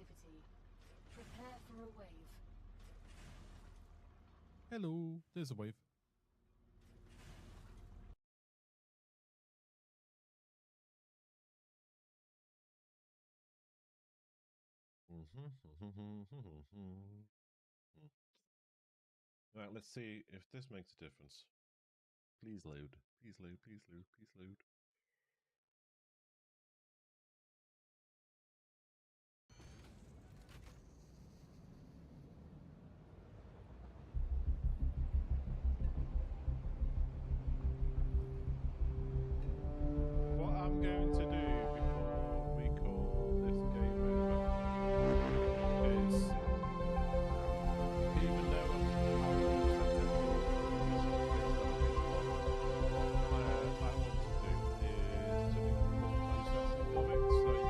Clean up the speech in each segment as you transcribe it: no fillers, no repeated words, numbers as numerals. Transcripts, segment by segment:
activity. Prepare for a wave. Hello, there's a wave. Right, let's see if this makes a difference. Please load. Please load. Please load. Please load. What I'm going to do before we call this game over is, even though I want to do is to do the full processing of it, so you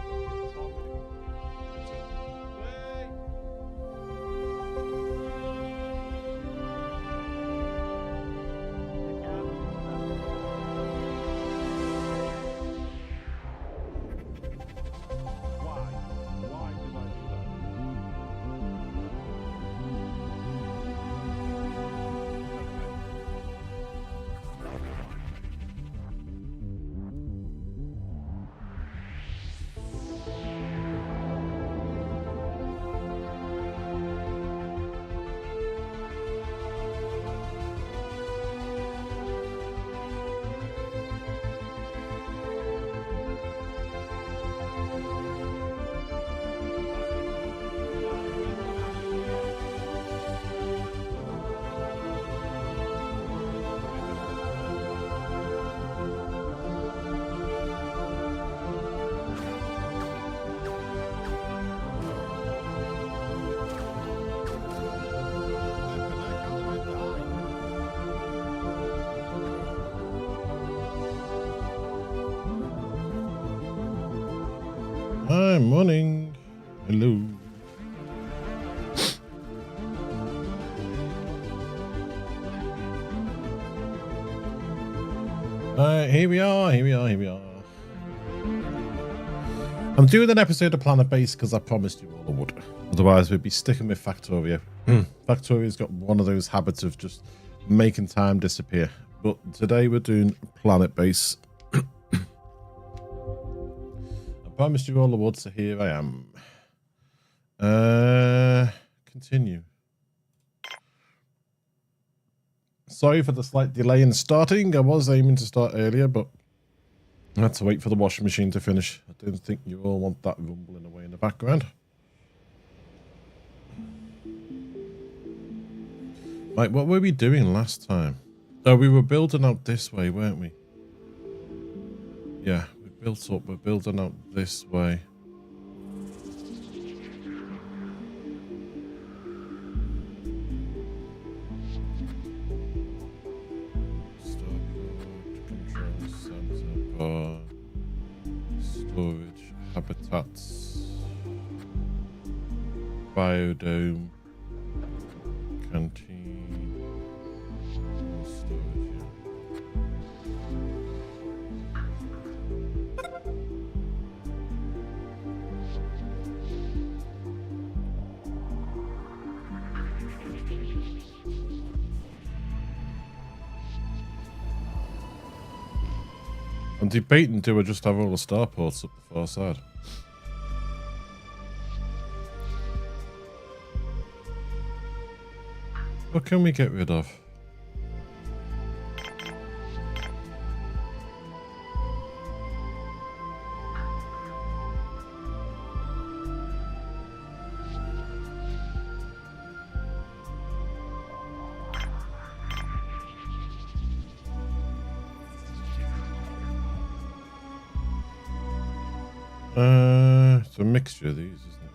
can get targeting. Why did I do that? Hi, morning. Hello. Here we are. I'm doing an episode of Planetbase because I promised you all I would. Otherwise, we'd be sticking with Factorio. Factorio's got one of those habits of just making time disappear. But today we're doing Planetbase. I promised you all I would, so here I am. Continue. Sorry for the slight delay in starting. I was aiming to start earlier, but I had to wait for the washing machine to finish. I don't think you all want that rumbling away in the background. Right, what were we doing last time? Oh, we were building out this way, weren't we? Yeah, we built up. We're building out this way. Storage, habitats, biodome, canteen, storage. I'm debating, do I just have all the starports up the far side? What can we get rid of? It's a mixture of these, isn't it?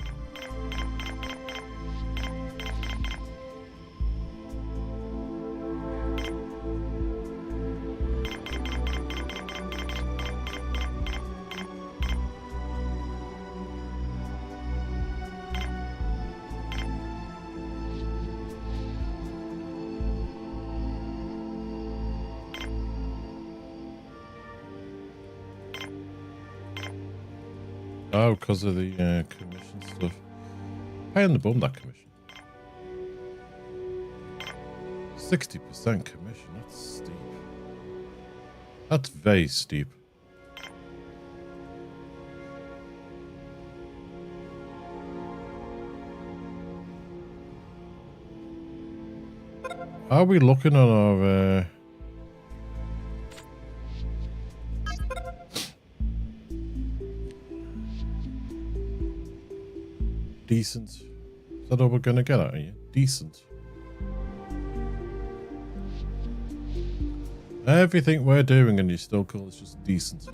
Oh, because of the commission stuff. Paying the bum that commission. 60% commission. That's steep. That's very steep. Are we looking on our... decent? Is that all we're going to get out of you? Decent. Everything we're doing and you still call this just decent.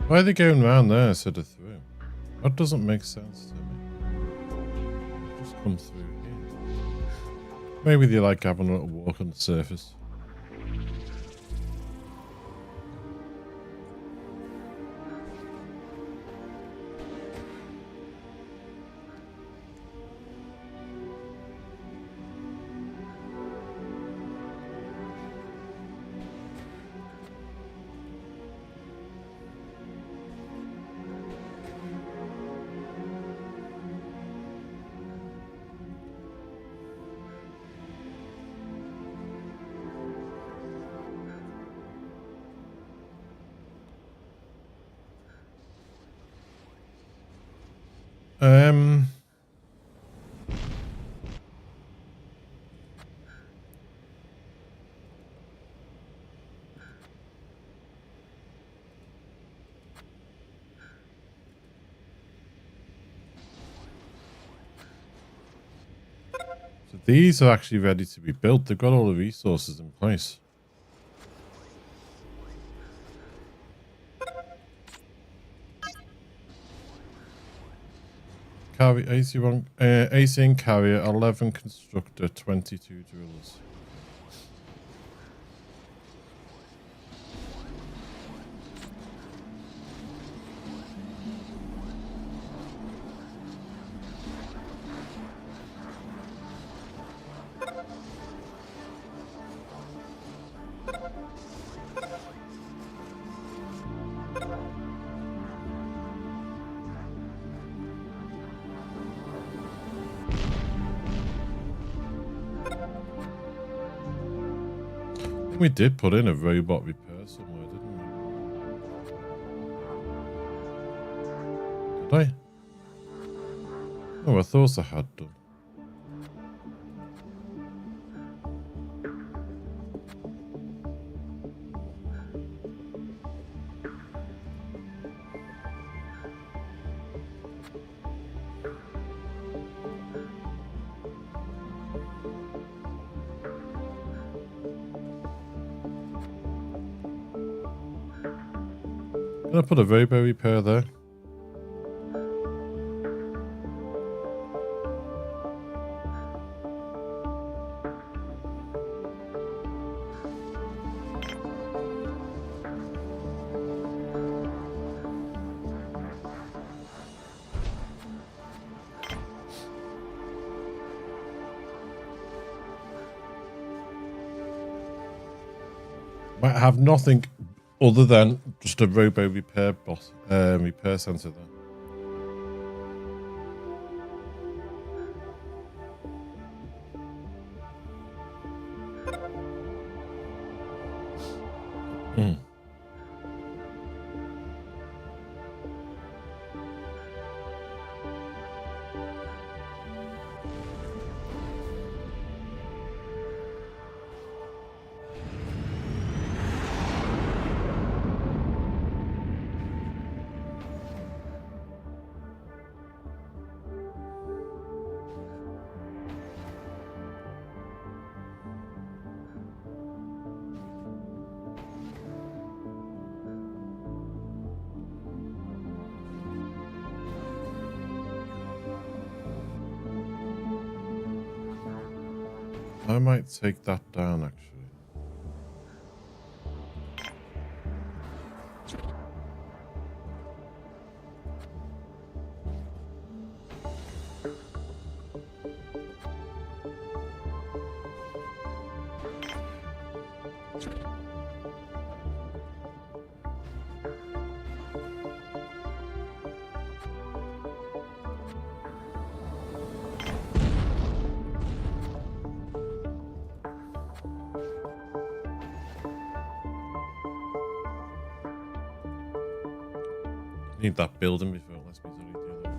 Why are they going round there instead of through? That doesn't make sense to me. Just come through here. Maybe they like having a little walk on the surface. So these are actually ready to be built. They've got all the resources in place. Carrier, AC and carrier, 11 constructor, 22 drillers. We did put in a robot repair somewhere, didn't we? Did I? Oh, I thought I had done. Can I put a robot repair there? Might have nothing other than just a robo repair bot, repair center there. I might take that down actually. Need that building before it lets me delete the other one.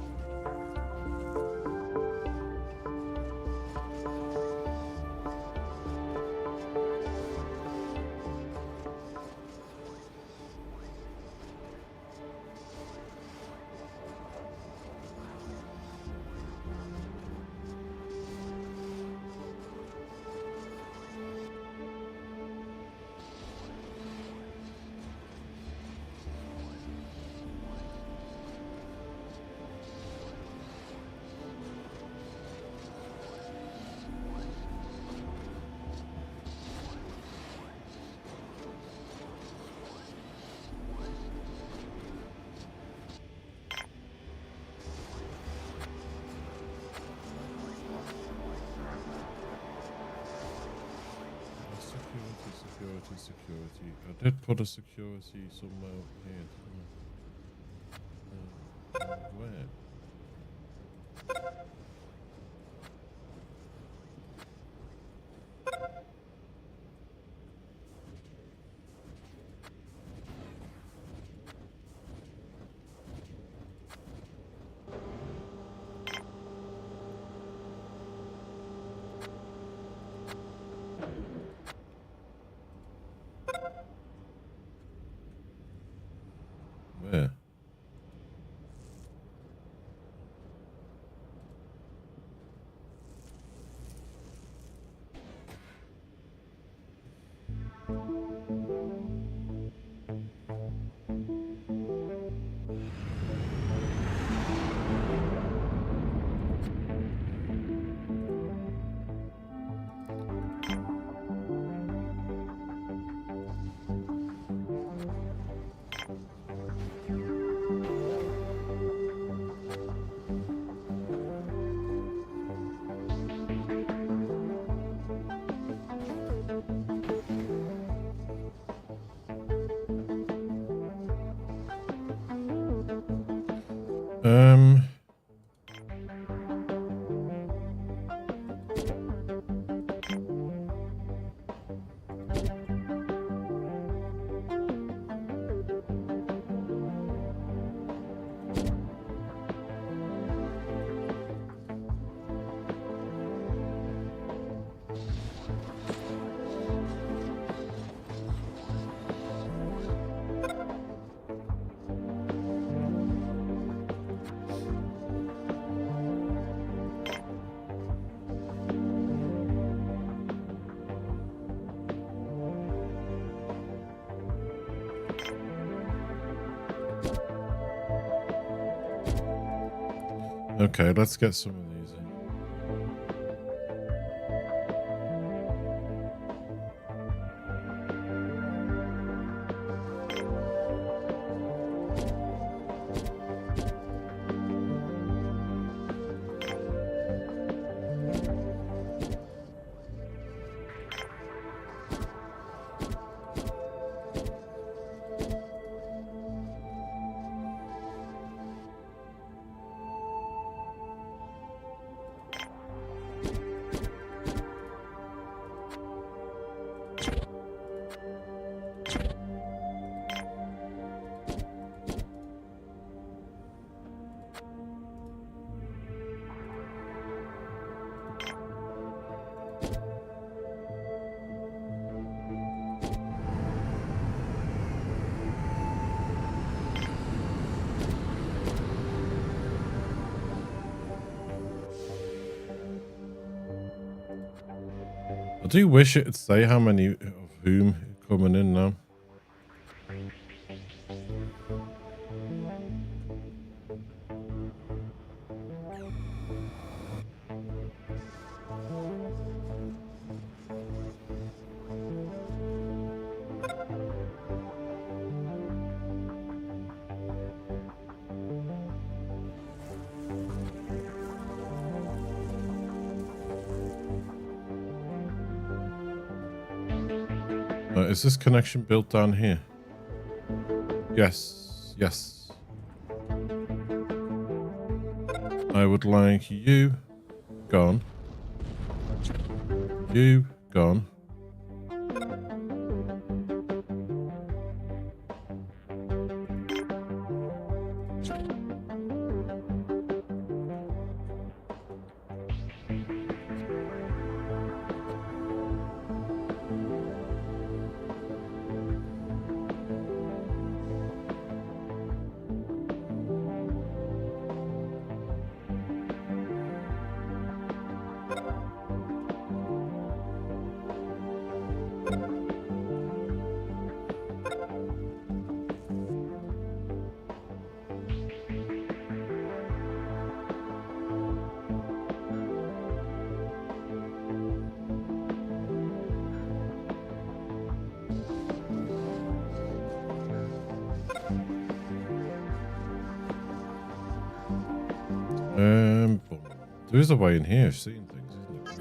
Security. I did put a security somewhere up here, didn't I? Where? Where? Um. Okay, let's get some of these in. I do wish it would say how many of whom are coming in now. Is this connection built down here? Yes. Yes. I would like you gone. You gone. There is a way in here of seeing things, isn't it?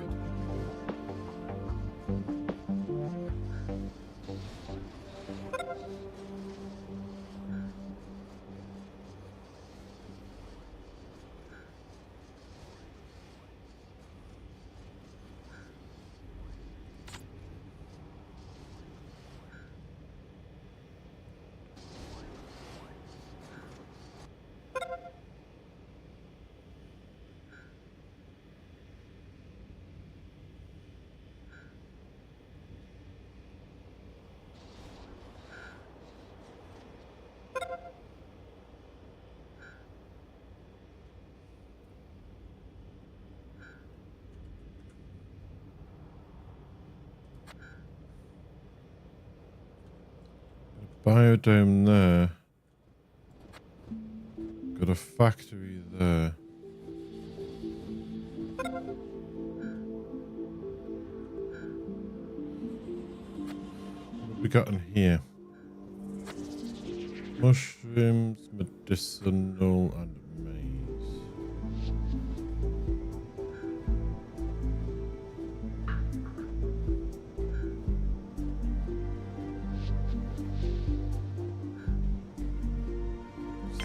Biodome there. Got a factory there. What have we got in here? Mushrooms, medicinal, and maize.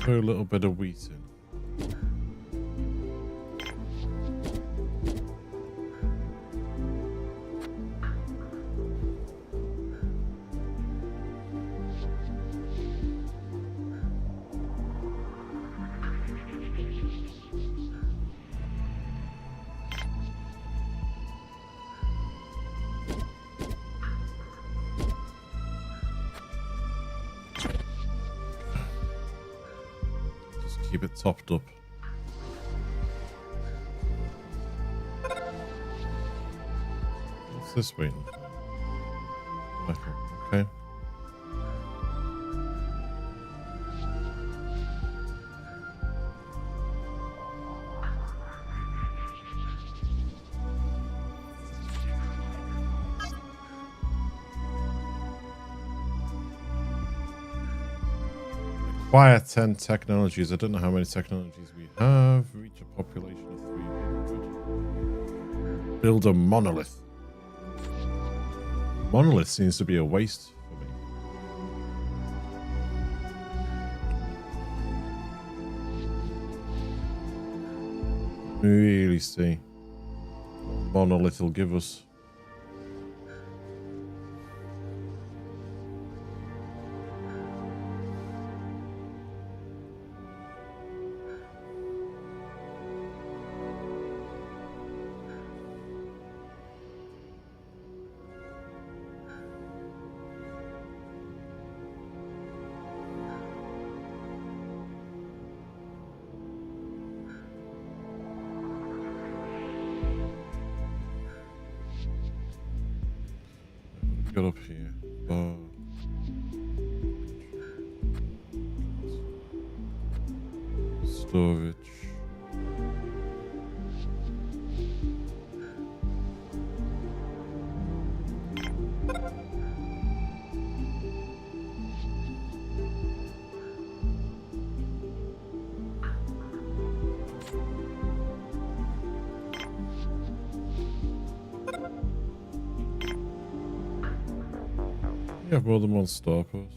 Throw a little bit of wheat in. Keep it topped up. What's this waiting for? Okay. Acquire 10 technologies. I don't know how many technologies we have. Reach a population of 300. Build a monolith. Monolith seems to be a waste for me. Really see what monolith will give us. Got up here. Storage. You have more than one star post.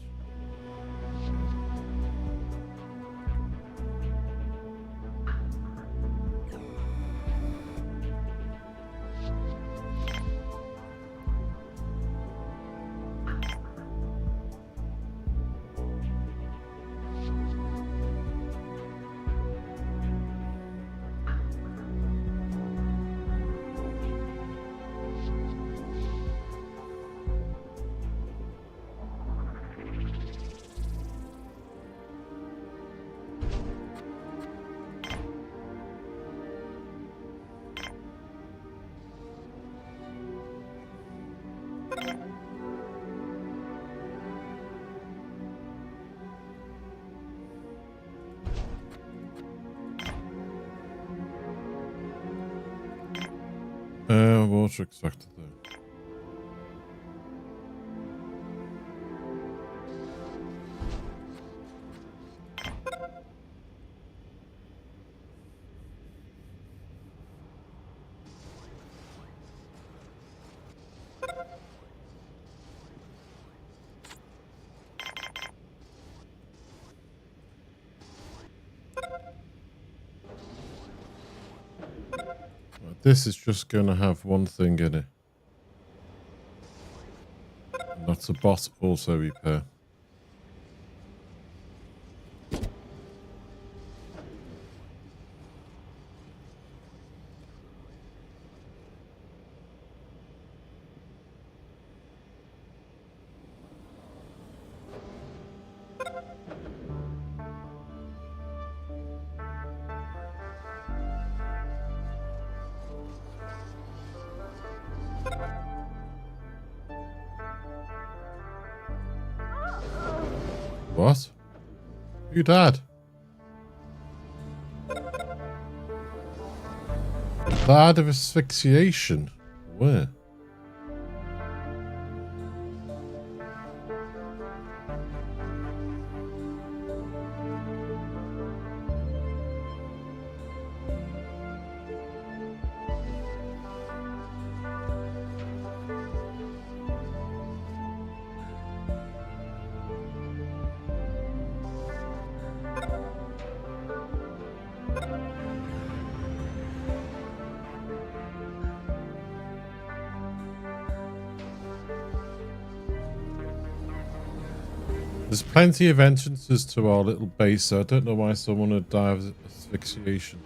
Water extracted there. This is just going to have one thing in it. And that's a bot also repair. What? You died? Died of asphyxiation? Where? There's plenty of entrances to our little base, so I don't know why someone would die of asphyxiation.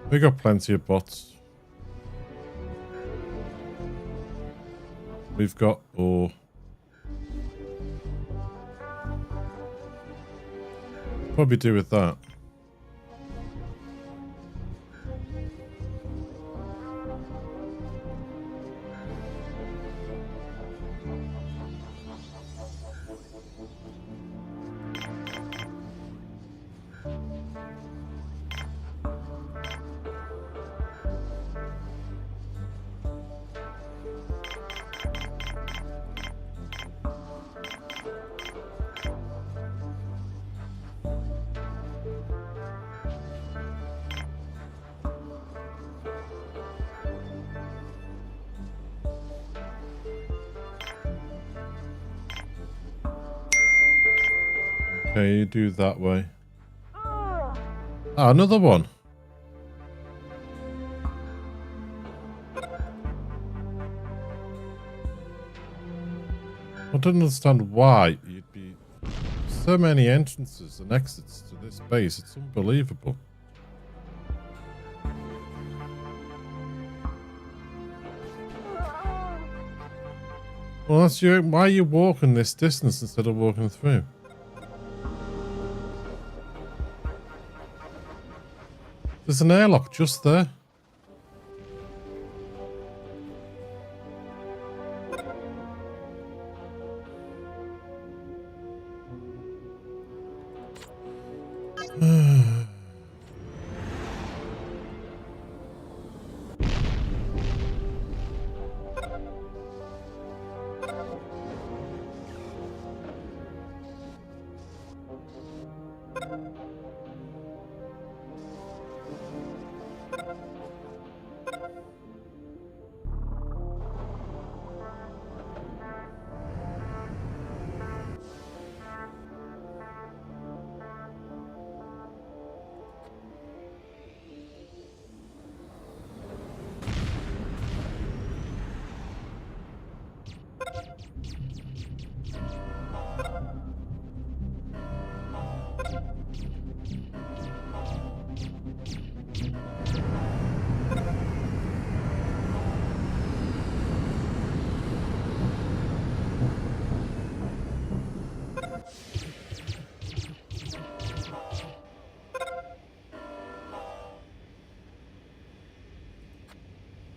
We got plenty of bots. We've got ore. Probably do with that. Okay, you do that way. Ah, another one. I don't understand why you'd be so many entrances and exits to this base. It's unbelievable. Well, that's your. Why are you walking this distance instead of walking through? There's an airlock just there.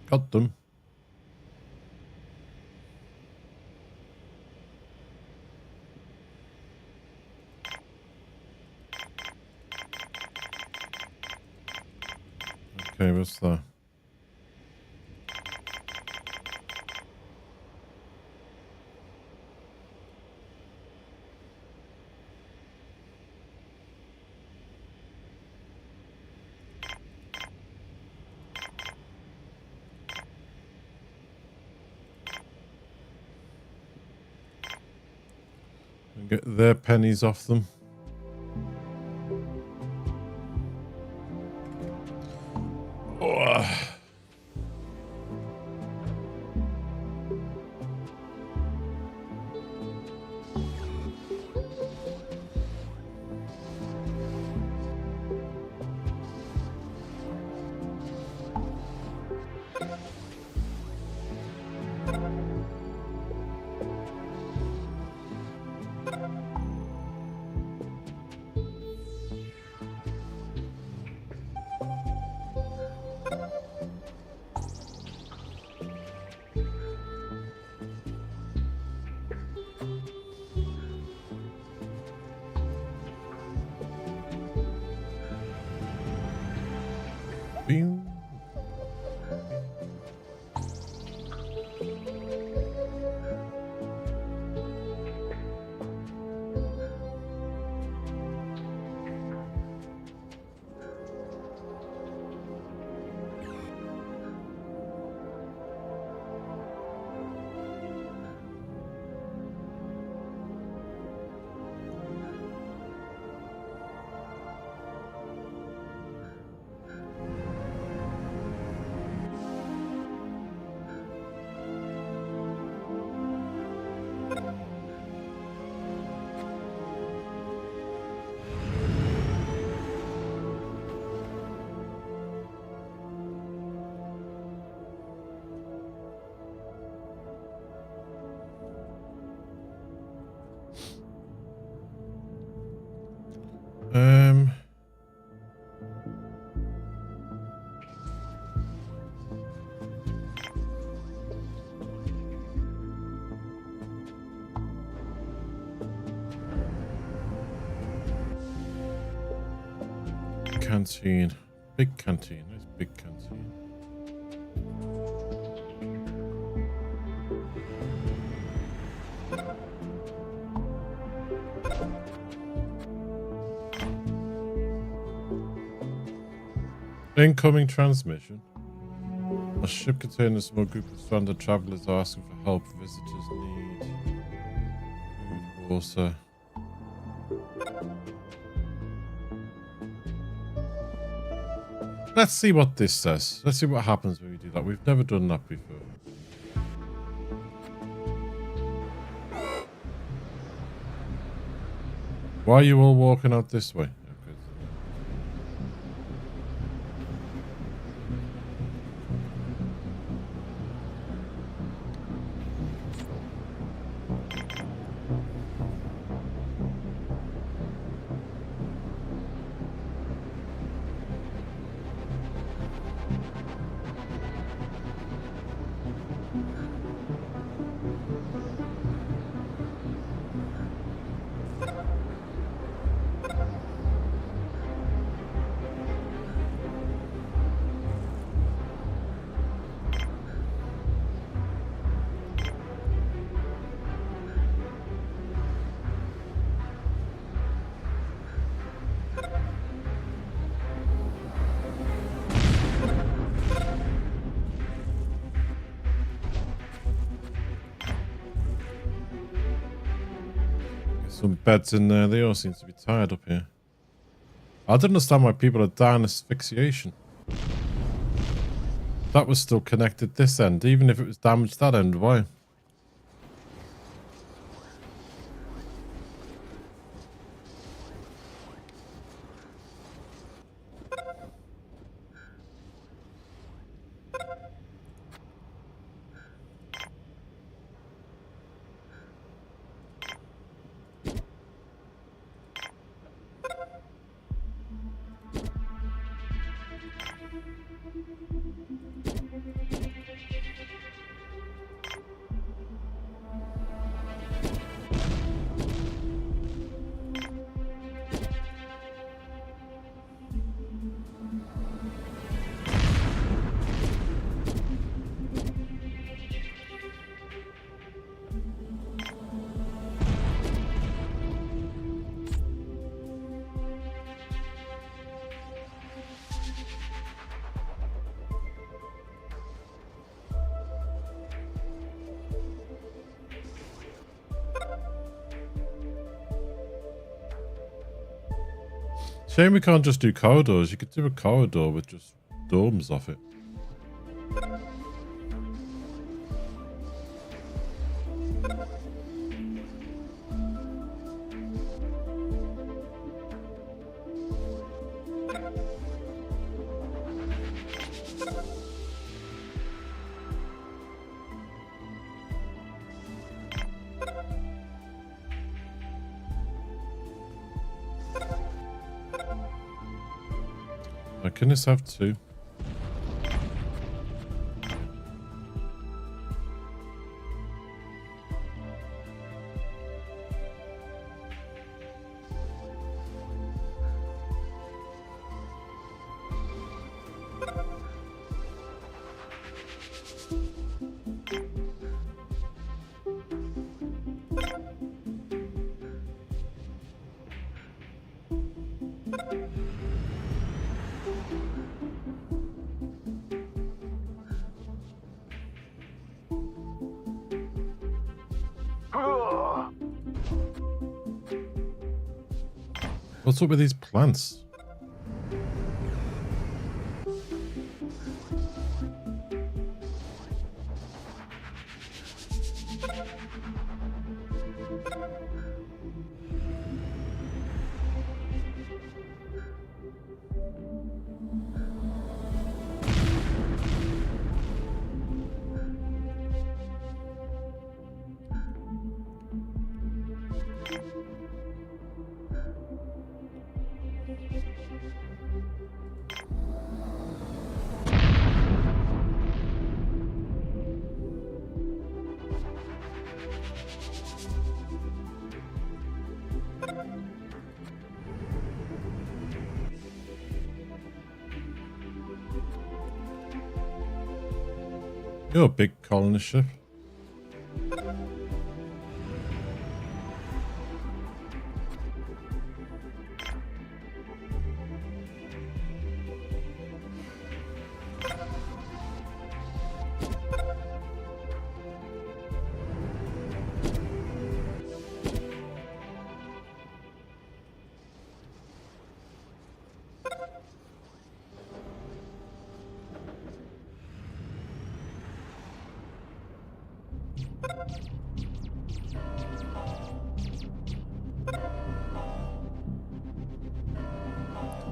Got them. Okay, what's that? And get their pennies off them. Oh. Bing. Um. Canteen. Big canteen. Nice big canteen. Incoming transmission. A ship containing a small group of stranded travelers are asking for help. Visitors need food, water. Let's see what this says. Let's see what happens when we do that. We've never done that before. Why are you all walking out this way? Some beds in there. They all seem to be tired up here. I don't understand why people are dying of asphyxiation. That was still connected this end, even if it was damaged that end. Why? Shame we can't just do corridors. You could do a corridor with just domes off it. Can this have two? What's up with these plants? You're a big colonist ship.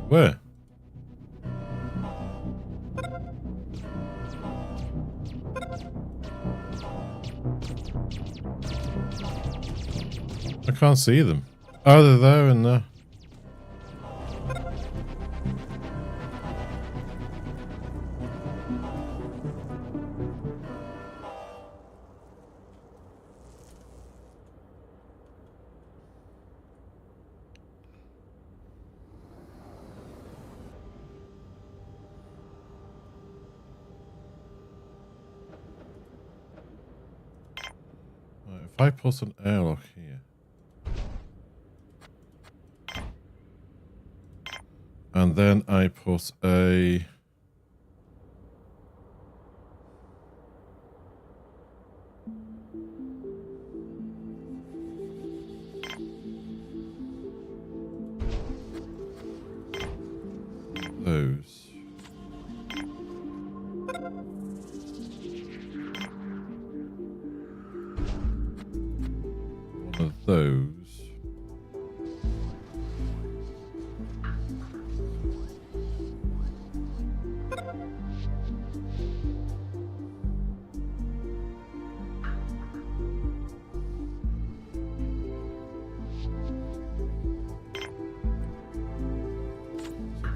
Where? I can't see them. Oh, they're there and there. If I put an airlock here, and then I put a those. Of those.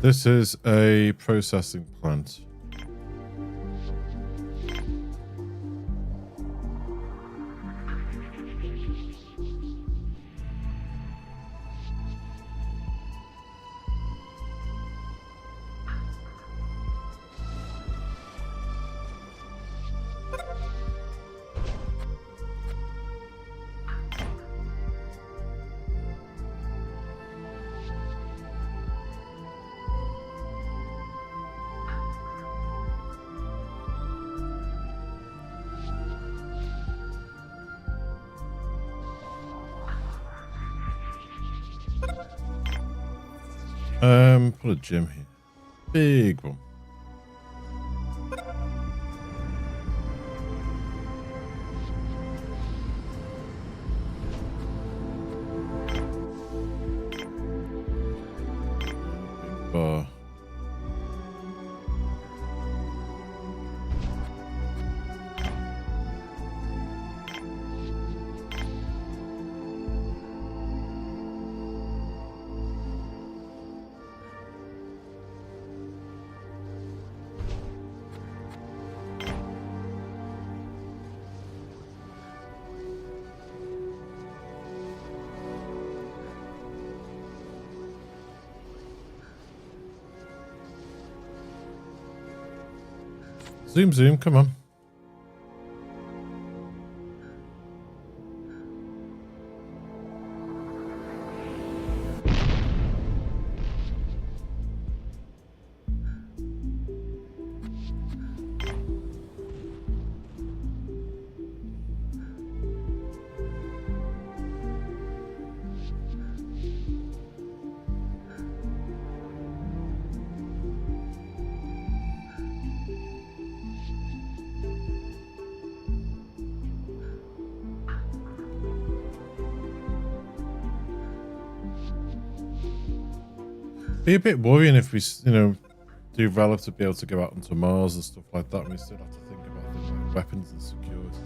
This is a processing plant. Put a gym here. Big one. Bar. Zoom, come on. Be a bit worrying if we, do Relic to be able to go out onto Mars and stuff like that, and we still have to think about things like weapons and security.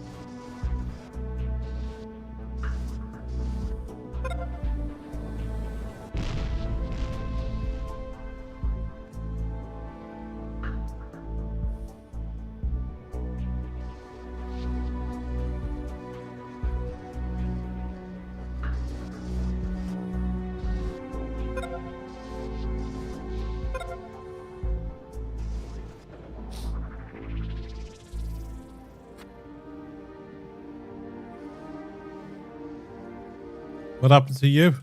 What happened to you?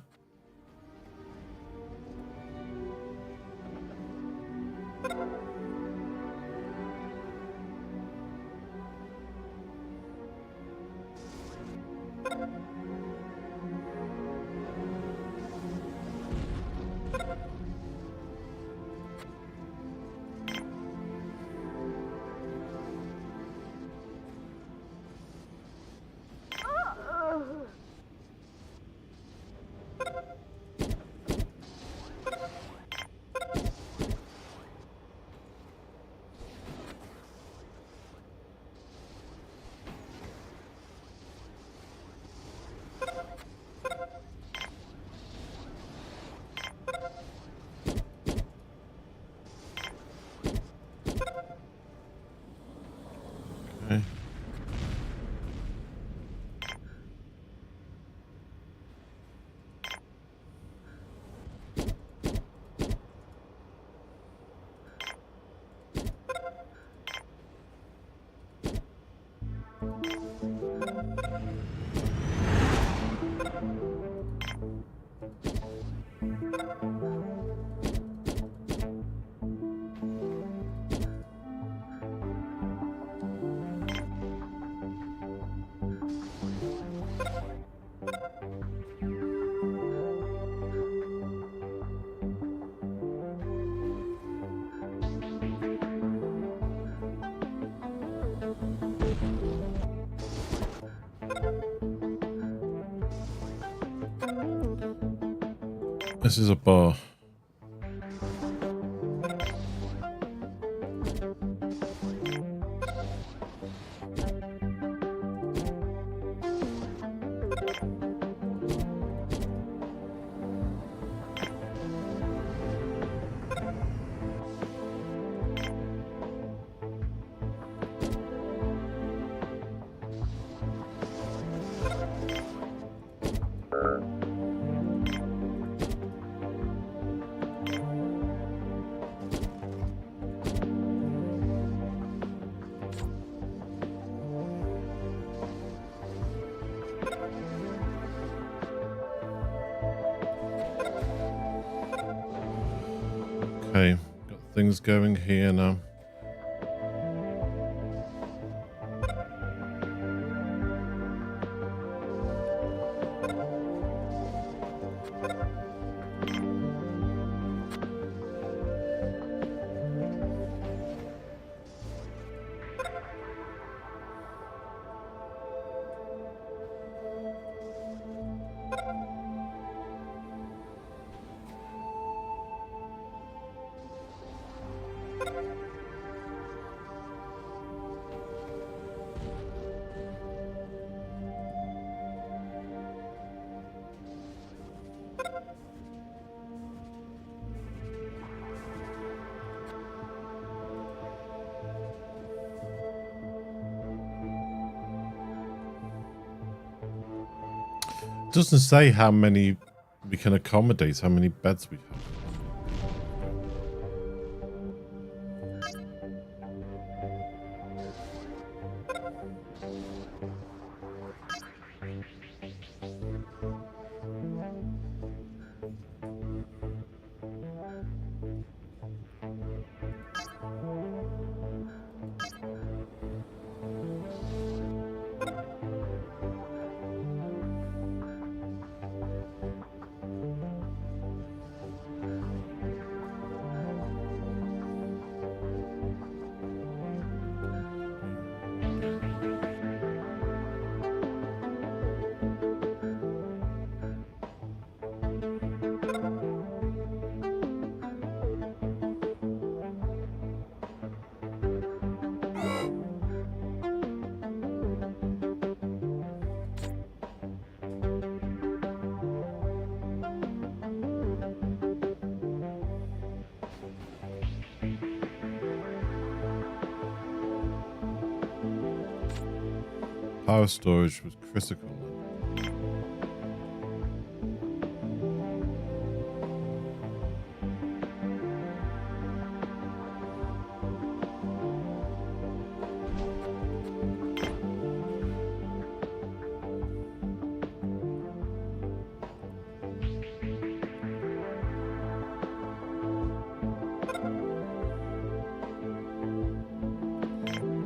Okay. This is a bar. Okay, got things going here now. It doesn't say how many we can accommodate, how many beds we have. Power storage was critical.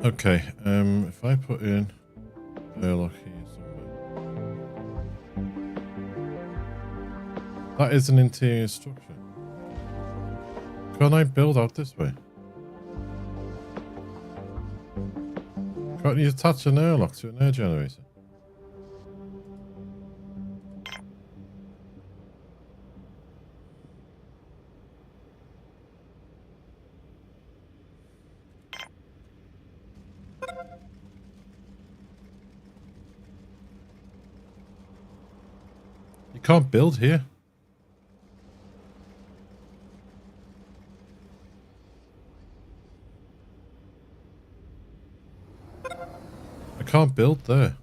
Okay, if I put in airlock here somewhere. That is an interior structure. Can't I build out this way? Can't you attach an airlock to an air generator? You can't build here. I can't build there.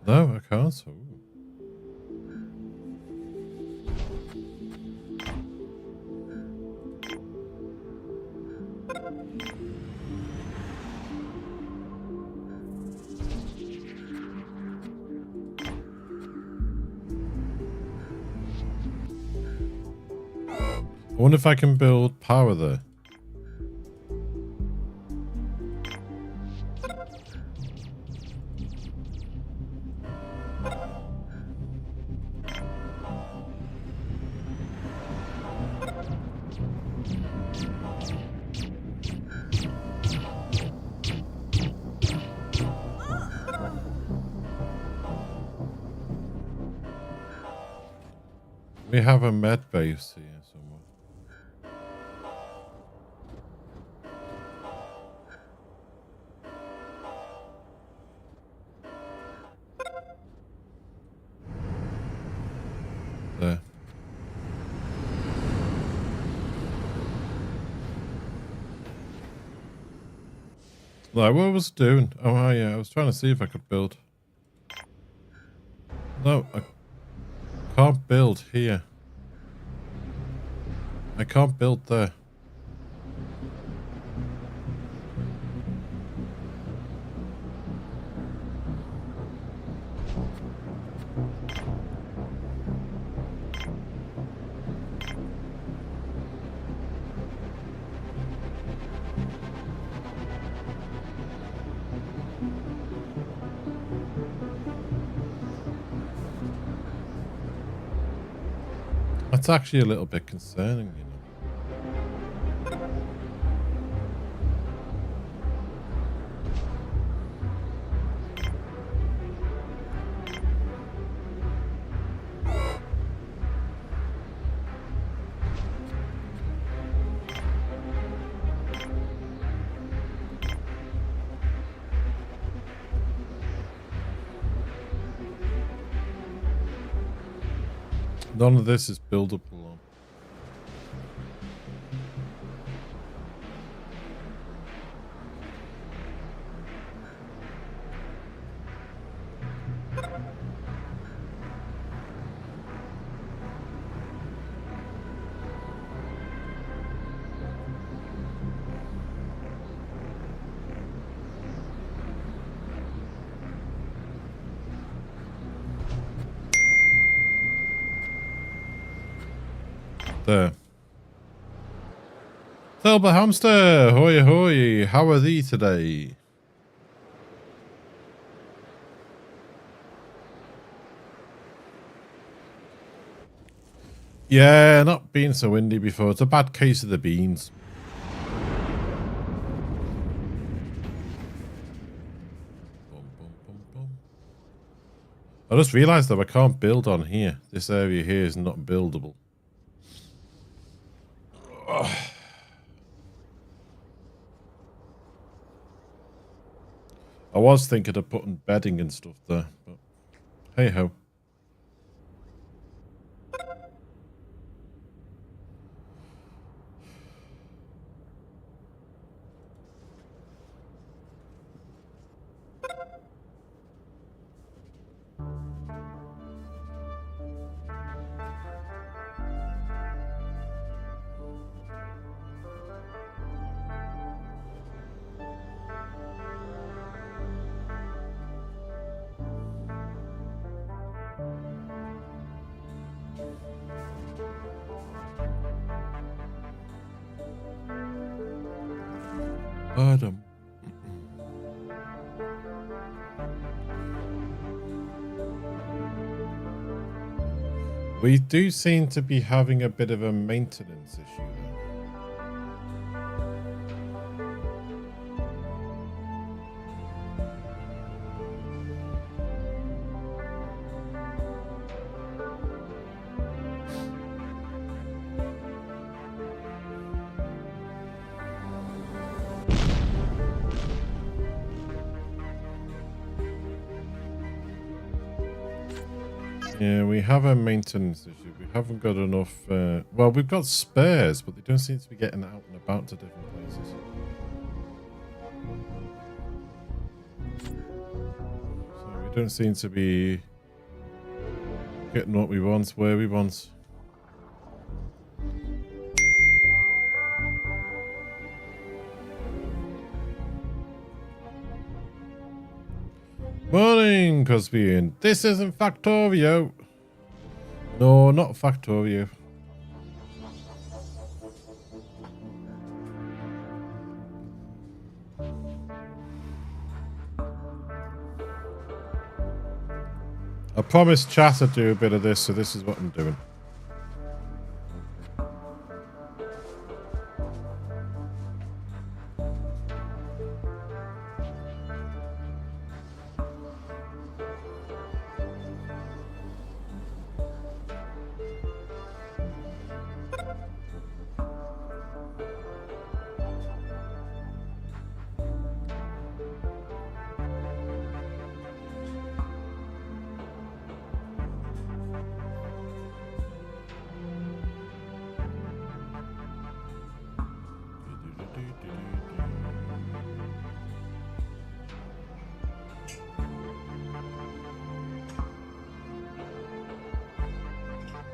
No, I can't. Ooh. I wonder if I can build power there. We have a med base here somewhere. There. Like, what was I doing? Oh, yeah, I was trying to see if I could build. No, I can't build here. I can't build there. That's actually a little bit concerning, you know. None of this is buildable on. There. Silver Hamster, hoy hoy, how are thee today? Yeah, not been so windy before. It's a bad case of the beans. Boom, boom, boom, boom. I just realised that I can't build on here. This area here is not buildable. I was thinking of putting bedding and stuff there, but hey ho. Adam. We do seem to be having a bit of a maintenance issue there. Yeah, we have a maintenance issue. We haven't got enough... well, we've got spares, but they don't seem to be getting out and about to different places. So we don't seem to be getting what we want, where we want. Morning, Cosby. This isn't Factorio. No, not Factorio. I promised chat I'd do a bit of this, so this is what I'm doing.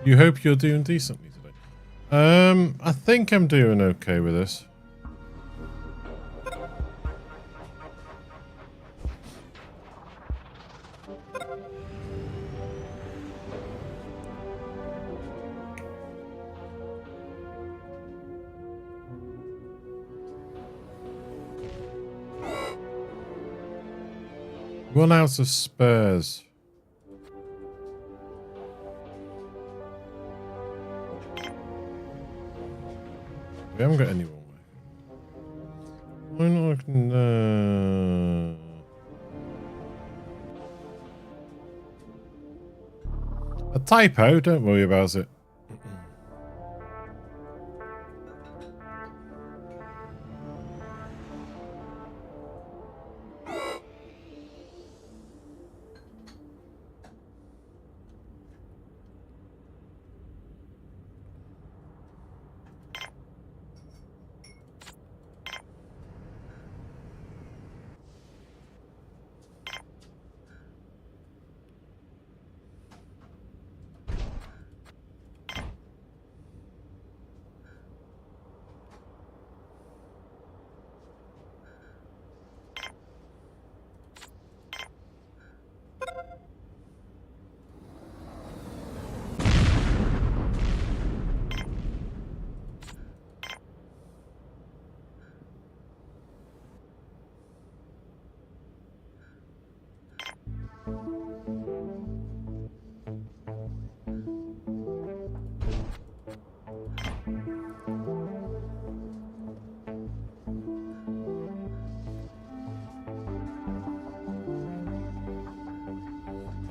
You hope you're doing decently today. I think I'm doing okay with this. Run out of spares. We haven't got anyone working. Why not working? A typo, don't worry about it.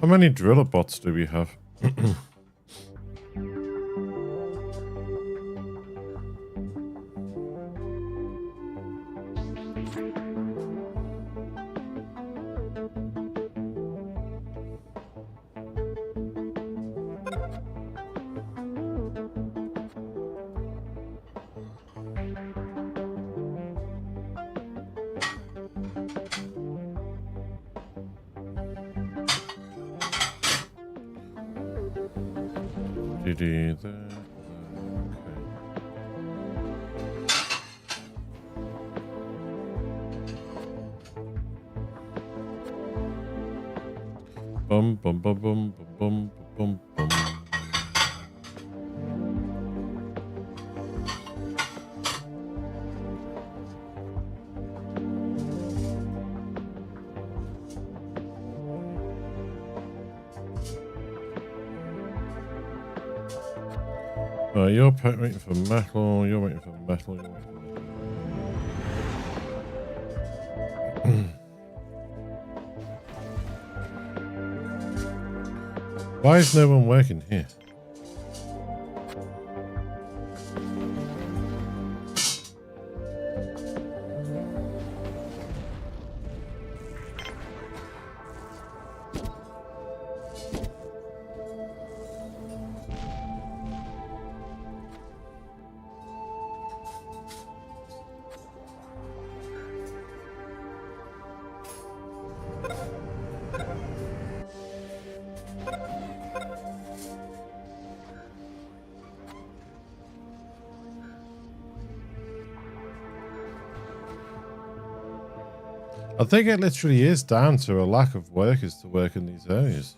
How many driller bots do we have? DD there. Okay. Bum bum bum bum bum bum bum. You're waiting for metal, you're waiting for metal, you're waiting for metal. Why is no one working here? I think it literally is down to a lack of workers to work in these areas.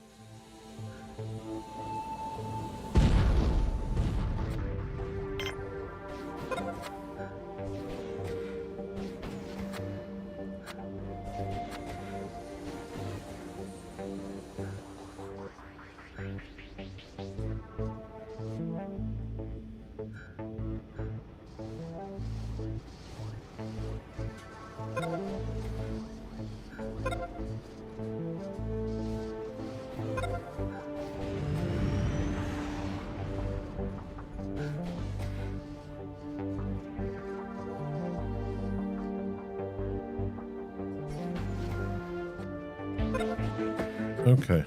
Okay.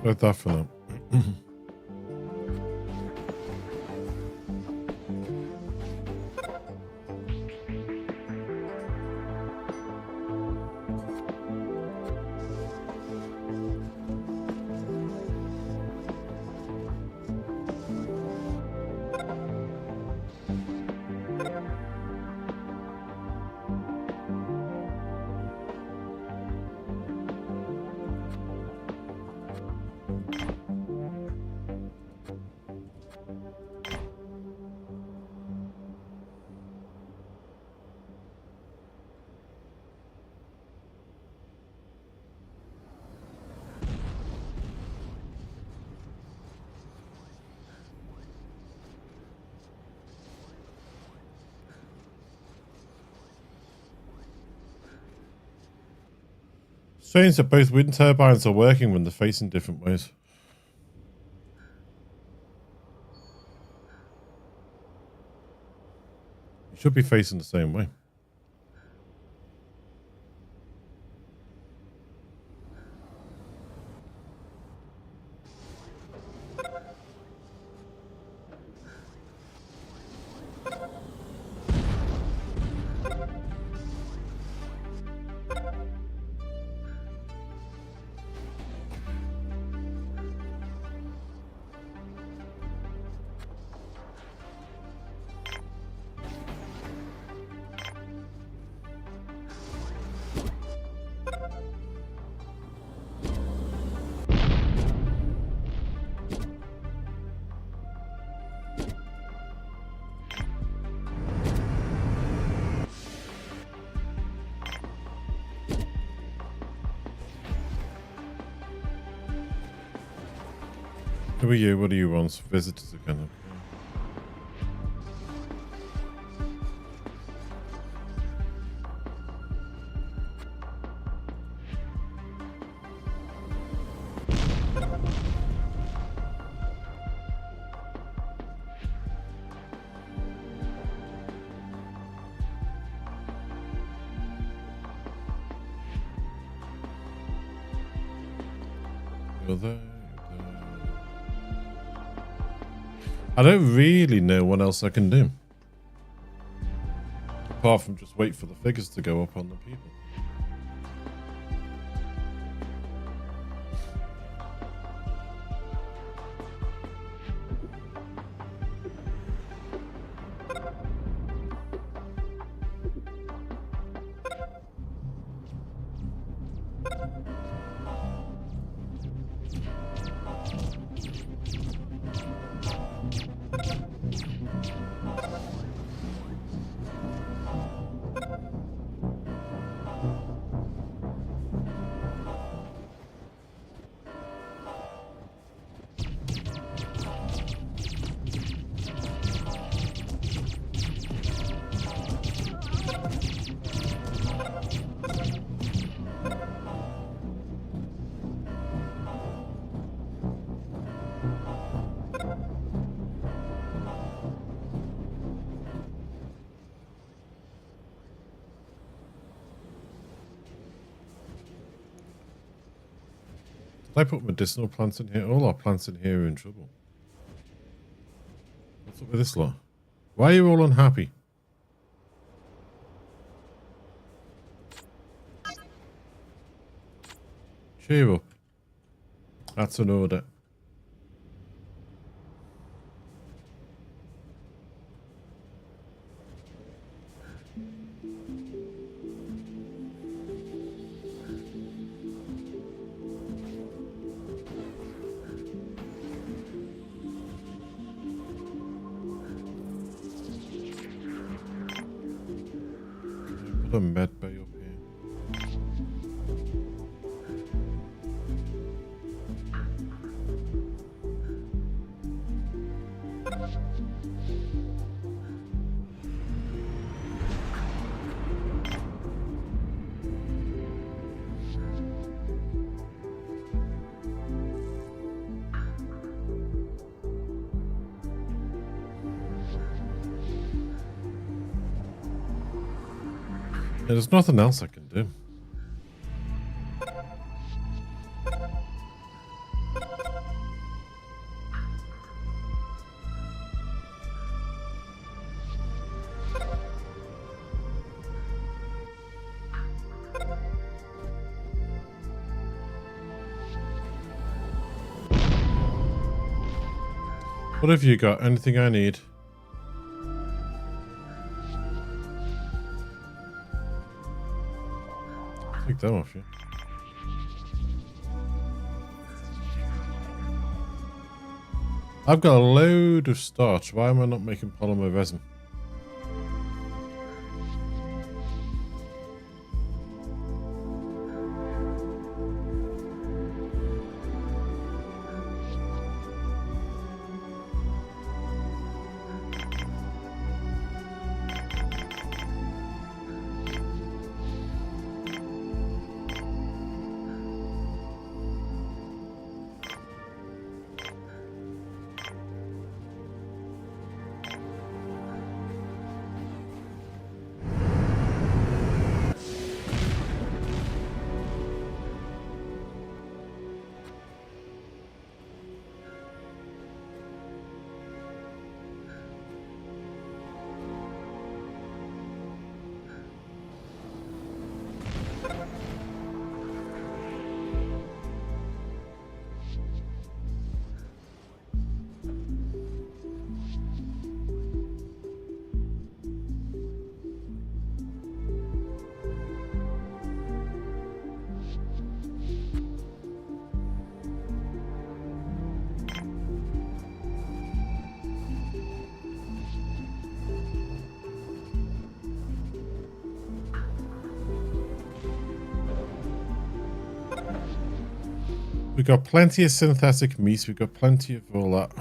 Where'd that for them? Strange that both wind turbines are working when they're facing different ways. You should be facing the same way. Who are you? What do you want? Visitors again. You're there, you're there. I don't really know what else I can do. Apart from just wait for the figures to go up on the people. Did I put medicinal plants in here? All our plants in here are in trouble. What's up with this lot? Why are you all unhappy? Cheer up. That's an order. Put a med bay up here. There's nothing else I can do. What have you got? Anything I need? Take that off you. I've got a load of starch. Why am I not making polymer resin? We've got plenty of synthetic meat. We've got plenty of all that.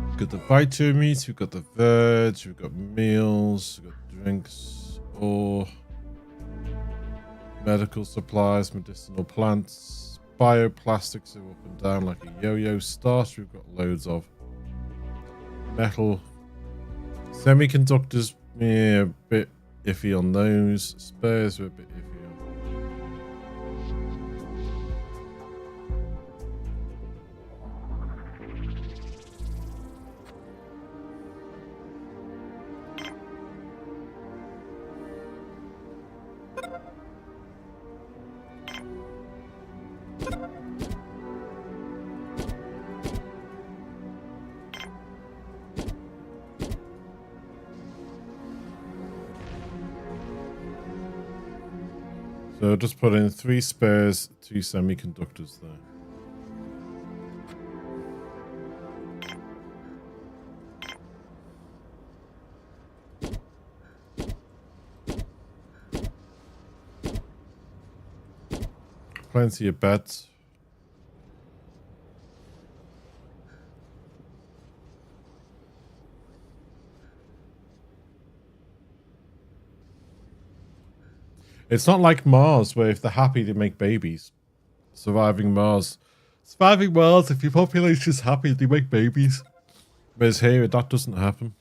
We've got the vita meat. We've got the veg. We've got meals. We've got drinks. Or medical supplies, medicinal plants. Bioplastics are up and down like a yo-yo. Starch we've got loads of. Metal. Semiconductors, yeah, a bit iffy on those. Spares are a bit iffy on. So just put in 3 spares, 2 semiconductors there. Plenty of beds. It's not like Mars, where if they're happy, they make babies. Surviving Mars, if your population's happy, they make babies. Whereas here, that doesn't happen.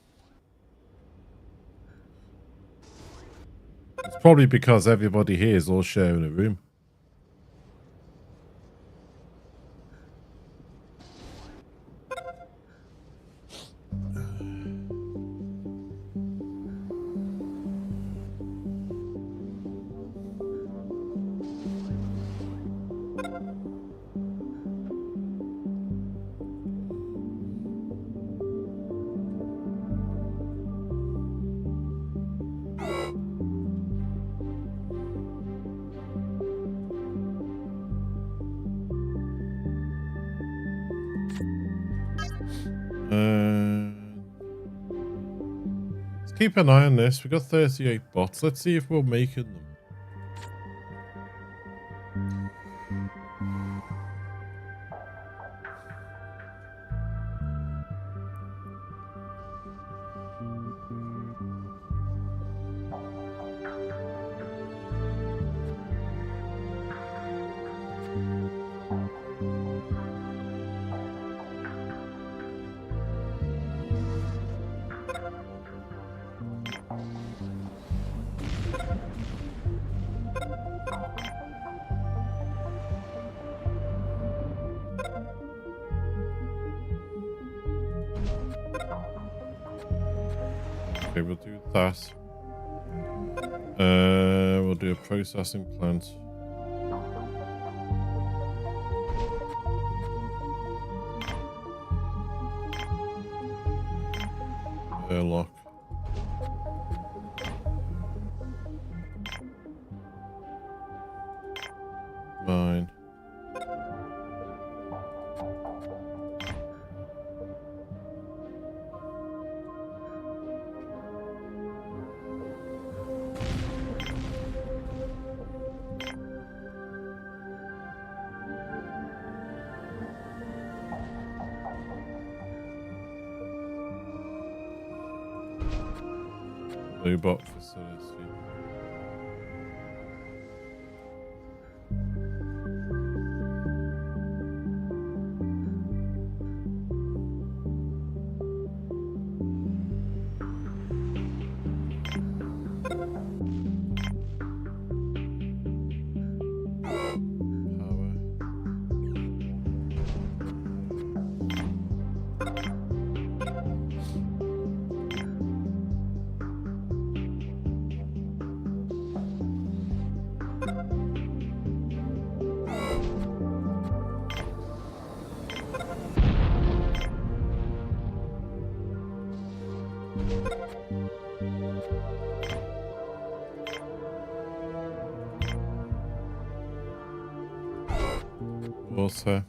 It's probably because everybody here is all sharing a room. Let's keep an eye on this. We've got 38 bots. Let's see if we're making them. Okay, we'll do that. We'll do a processing plant. Airlock. Mine. Bot facility. Water.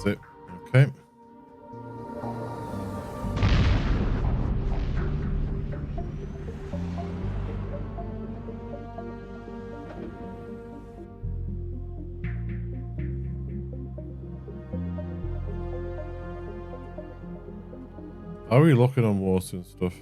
That's it. Okay. How are we looking on water and stuff?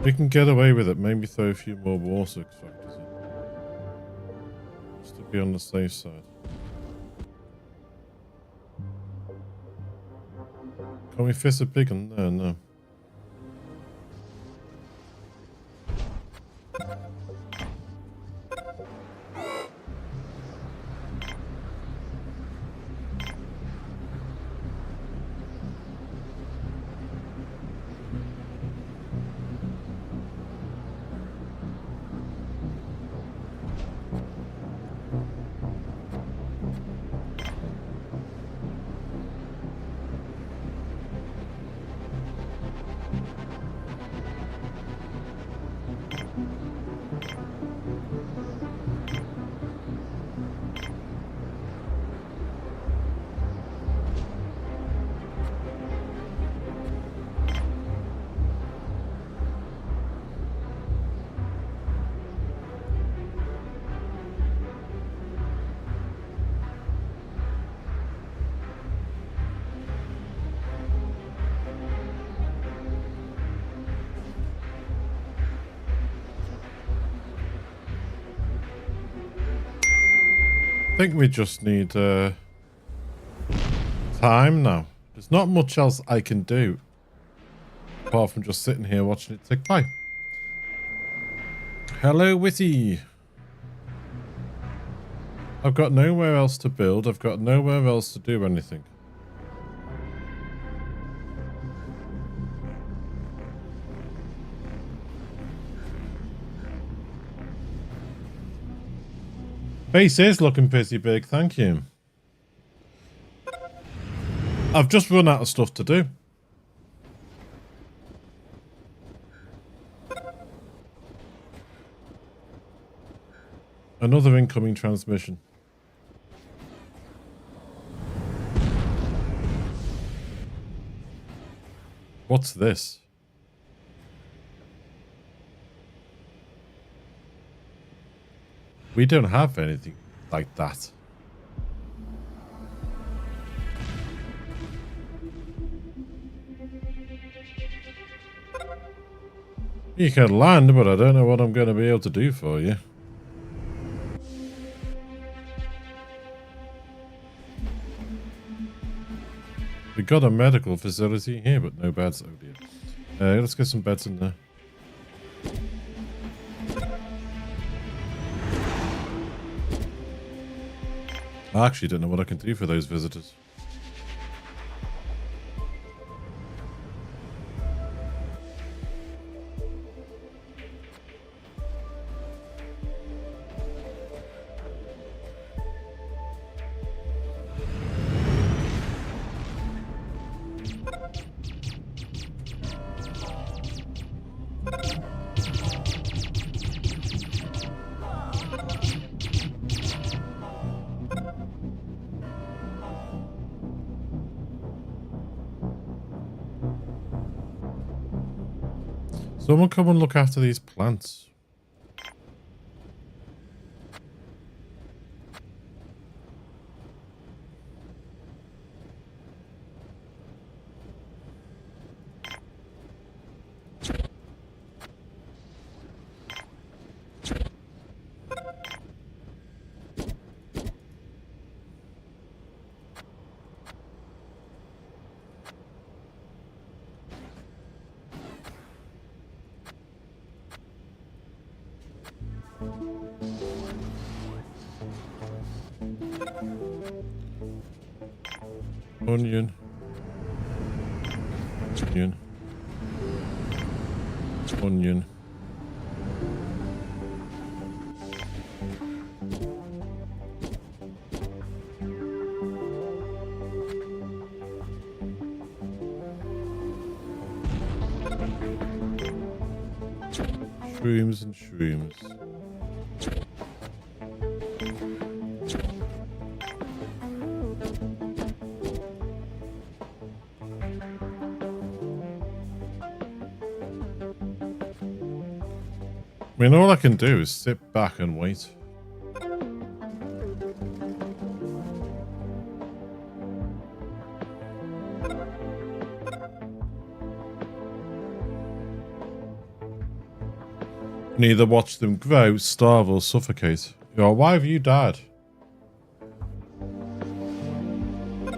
We can get away with it. Maybe throw a few more water extractors in. Just to be on the safe side. Can we fit a pig on there? No. I think we just need time now. There's not much else I can do apart from just sitting here watching it tick by. Hello, Witty. I've got nowhere else to build. I've got nowhere else to do anything. Base is looking pretty big, thank you. I've just run out of stuff to do. Another incoming transmission. What's this? We don't have anything like that. You can land, but I don't know what I'm going to be able to do for you. We got a medical facility here, but no beds. Oh dear. Let's get some beds in there. I actually don't know what I can do for those visitors. Someone come and look after these plants. Onion. Onion. Onion. Shrooms and shrooms. I mean, all I can do is sit back and wait. Neither watch them grow, starve, or suffocate. Oh, why have you died?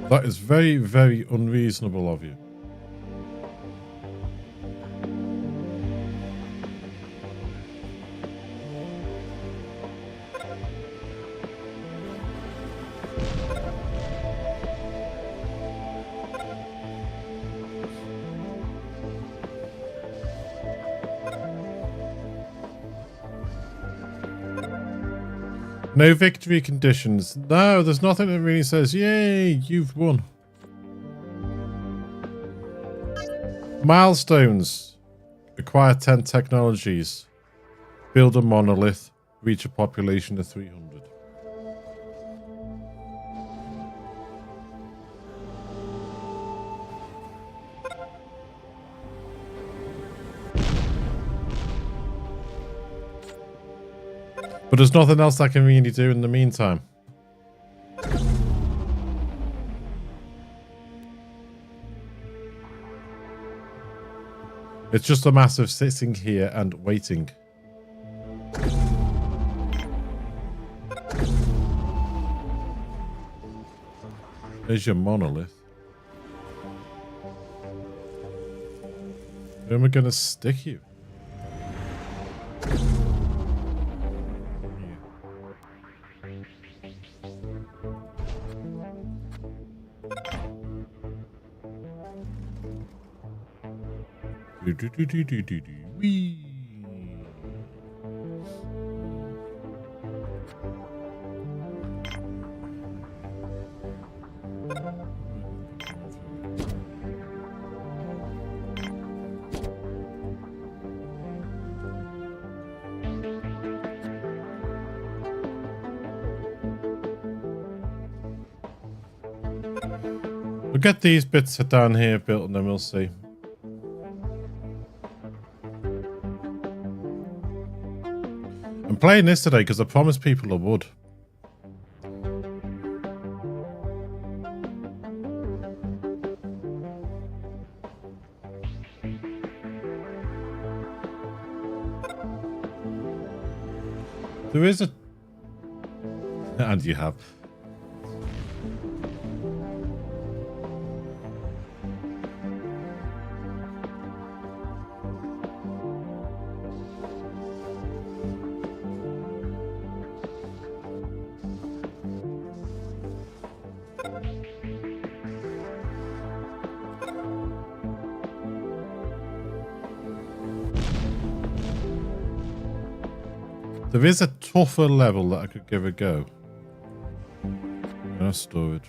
That is very, very unreasonable of you. No victory conditions. No, there's nothing that really says, yay, you've won. Milestones. Acquire 10 technologies. Build a monolith. Reach a population of 300. But there's nothing else I can really do in the meantime. It's just a matter of sitting here and waiting. There's your monolith. Where am I going to stick you? Wee. We'll get these bits down here built and then we'll see. I'm playing this today because I promised people I would. There is a... And you have. There is a tougher level that I could give a go. No storage.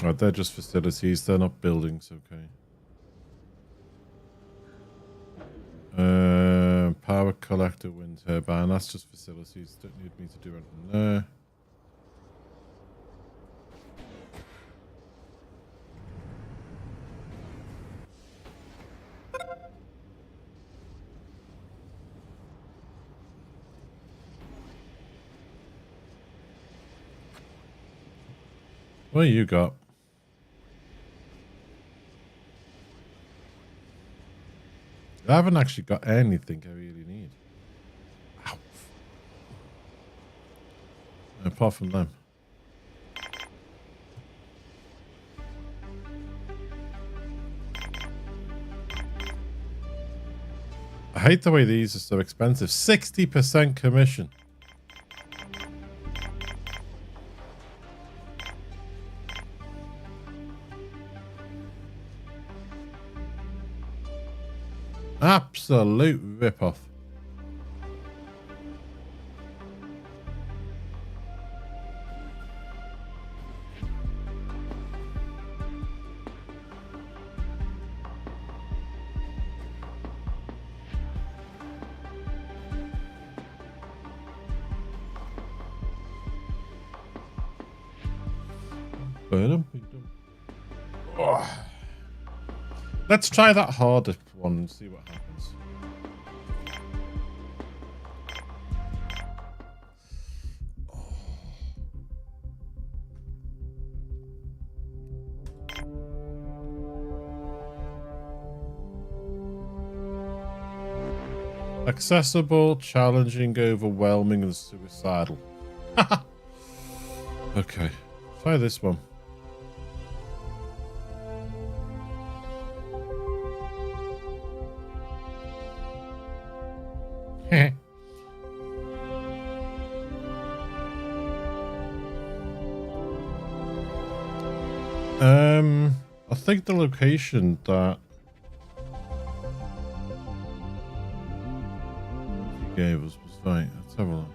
Right, they're just facilities. They're not buildings. Okay. Power collector, wind turbine. That's just facilities. Don't need me to do anything there. What you got? I haven't actually got anything I really need. Ow. Apart from them. I hate the way these are so expensive. 60% commission. Absolute rip-off. burn them. Oh. Let's try that harder one and see what happens. Accessible, challenging, overwhelming, and suicidal. Okay, try this one. I think the location that he gave us was right. Let's have a look.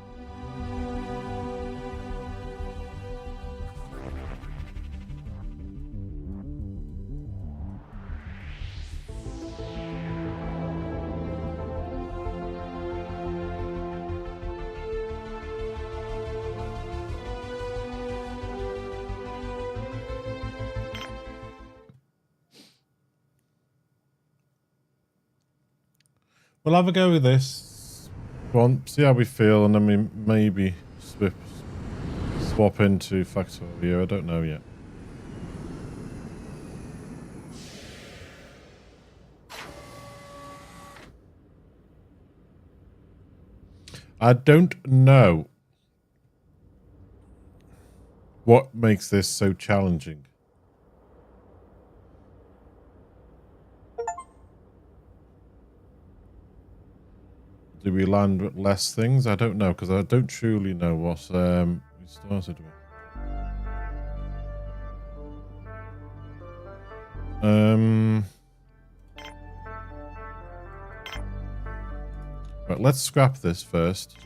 We'll have a go with this one, see how we feel, and then we maybe swap into Factorio. I don't know yet. I don't know what makes this so challenging. Do we land with less things? I don't know, because I don't truly know what we started with. Right, let's scrap this first.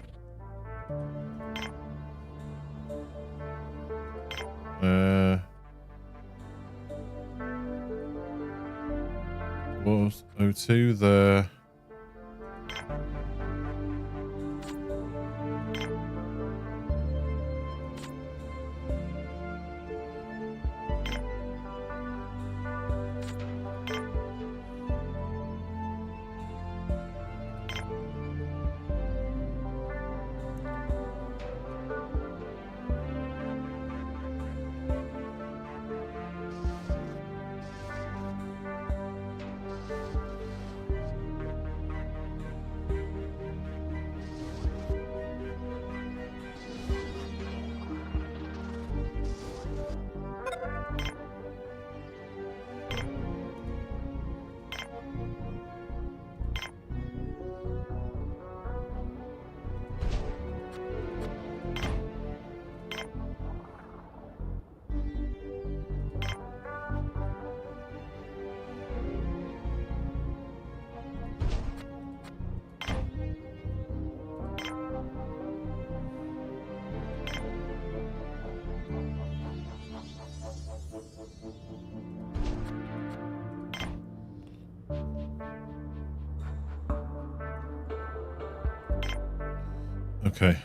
Was O2 there? Okay,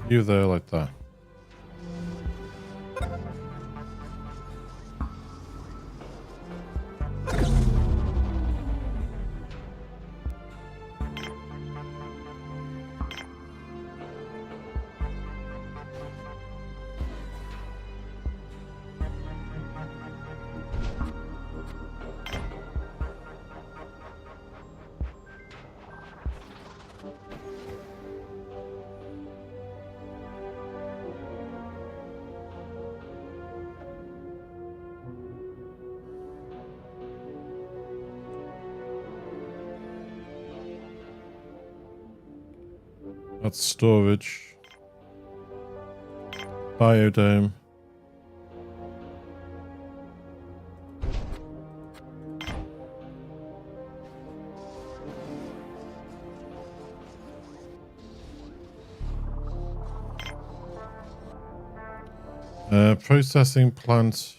you there like that. That's storage. Biodome. Processing plant.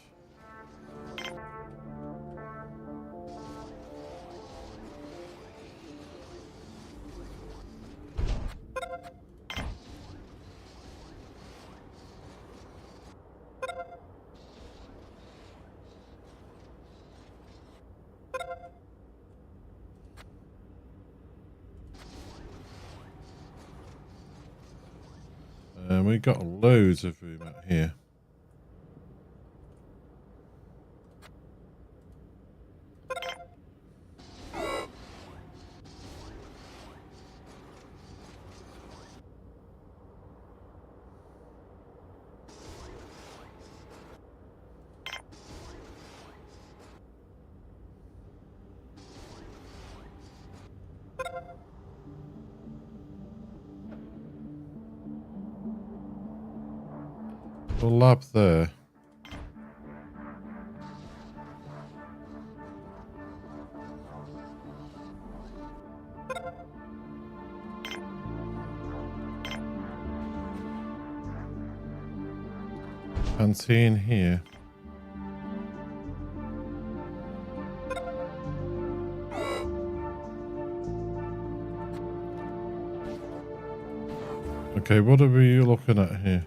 We got loads of room out here. A lab there. Canteen here. Okay, what are we looking at here?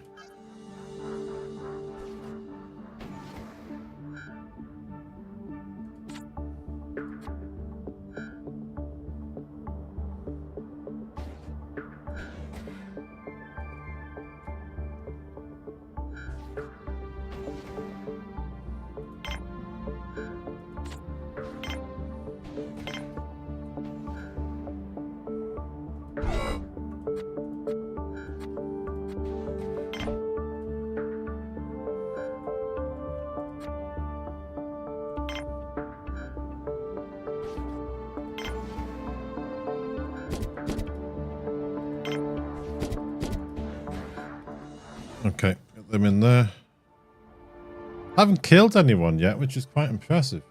Okay, get them in there. I haven't killed anyone yet, which is quite impressive.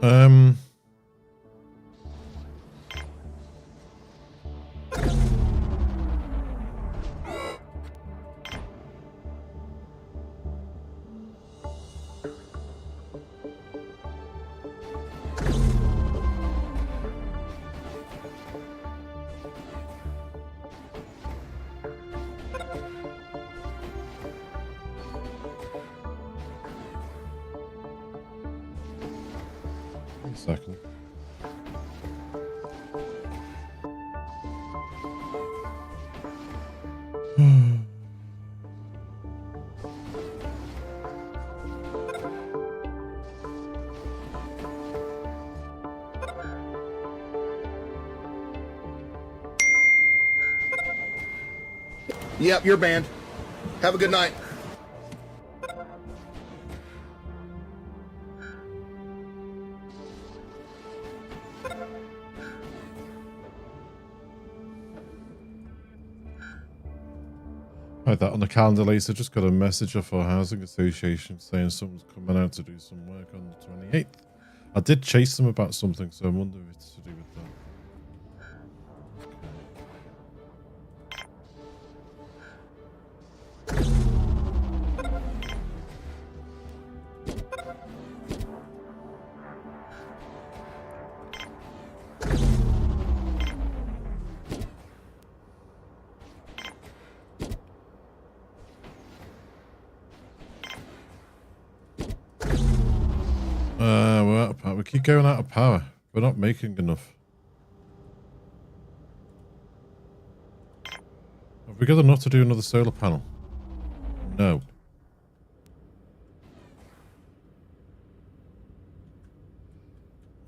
Um, One second. Yep, you're banned. Have a good night. Right, that on the calendar, Lisa. Just got a message off our housing association saying someone's coming out to do some work on the 28th. I did chase them about something, so I wonder if it's to do with that. We're out of power. We keep going out of power. We're not making enough. Have we got enough to do another solar panel? No.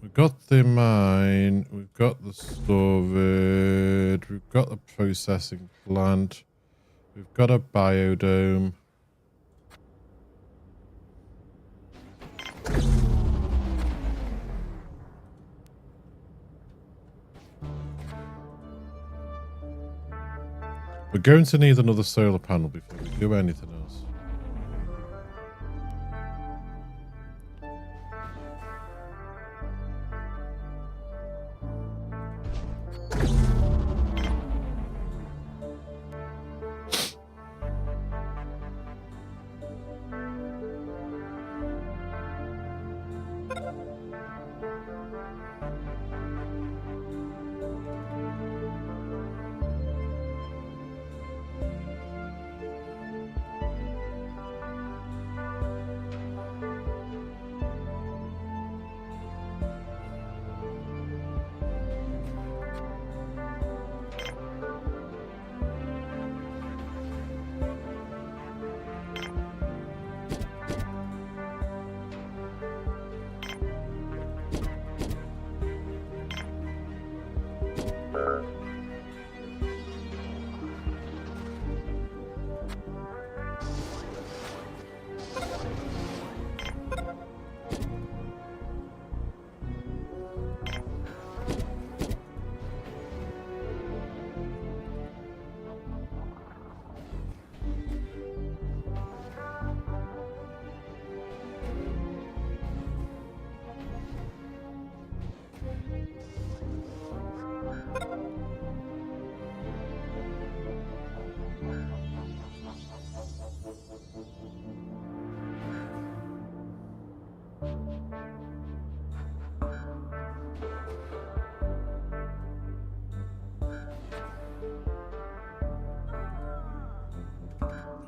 We've got the mine, we've got the storage, we've got the processing plant, we've got a biodome. We're going to need another solar panel before we do anything else.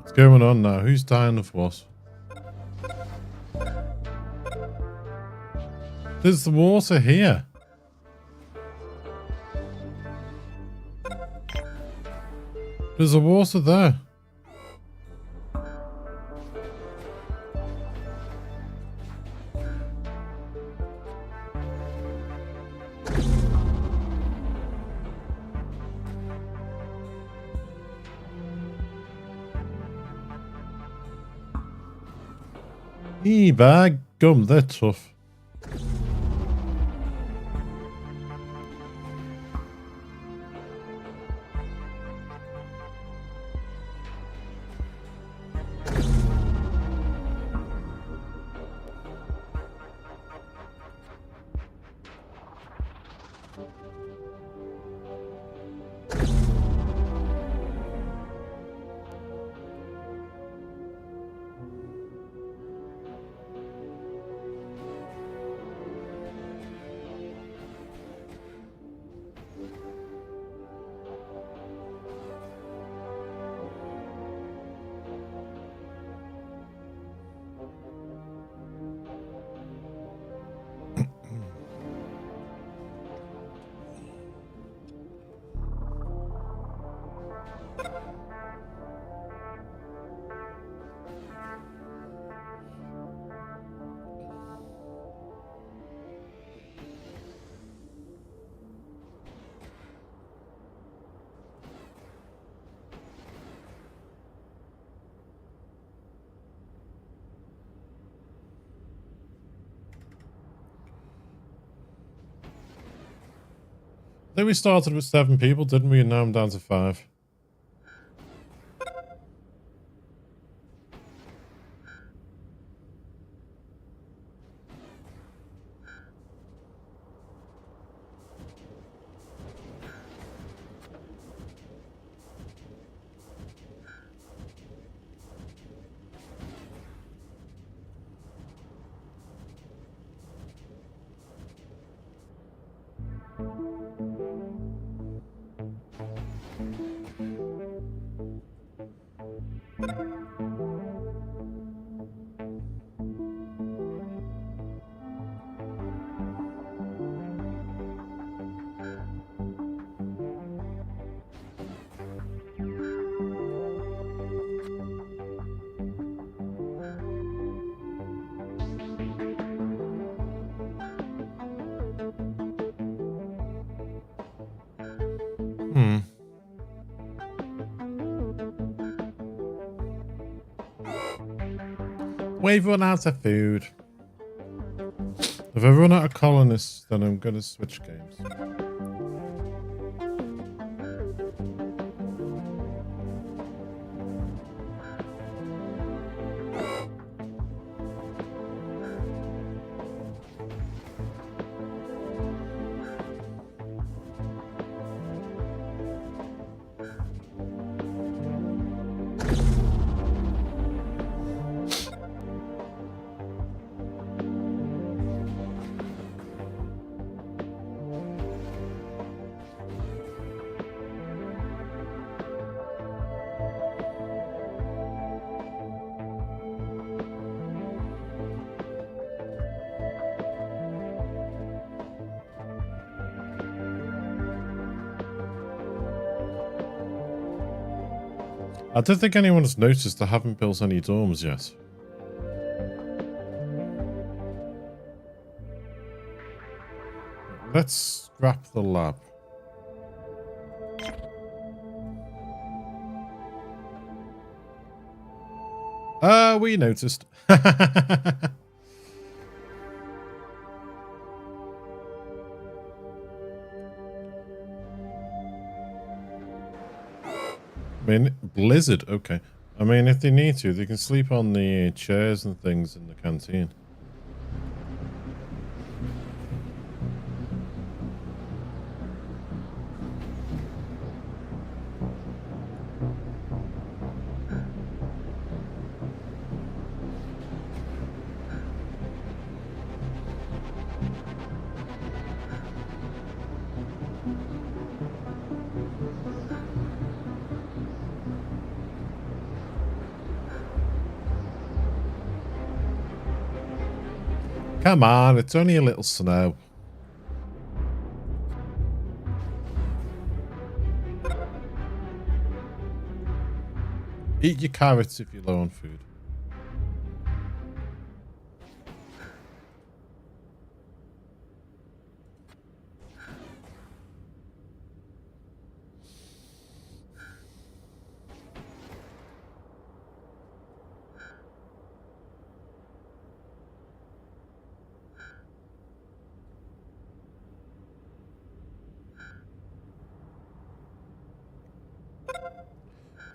What's going on now? Who's dying of what? There's the water here. There's the water there. Bag gum, they're tough. I think we started with 7 people, didn't we? And now I'm down to 5. We've run out of food. If I run out of colonists, then I'm going to switch games. I don't think anyone's noticed I haven't built any dorms yet. Let's scrap the lab. We noticed. I mean, Blizzard, okay. I mean, if they need to, they can sleep on the chairs and things in the canteen. Come on, it's only a little snow. Eat your carrots if you're low on food.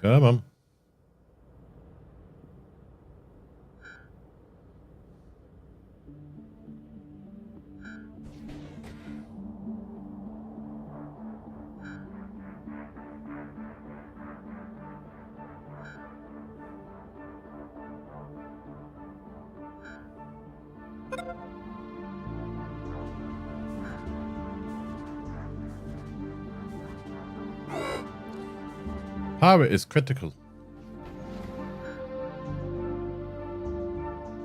Come on. Power is critical.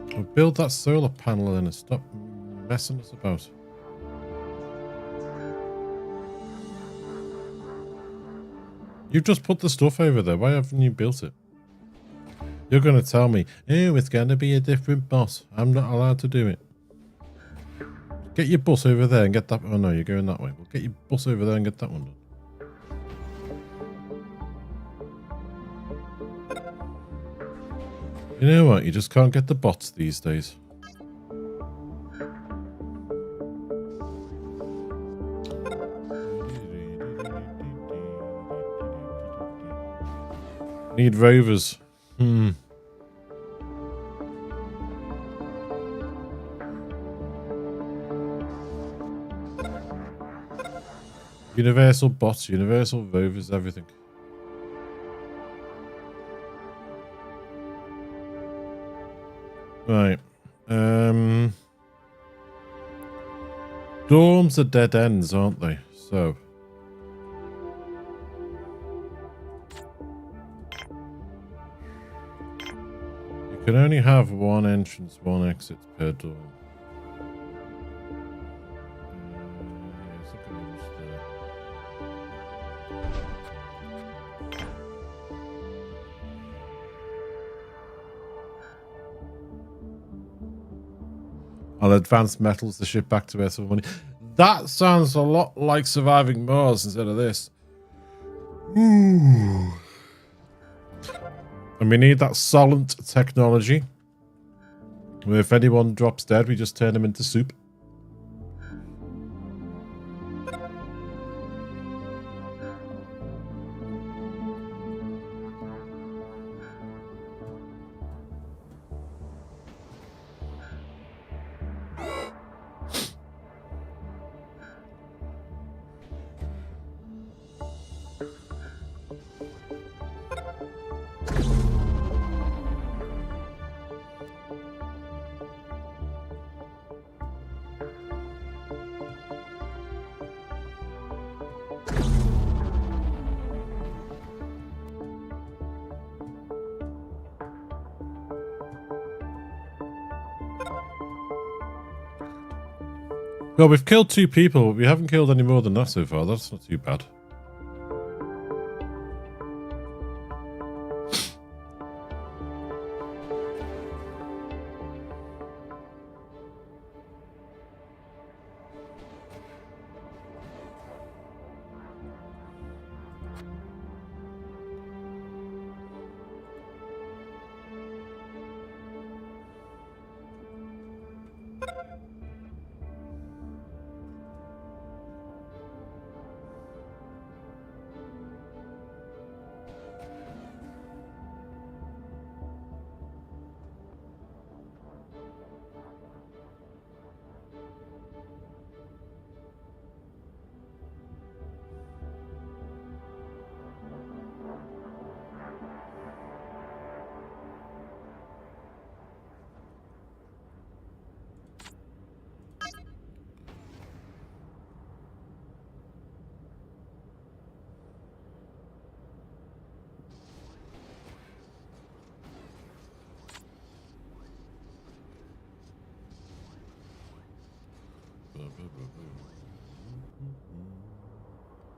We'll build that solar panel in and stop messing us about. You've just put the stuff over there. Why haven't you built it? You're going to tell me, oh, it's going to be a different boss. I'm not allowed to do it. Get your bus over there and get that. Oh, no, you're going that way. Well, get your bus over there and get that one done. You know what? You just can't get the bots these days. Need rovers. Universal bots, universal rovers, everything. Right. Dorms are dead ends, aren't they? So. You can only have one entrance, one exit per dorm. I'll advance metals to ship back to Earth for money. That sounds a lot like surviving Mars instead of this. Ooh. And we need that solent technology, where if anyone drops dead, we just turn them into soup. Well, we've killed 2 people. We haven't killed any more than that so far. That's not too bad.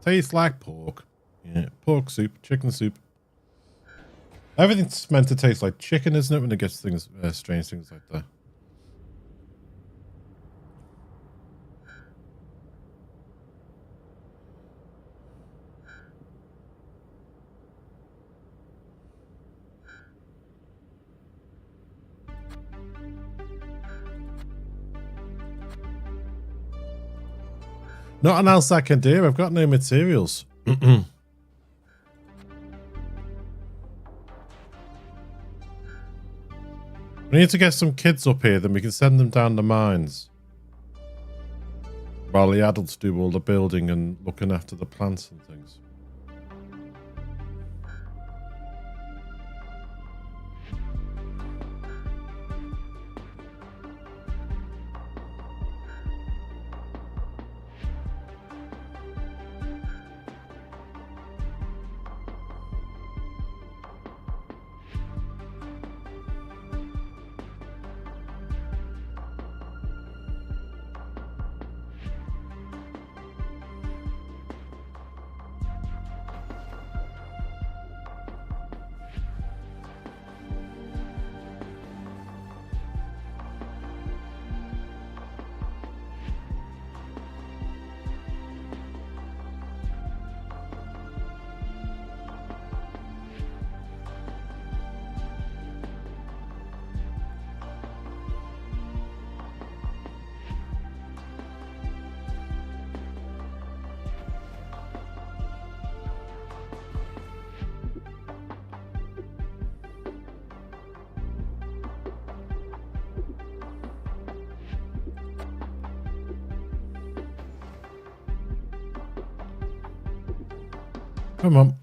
Tastes like pork. Yeah, pork soup, chicken soup. Everything's meant to taste like chicken, isn't it, when it gets things, strange things like that? Nothing else I can do. I've got no materials. We need to get some kids up here, then we can send them down the mines. While the adults do all the building and looking after the plants and things. Come on.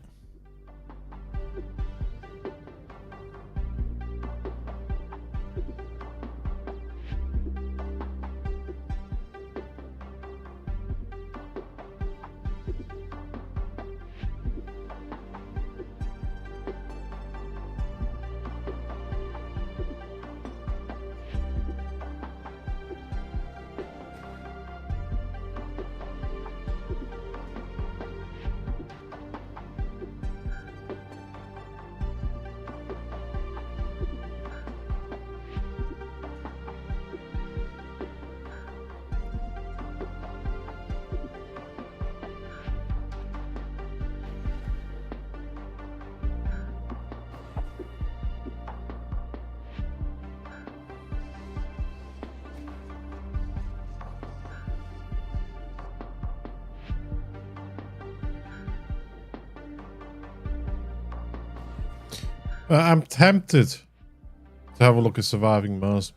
I'm tempted to have a look at Surviving Mars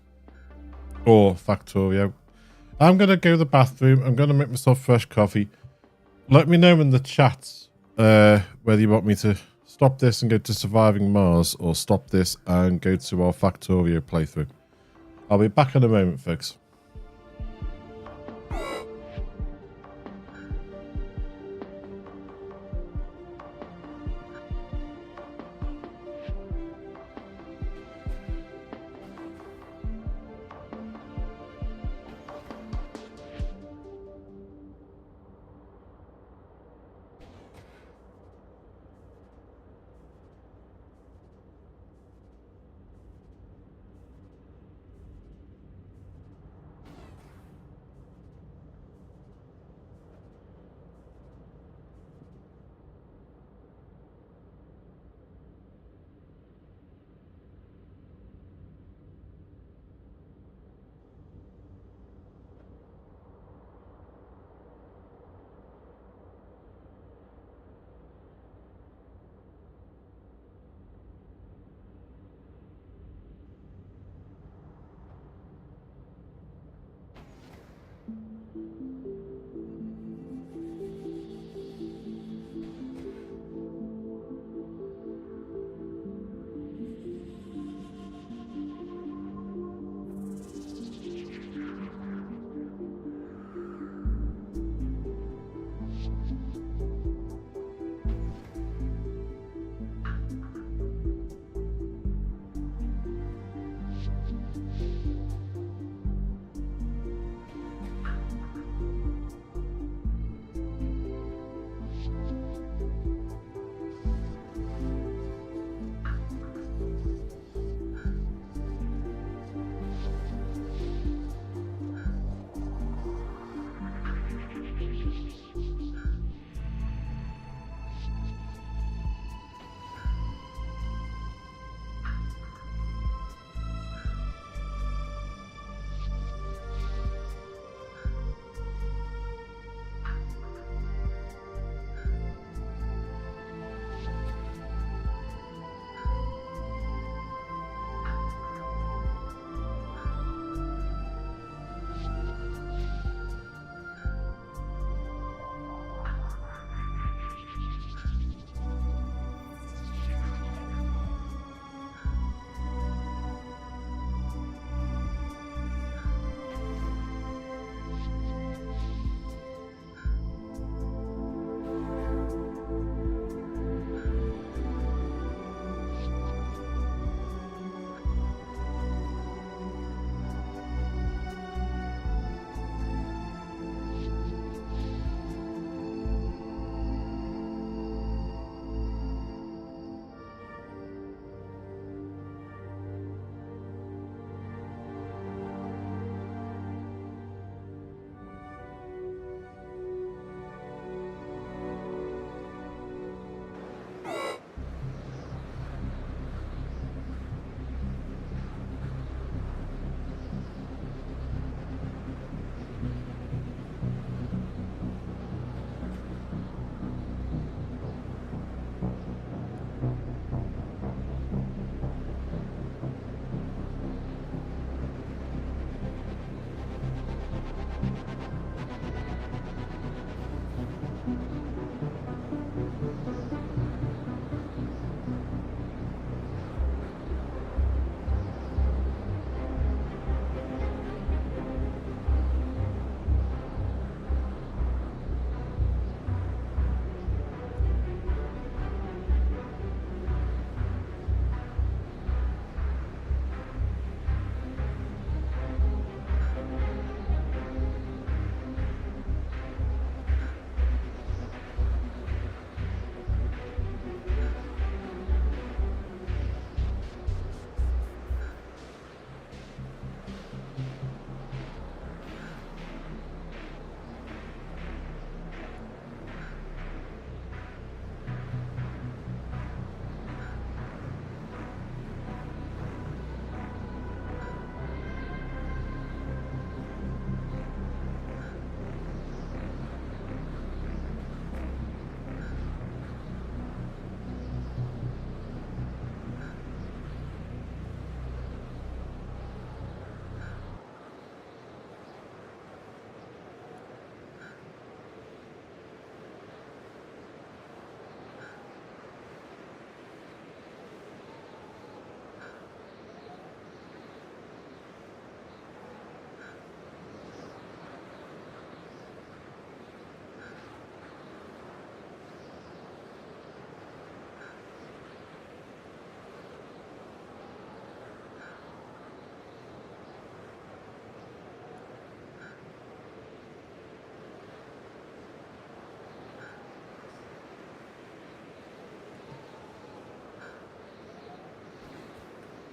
or Factorio. I'm going to go to the bathroom. I'm going to make myself fresh coffee. Let me know in the chat whether you want me to stop this and go to Surviving Mars or stop this and go to our Factorio playthrough. I'll be back in a moment, folks.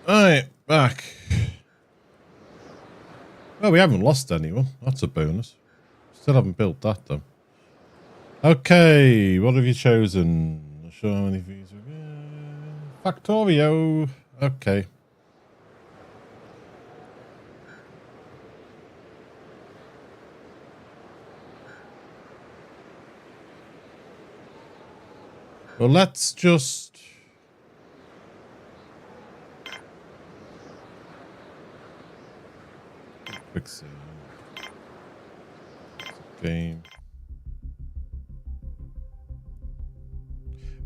Right, back. Well, we haven't lost anyone. That's a bonus. Still haven't built that, though. Okay, what have you chosen? Show how many views. Factorio. Okay. Well, let's just... quick save. Game.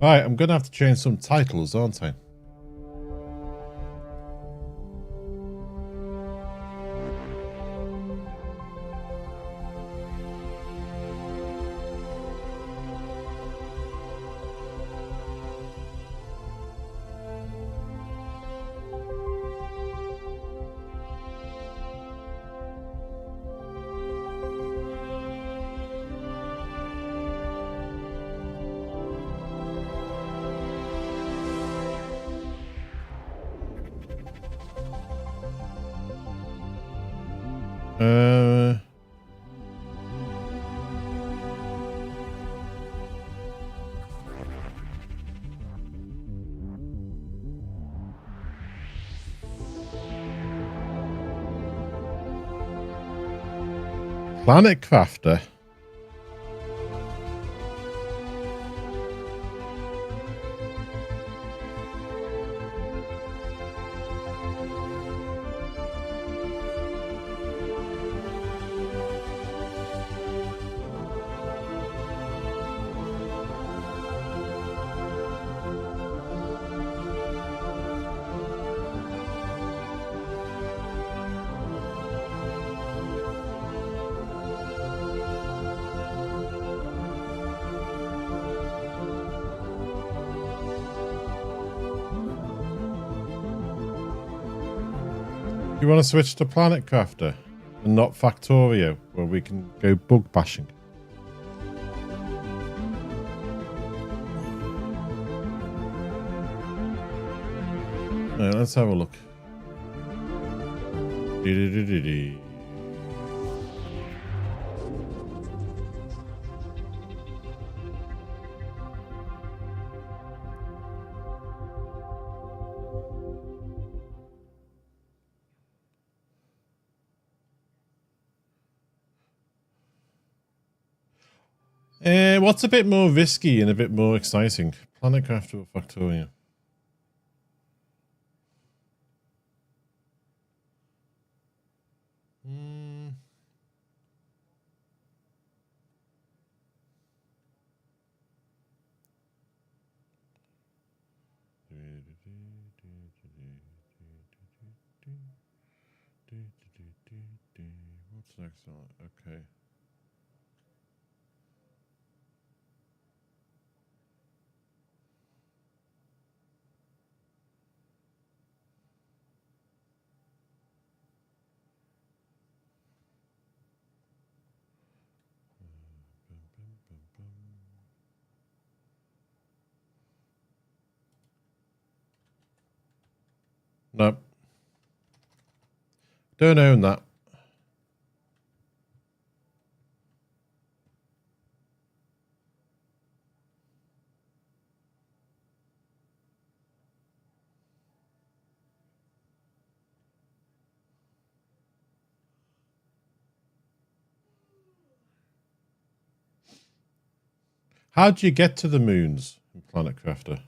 Alright, I'm going to have to change some titles, aren't I? Planet Crafter. You want to switch to Planet Crafter and not Factorio, where we can go bug bashing? Right, let's have a look. What's a bit more risky and a bit more exciting? Planet Crafter or Factorio? What's next on it? Okay. No. Don't own that. How do you get to the moons in Planet Crafter?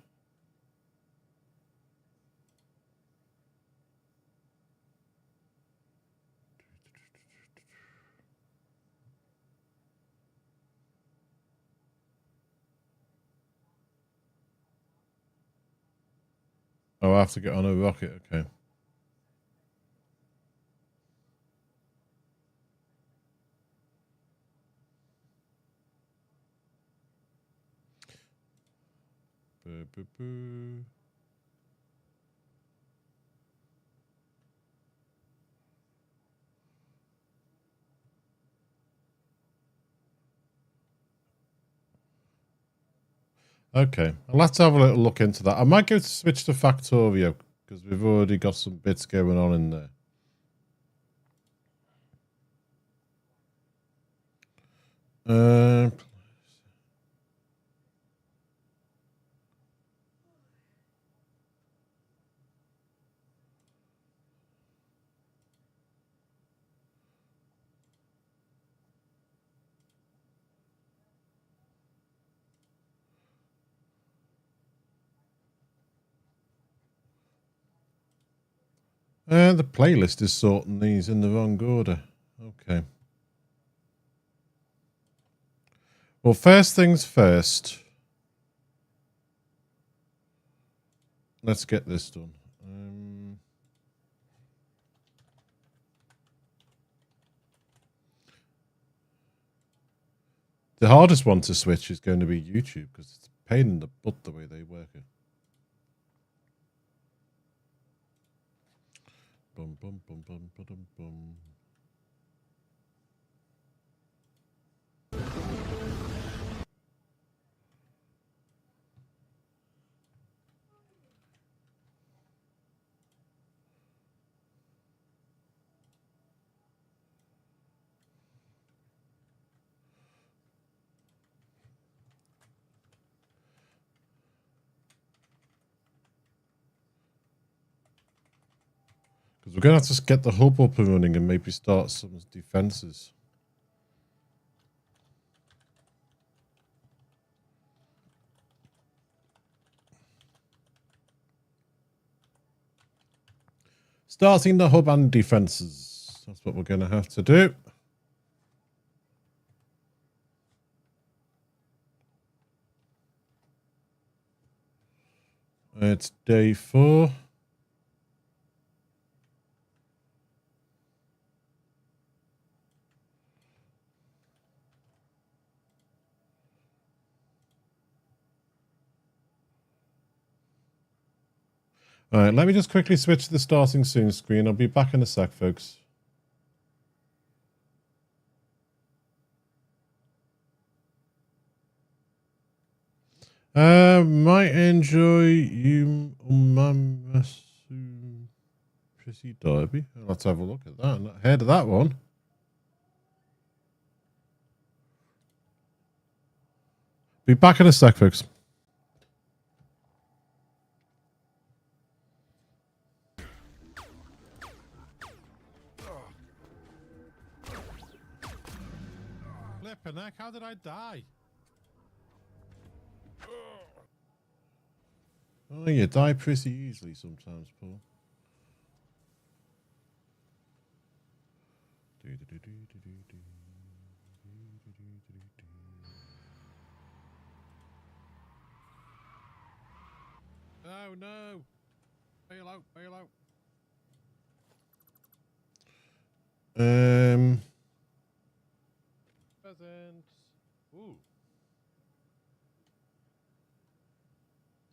Oh, I have to get on a rocket. Okay. Boo, boo, boo. Okay, let's have a little look into that. I might go to switch to Factorio because we've already got some bits going on in there. The playlist is sorting these in the wrong order. Okay. Well, first things first. Let's get this done. The hardest one to switch is going to be YouTube because it's a pain in the butt the way they work it. Bum, bum, bum, bum, bum, bum. Because we're going to have to get the hub up and running and maybe start some defenses. Starting the hub and defenses. That's what we're going to have to do. It's day 4. All right, let me just quickly switch to the starting soon screen. I'll be back in a sec, folks. Might enjoy you, Prissy Derby. Let's have a look at that. I'm not heard of that one. Be back in a sec, folks. Flippin' heck, how did I die? Oh, you die pretty easily sometimes, Paul. Oh no! Bail out, bail out. Present. Ooh.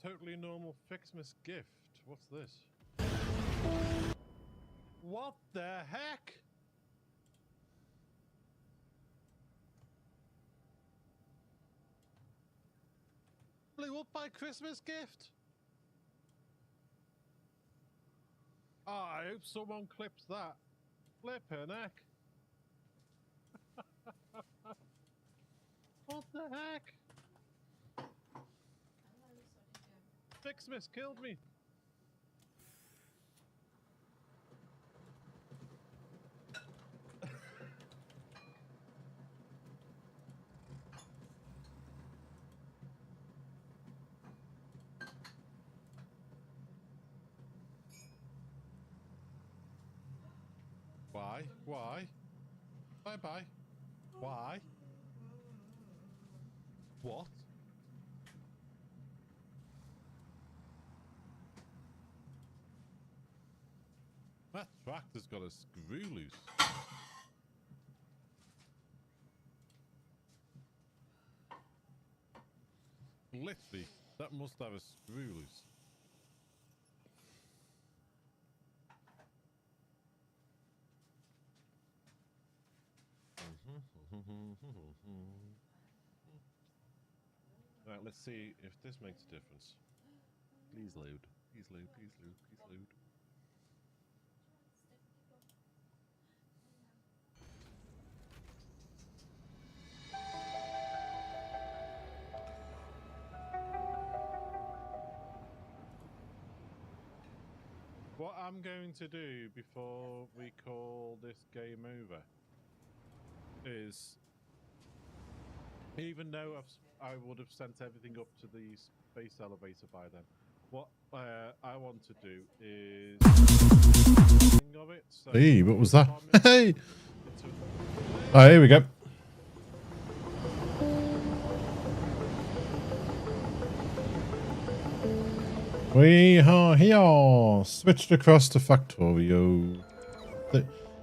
Totally normal Fixmas gift. What's this? What the heck? Blew up my Christmas gift? Oh, I hope someone clips that. Flippin' heck. What the heck? Fixmas killed me. Why? Why? Bye-bye. Why? What? That tractor's got a screw loose. Literally, that must have a screw loose. Right, let's see if this makes a difference. Please load. Please load, please load, please load. What I'm going to do before we call this game over is, even though I would have sent everything up to the space elevator by then, what I want to do is of it. So hey, what was that? Hey! Oh, here we go. We are here. Switched across to Factorio.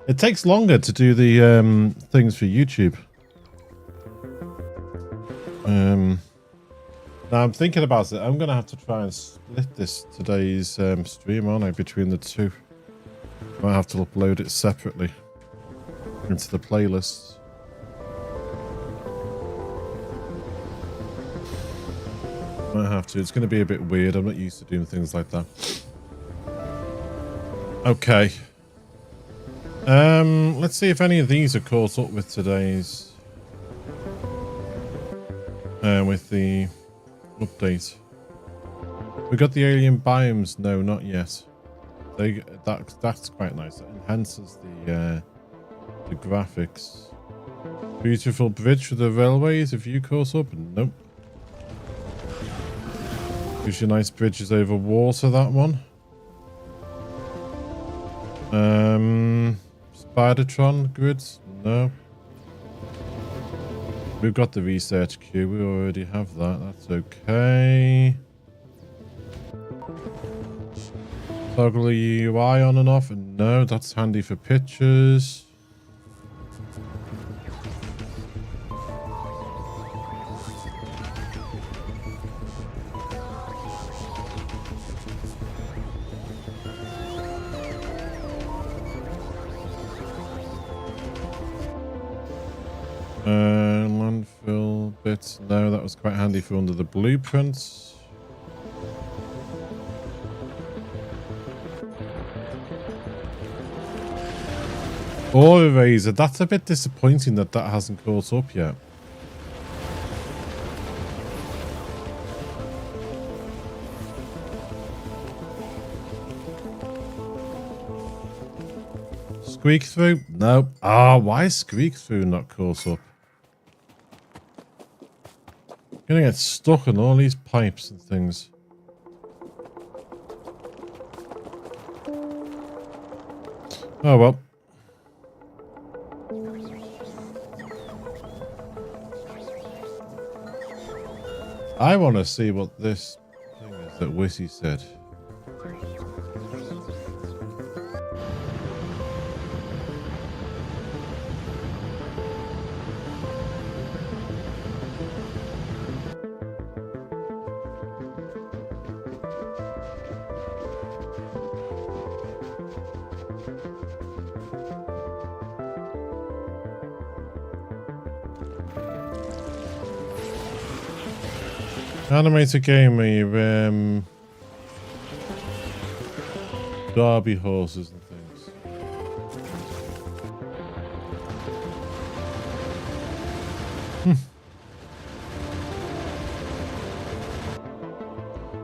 It takes longer to do the things for YouTube. Now I'm thinking about it. I'm gonna have to try and split today's stream, aren't I, between the two? Might have to upload it separately into the playlist. Might have to. It's going to be a bit weird. I'm not used to doing things like that. Okay. Let's see if any of these are caught up with today's with the update. We got the alien biomes. No, not yet. That's quite nice. It enhances the graphics. Beautiful bridge for the railways. If you caught up, nope. Gives you nice bridges over water. That one. Spidertron grids. No. We've got the research queue. We already have that. That's okay. Toggle the UI on and off. No, that's handy for pictures. Landfill bits. No, that was quite handy for under the blueprints. Ore eraser. That's a bit disappointing that hasn't caught up yet. Squeak through? No. Ah, why is squeak through not caught up? Gonna get stuck on all these pipes and things. Oh well. I want to see what this thing is that Wissy said. Animated game where you derby horses and things.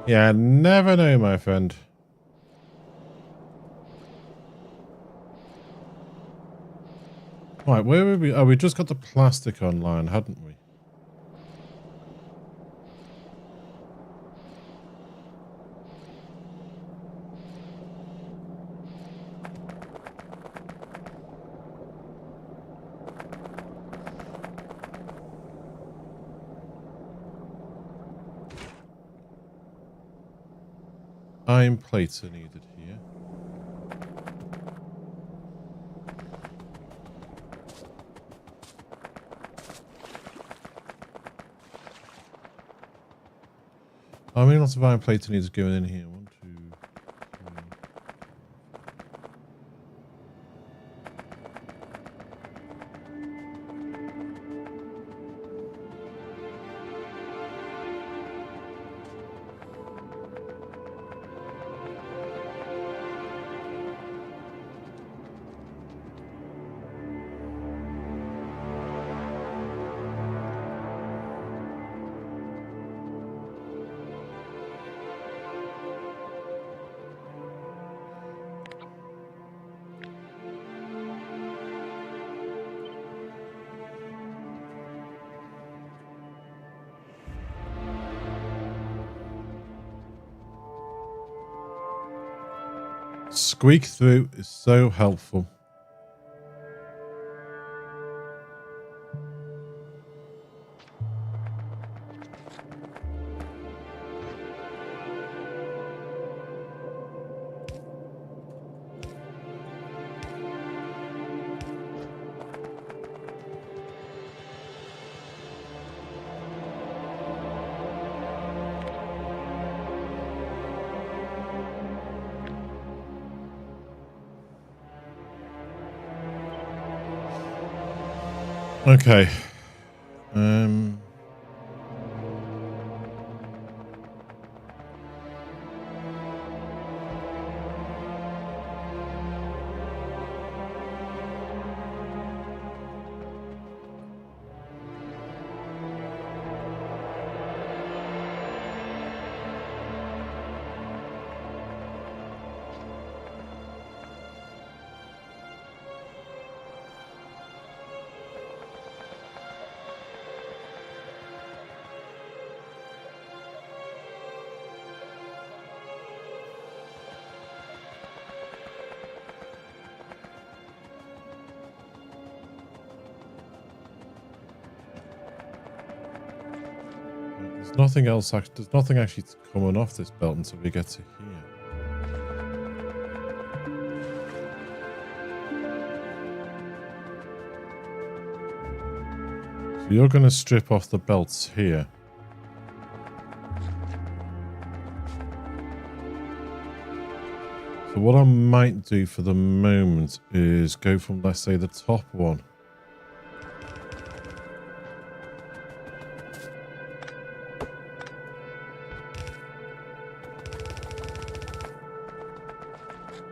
Yeah, never know, my friend. Right, where were we? Oh, we just got the plastic online, hadn't we? Iron plates are needed here. How many lots of iron plates are needed going in here? 1, 2, 3. Squeak through is so helpful. Okay. There's nothing else. There's nothing actually coming off this belt until we get to here. So you're going to strip off the belts here. So what I might do for the moment is go from, let's say, the top one.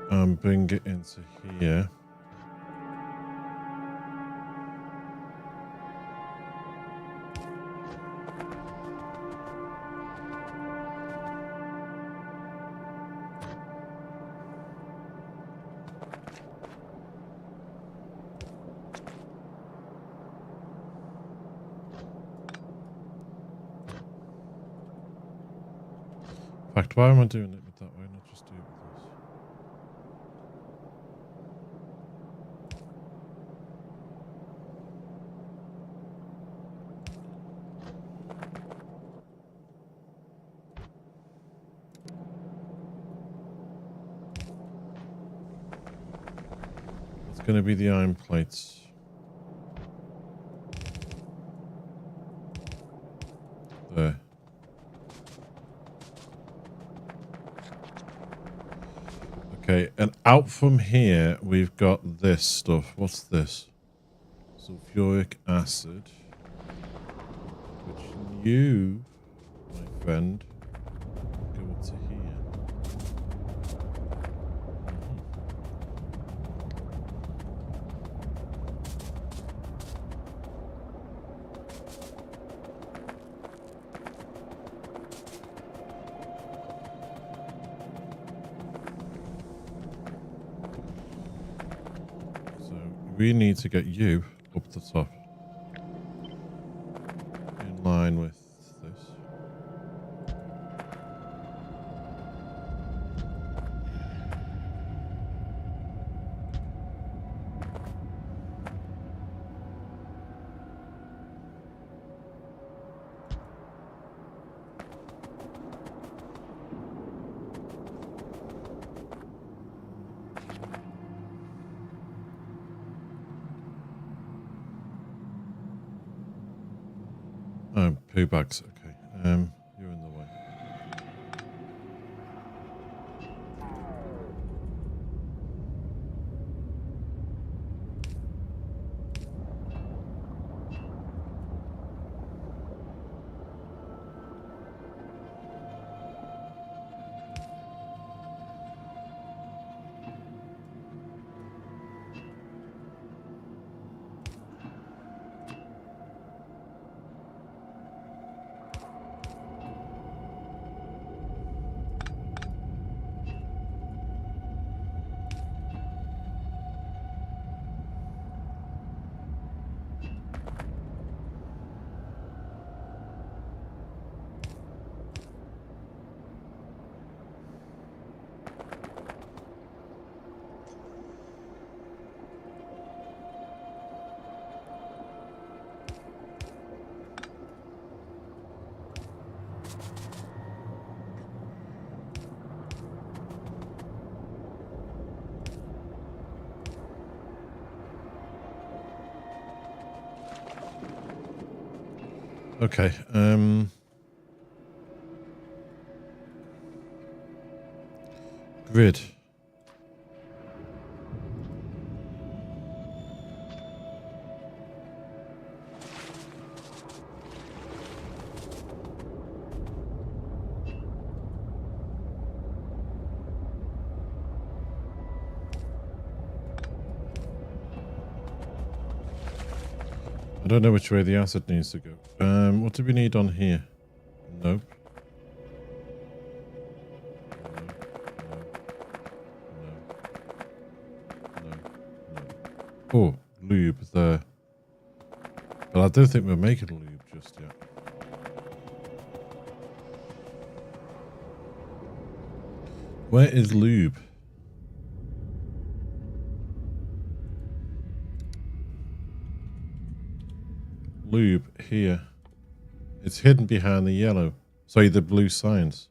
And bring it into here. In fact, why am I doing it with that way? Not just do it with this. It's going to be the iron plates. There. Okay, and out from here, we've got this stuff. What's this? Sulfuric acid. Which you, my friend, go up to here. We need to get you up the top. In line with this. Oh, poo bags. Okay. You're in the way. Okay. Grid. I don't know which way the acid needs to go. What do we need on here? Nope. No. Oh, lube there. But I don't think we're making lube just yet. Where is lube? Lube here. It's hidden behind the yellow. Sorry, the blue signs.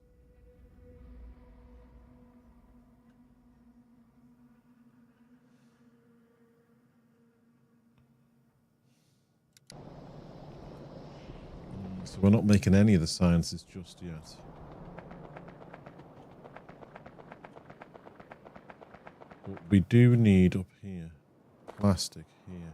So we're not making any of the sciences just yet. But we do need up here plastic here.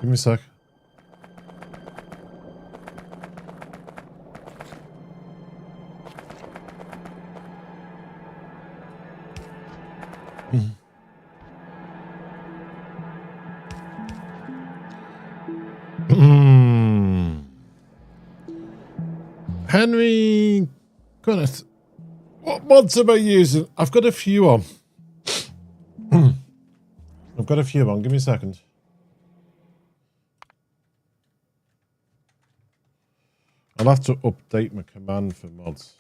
Give me a sec. Henry, goodness, what mods am I using? I've got a few on. I've got a few on. Give me a second. I'll have to update my command for mods.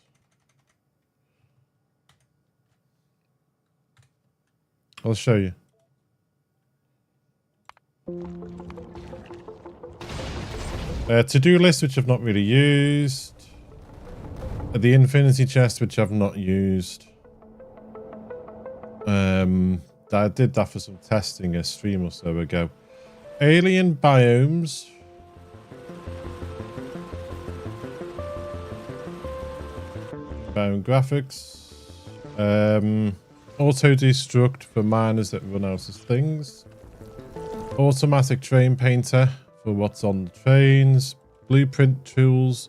I'll show you. To-do list, which I've not really used. The infinity chest, which I've not used. I did that for some testing a stream or so ago. Alien biomes. Biome graphics. Auto destruct for miners that run out of things. Automatic train painter for what's on the trains. Blueprint tools.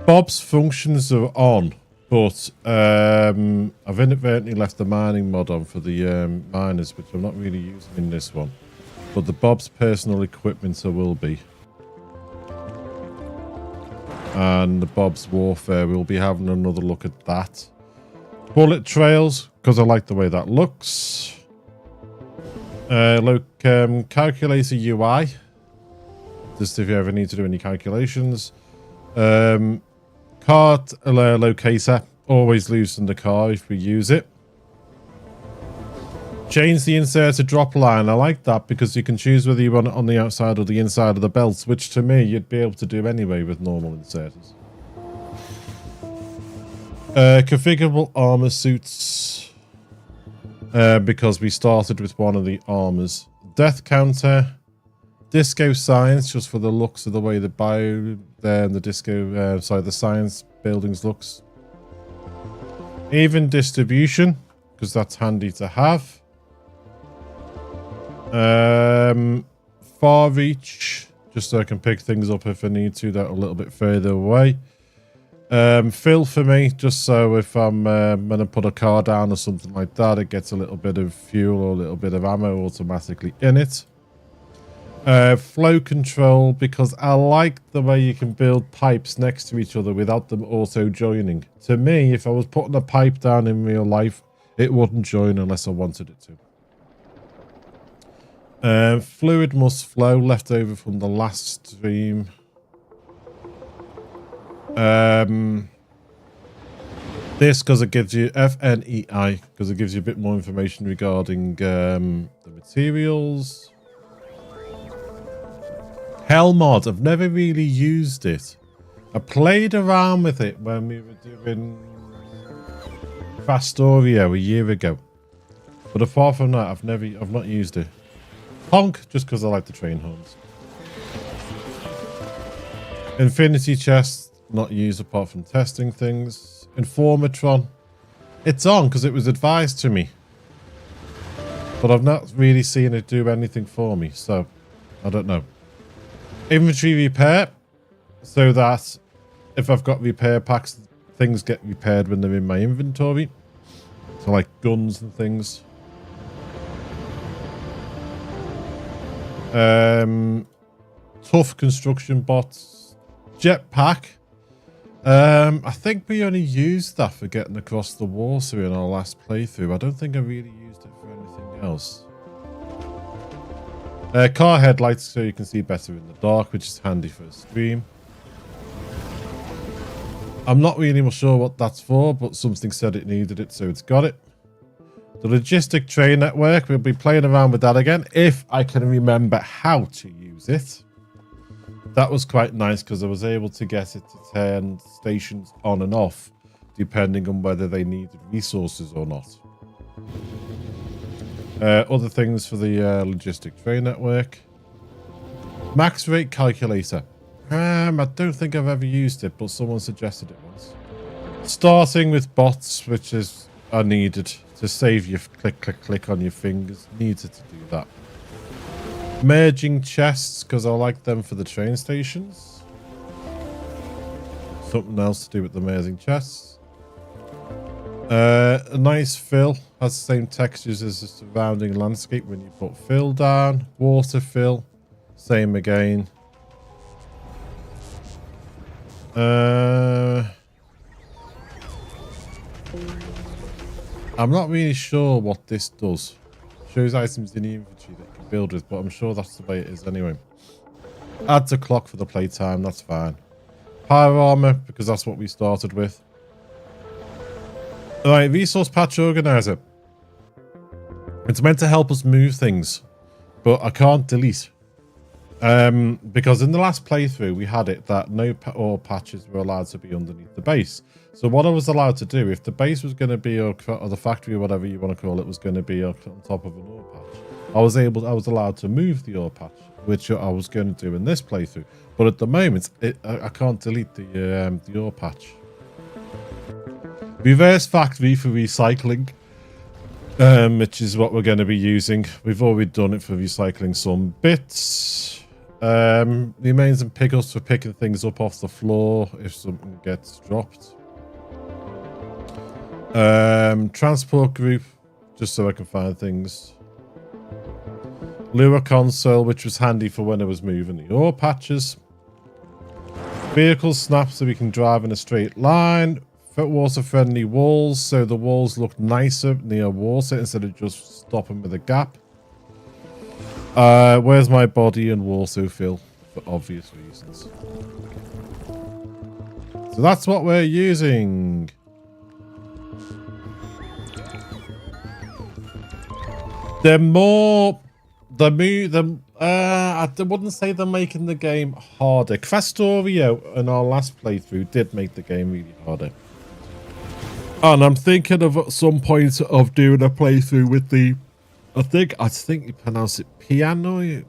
Bob's functions are on, but I've inadvertently left the mining mod on for the miners, which I'm not really using in this one. But the Bob's personal equipment will be. And the Bob's warfare, we'll be having another look at that. Bullet trails, because I like the way that looks. Look, calculator UI. Just if you ever need to do any calculations. Cart locator. Always loosen the car if we use it. Change the inserter drop line. I like that because you can choose whether you want it on the outside or the inside of the belt, which to me you'd be able to do anyway with normal inserters. Configurable armor suits. Because we started with one of the armors. Death counter. Disco science, just for the looks of the way the bio there and the disco, the science buildings looks. Even distribution, because that's handy to have. Far reach, just so I can pick things up if I need to, that a little bit further away. Fill for me, just so if I'm gonna put a car down or something like that, it gets a little bit of fuel or a little bit of ammo automatically in it. Flow control, because I like the way you can build pipes next to each other without them auto joining. To me, if I was putting a pipe down in real life, it wouldn't join unless I wanted it to. Fluid must flow, left over from the last stream. This, because it gives you FNEI, because it gives you a bit more information regarding the materials. Hell mod, I've never really used it. I played around with it when we were doing Factorio a year ago, but apart from that, I've not used it. Honk, just because I like the train horns. Infinity chest, not used apart from testing things. Informatron, it's on because it was advised to me, but I've not really seen it do anything for me, so I don't know. Inventory repair, so that if I've got repair packs, things get repaired when they're in my inventory. So like guns and things. Tough construction bots. Jetpack. I think we only used that for getting across the water in our last playthrough. I don't think I really used it for anything else. Car headlights, so you can see better in the dark, which is handy for a stream. I'm not really sure what that's for, but something said it needed it, so it's got it. The logistic train network, we'll be playing around with that again, if I can remember how to use it. That was quite nice, because I was able to get it to turn stations on and off, depending on whether they needed resources or not. Other things for the logistic train network. Max rate calculator. I don't think I've ever used it, but someone suggested it once. Starting with bots, which are needed to save you click, click, click on your fingers. Needed to do that. Merging chests, because I like them for the train stations. Something else to do with the merging chests. A nice fill, has the same textures as the surrounding landscape when you put fill down. Water fill, same again. I'm not really sure what this does. Shows items in the inventory that you can build with, but I'm sure that's the way it is anyway. Adds a clock for the playtime, that's fine. Power armor, because that's what we started with. Alright, resource patch organizer. It's meant to help us move things, but I can't delete. Because in the last playthrough, we had it that no ore patches were allowed to be underneath the base. So what I was allowed to do, if the base was going to be, or the factory, or whatever you want to call it, was going to be on top of an ore patch, I was allowed to move the ore patch, which I was going to do in this playthrough. But at the moment, I can't delete the ore patch. Reverse factory for recycling, which is what we're going to be using. We've already done it for recycling some bits. Remains and pickups for picking things up off the floor if something gets dropped. Transport group, just so I can find things. Lure console, which was handy for when I was moving the ore patches. Vehicle snap, so we can drive in a straight line. Water friendly walls, so the walls look nicer near water instead of just stopping with a gap. Where's my body and water fill, for obvious reasons. So that's what we're using. I wouldn't say they're making the game harder. Factorio in our last playthrough did make the game really harder. And I'm thinking of at some point of doing a playthrough with the, I think you pronounce it piano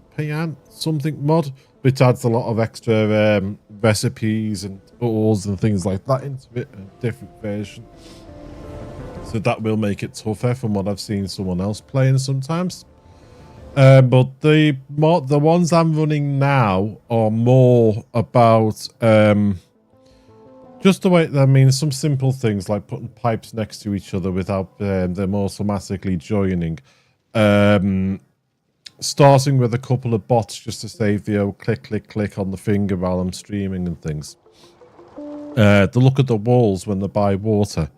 something mod, which adds a lot of extra recipes and ores and things like that into it, a different version. So that will make it tougher from what I've seen someone else playing sometimes. But the ones I'm running now are more about just the way. I mean, some simple things like putting pipes next to each other without them automatically joining. Starting with a couple of bots just to save the old click, click, click on the finger while I'm streaming and things. To look at the walls when they buy water.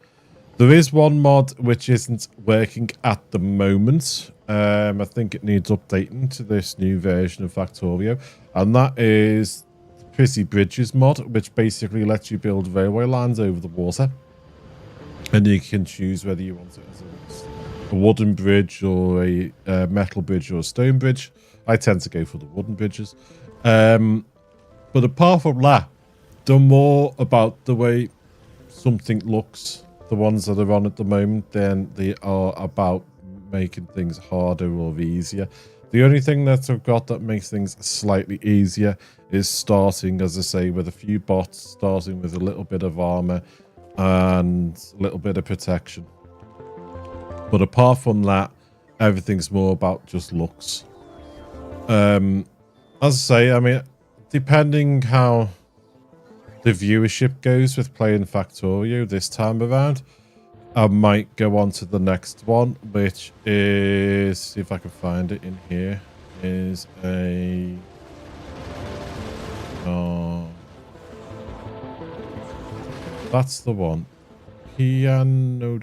There is one mod which isn't working at the moment. I think it needs updating to this new version of Factorio. And that is the Pretty Bridges mod, which basically lets you build railway lines over the water. And you can choose whether you want it as a wooden bridge or a metal bridge or a stone bridge. I tend to go for the wooden bridges. But apart from that, they're more about the way something looks. The ones that are on at the moment, then they are about making things harder or easier. The only thing that I've got that makes things slightly easier is starting, as I say, with a few bots, starting with a little bit of armor and a little bit of protection. But apart from that, everything's more about just looks. As I say, I mean, depending how the viewership goes with playing Factorio this time around, I might go on to the next one, which is, see if I can find it in here, is a that's the one. Piano.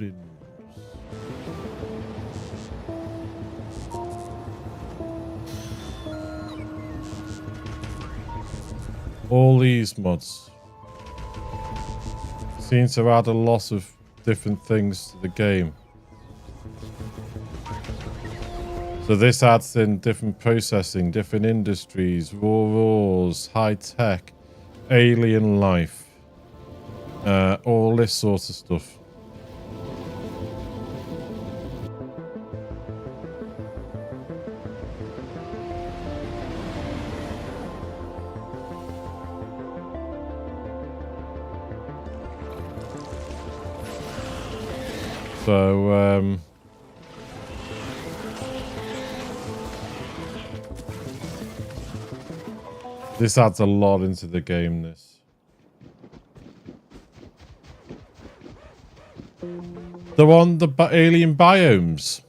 All these mods seem to add a lot of different things to the game. So this adds in different processing, different industries, raws, high tech, alien life, all this sort of stuff. So, this adds a lot into the game, this. The alien biomes.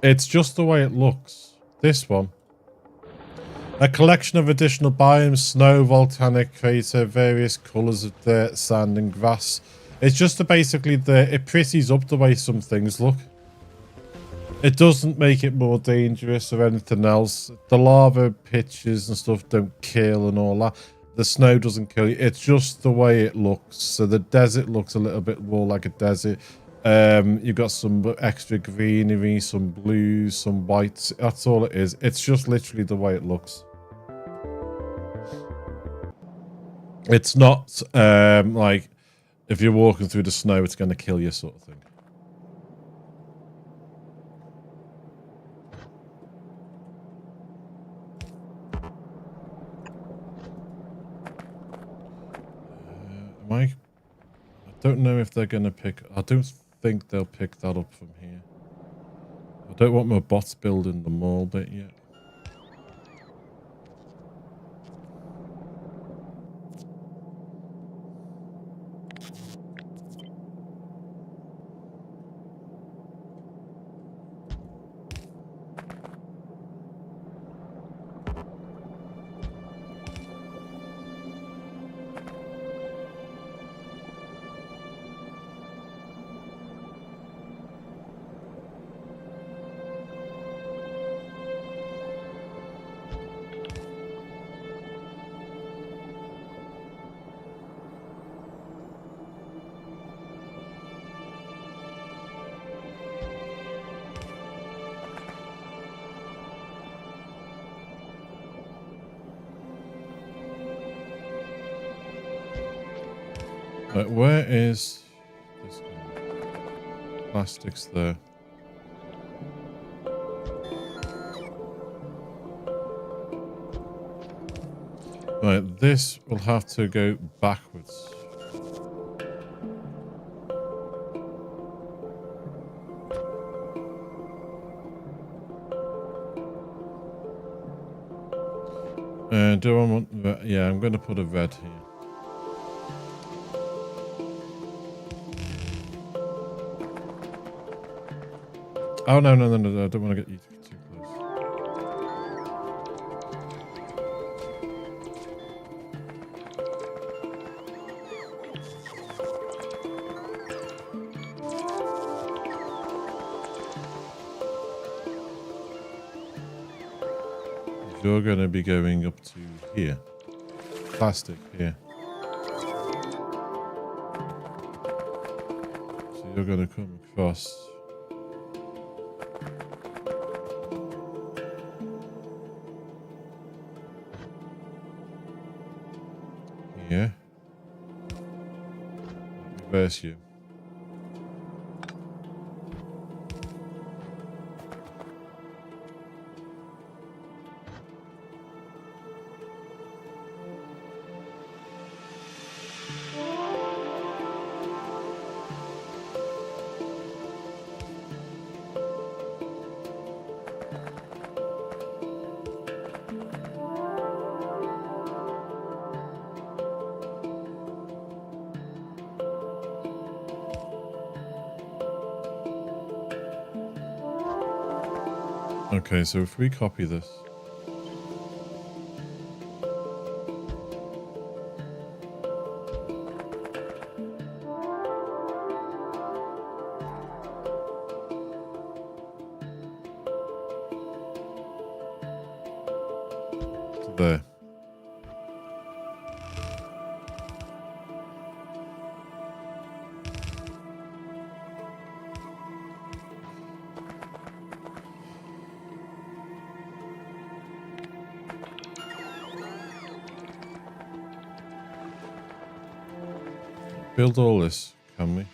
It's just the way it looks. This one. A collection of additional biomes, snow, volcanic crater, various colours of dirt, sand and grass. It's just basically it pretties up the way some things look. It doesn't make it more dangerous or anything else. The lava pitches and stuff don't kill and all that. The snow doesn't kill you. It's just the way it looks. So the desert looks a little bit more like a desert. You've got some extra greenery, some blues, some whites. That's all it is. It's just literally the way it looks. It's not like if you're walking through the snow, it's going to kill you sort of thing. I don't know if they're going to pick... I don't think they'll pick that up from here. I don't want my bots building the mall bit yet. Right, where is this one? Plastics there. Right, this will have to go backwards. Do I want... Yeah, I'm going to put a red here. Oh, no, no, no, no, I don't want to get you too close. You're going to be going up to here. Plastic here. So you're going to come across... here. Reverse you. Okay, so if we copy this. To there. Build all this, can we?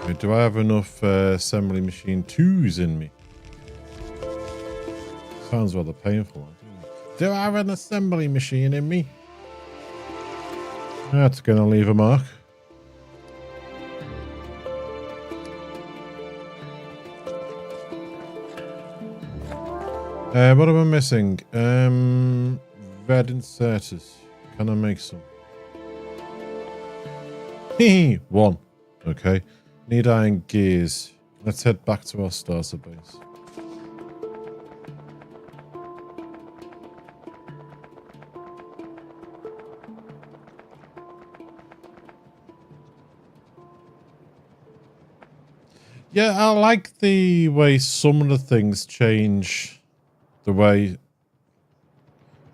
Okay, do I have enough assembly machine 2s in me? Sounds rather painful. Doesn't it? Do I have an assembly machine in me? That's going to leave a mark. What am I missing? Red inserters. Can I make some? Hee, 1. Okay. Need iron gears. Let's head back to our starter base. Yeah, I like the way some of the things change the way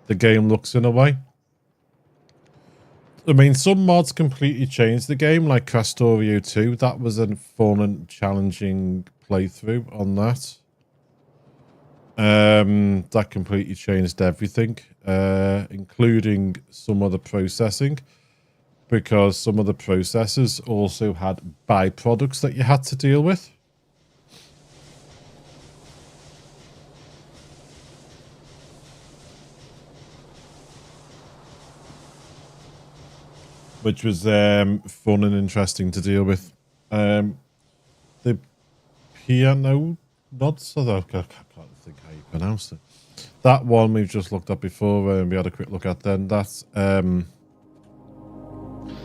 the game looks in a way. I mean, some mods completely changed the game, like Factorio 2. That was a fun and challenging playthrough on that. That completely changed everything, including some of the processing, because some of the processors also had byproducts that you had to deal with. Which was fun and interesting to deal with. The piano nods, I can't think how you pronounce it. That one we've just looked at before, and we had a quick look at then. That's going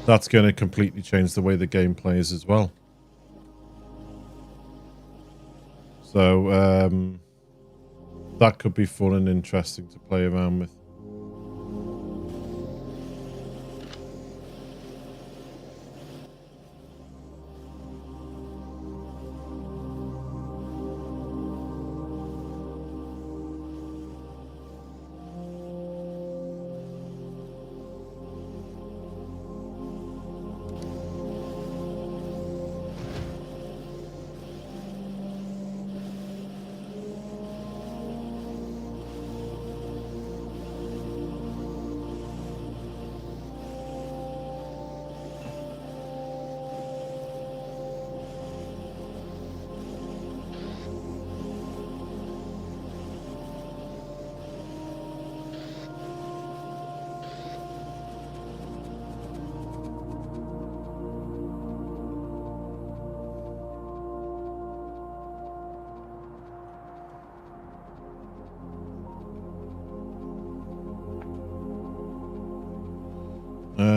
to completely change the way the game plays as well. So that could be fun and interesting to play around with.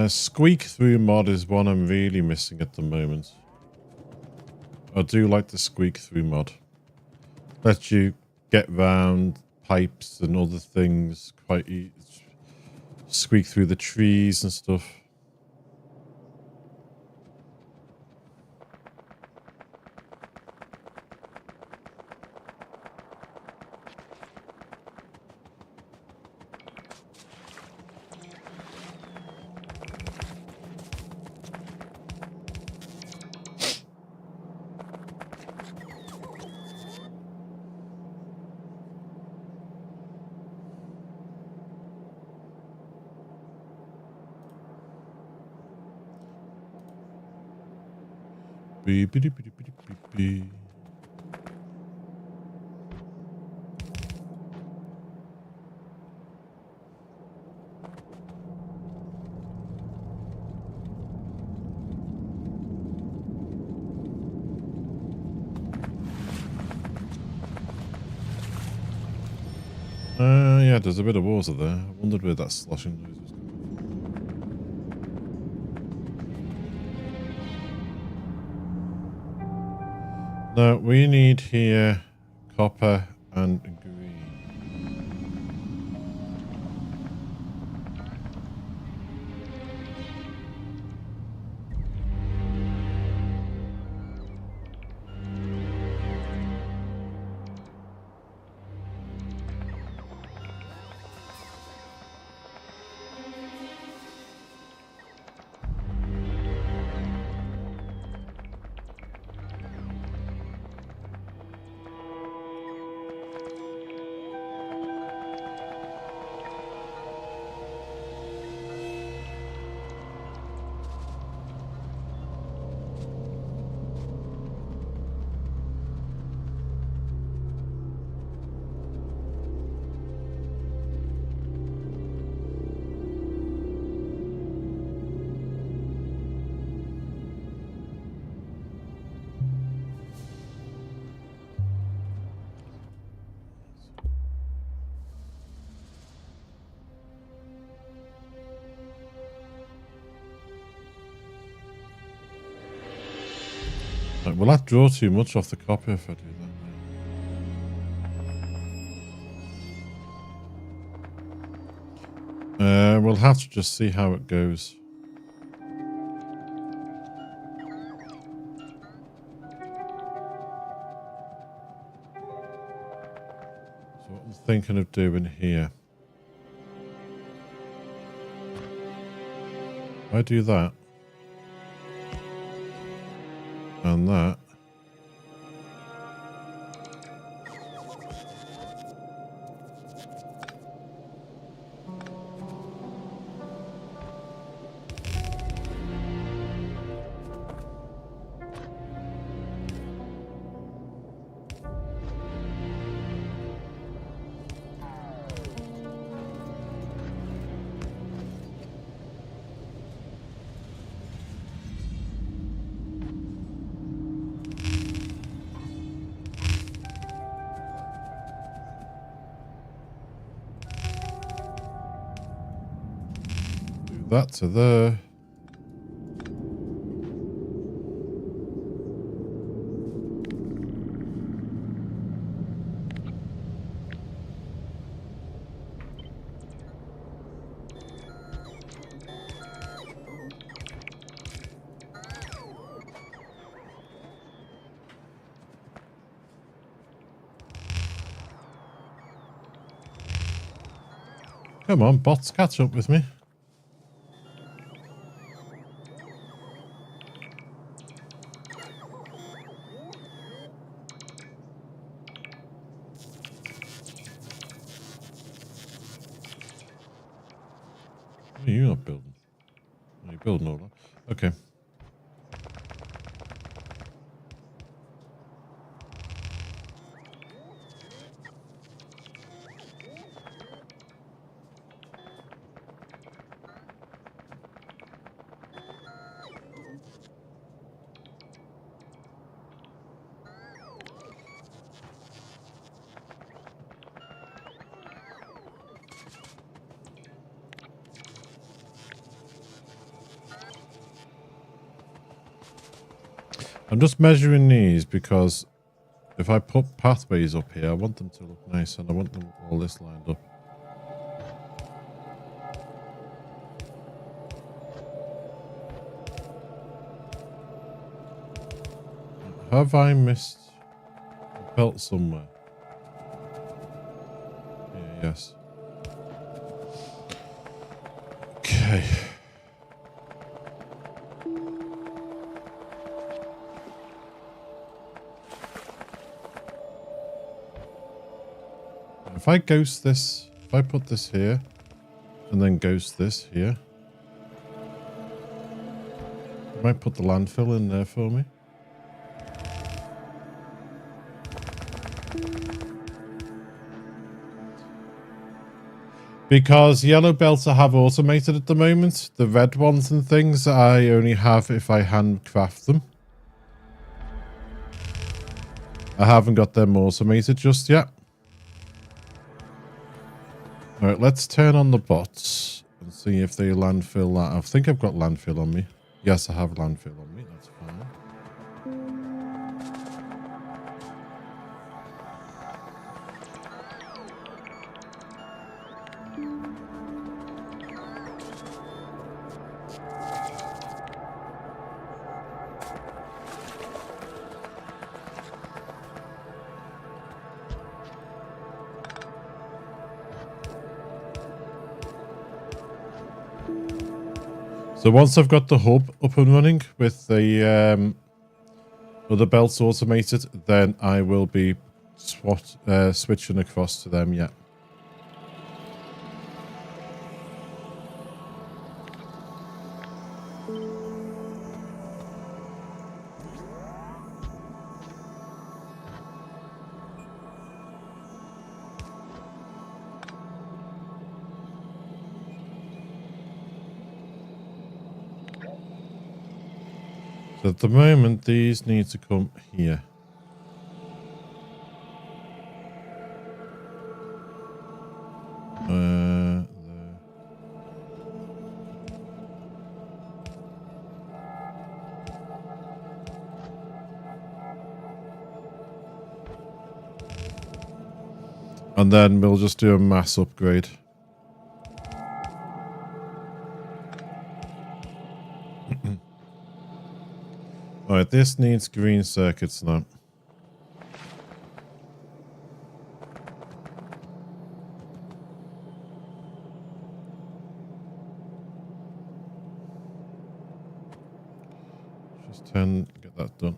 Squeak through mod is one I'm really missing at the moment. I do like the squeak through mod. Lets you get round pipes and other things quite easy. Squeak through the trees and stuff. Beep, beep, beep, beep, beep, beep. Yeah, there's a bit of water there. I wondered where that sloshing noise was coming from. No, we need here copper and green. Right, will that draw too much off the copper if I do that? We'll have to just see how it goes. So what I'm thinking of doing here. If I do that. And that. That to there. Come on, bots, catch up with me. What are you not building? Are you building all that? Okay. I'm just measuring these because if I put pathways up here, I want them to look nice and I want them all this lined up. Have I missed a belt somewhere? Yeah, yes. Okay. If I ghost this, if I put this here and then ghost this here, I might put the landfill in there for me. Because yellow belts I have automated at the moment. The red ones and things I only have if I handcraft them. I haven't got them automated just yet. Alright, let's turn on the bots and see if they landfill that. I think I've got landfill on me. Yes, I have landfill on me. That's fine. So once I've got the hub up and running with the other belts automated, then I will be switching across to them, yeah. So at the moment, these need to come here. There. And then we'll just do a mass upgrade. Alright, this needs green circuits now. Just get that done.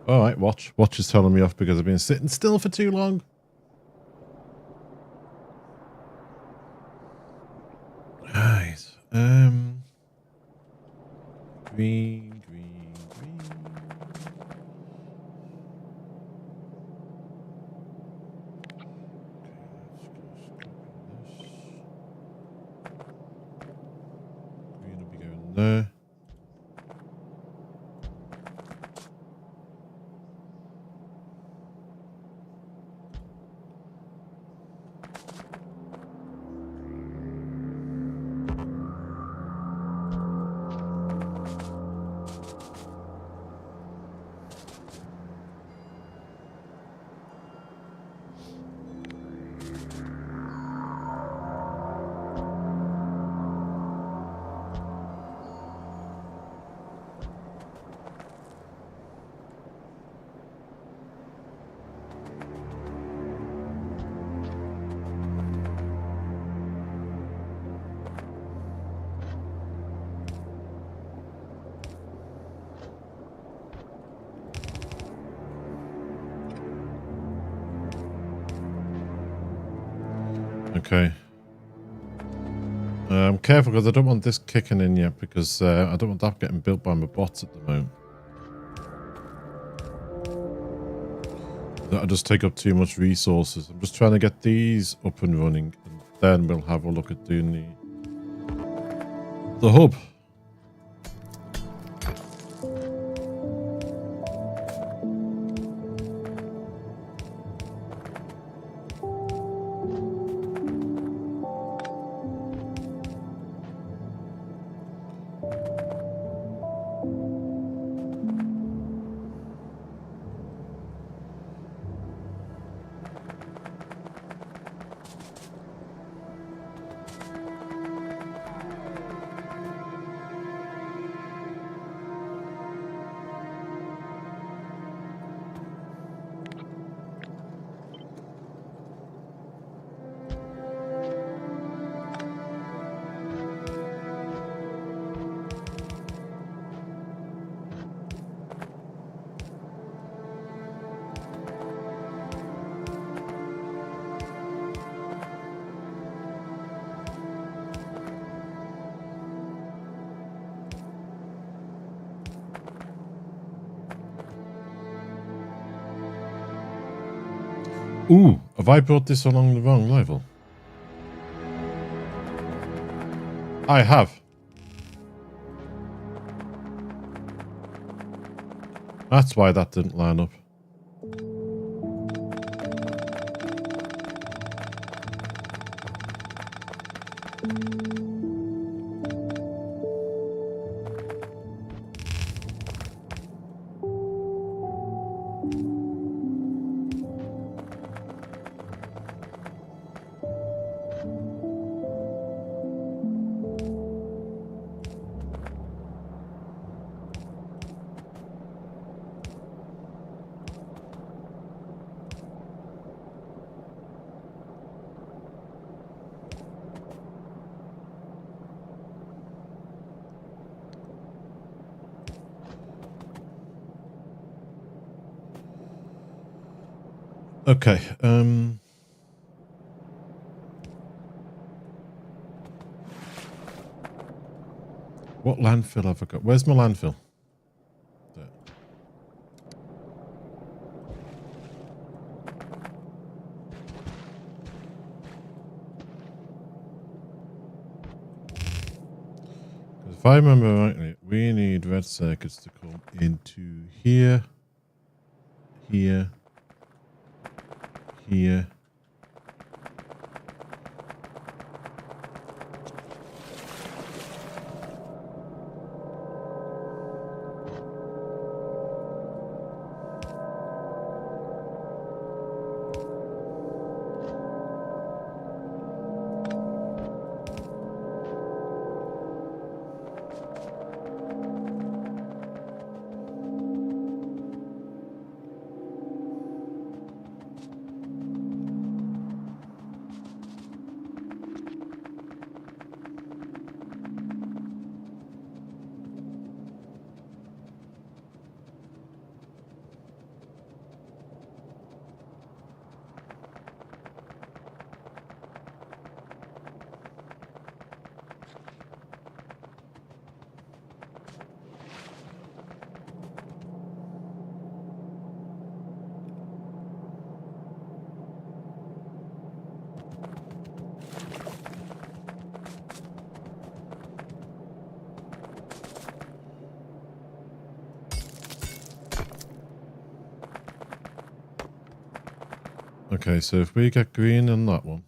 Alright, watch. Watch is telling me off because I've been sitting still for too long. Right. Green, green, green. Green will be going there. Okay. I'm careful because I don't want this kicking in yet because I don't want that getting built by my bots at the moment. That'll just take up too much resources. I'm just trying to get these up and running and then we'll have a look at doing the hub. Ooh, have I brought this along the wrong level? I have. That's why that didn't line up. Okay, what landfill have I got? Where's my landfill? There. If I remember rightly, we need red circuits to come into here, here, here. Okay, so if we get green on that one.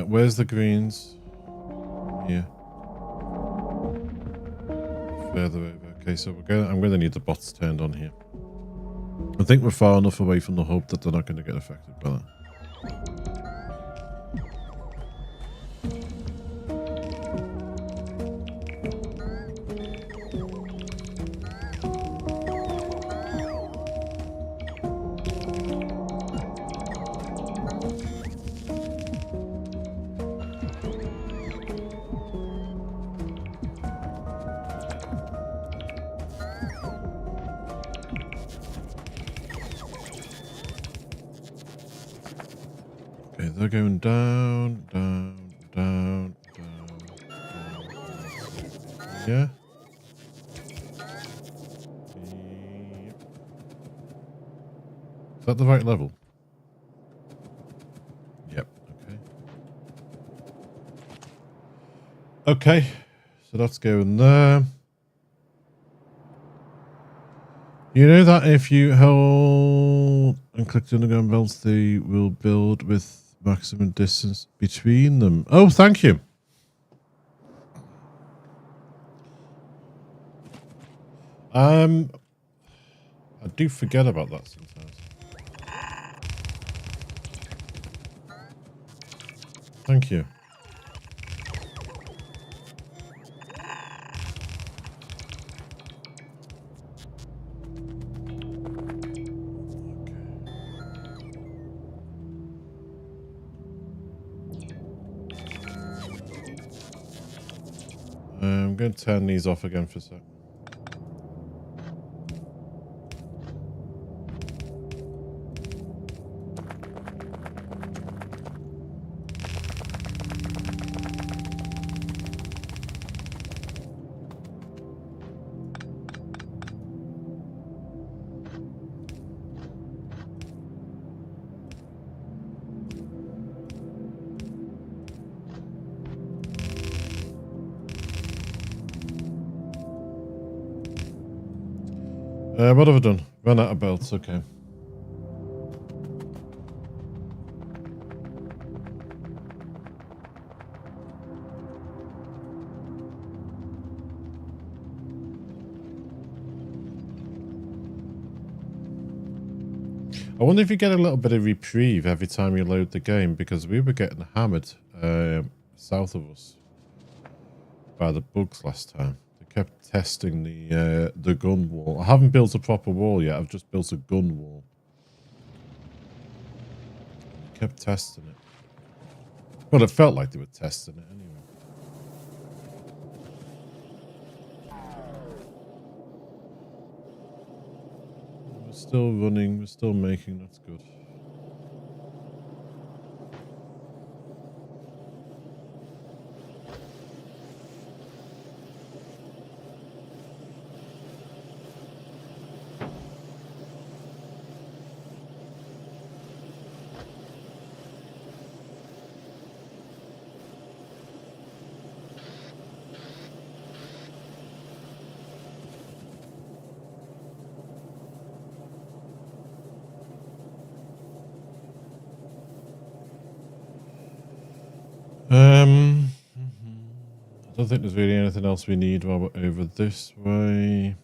Where's the greens? Here. Further over. Okay, so I'm going to need the bots turned on here. I think we're far enough away from the hub that they're not going to get affected by that. Okay, they're going down, down, down, down, down. Yeah. Yep. Is that the right level? Yep. Okay. Okay. So that's going there. You know that if you hold and click the underground belts, they will build with maximum distance between them. Oh, thank you. I do forget about that sometimes. Thank you. I'm going to turn these off again for a sec. What have I done? Run out of belts, okay. I wonder if you get a little bit of reprieve every time you load the game, because we were getting hammered south of us by the bugs last time. They kept testing the gun wall. I haven't built a proper wall yet. I've just built a gun wall. They kept testing it. Well, it felt like they were testing it anyway. We're still running. We're still making. That's good. I don't think there's really anything else we need while we're over this way.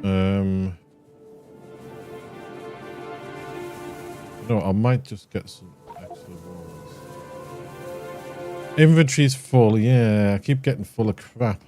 No, I might just get some extra walls. Inventory's full, yeah. I keep getting full of crap.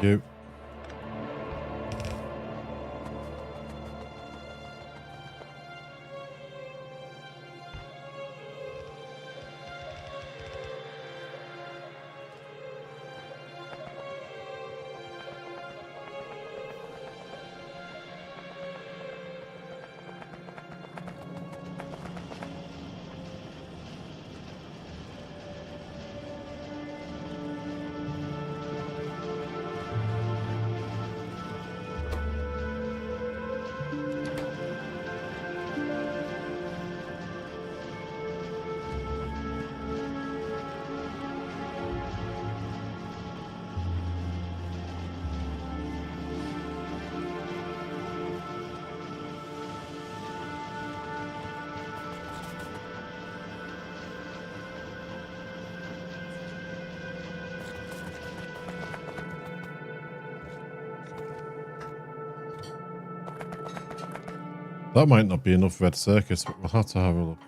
You. That might not be enough red circuits, but we'll have to have a look.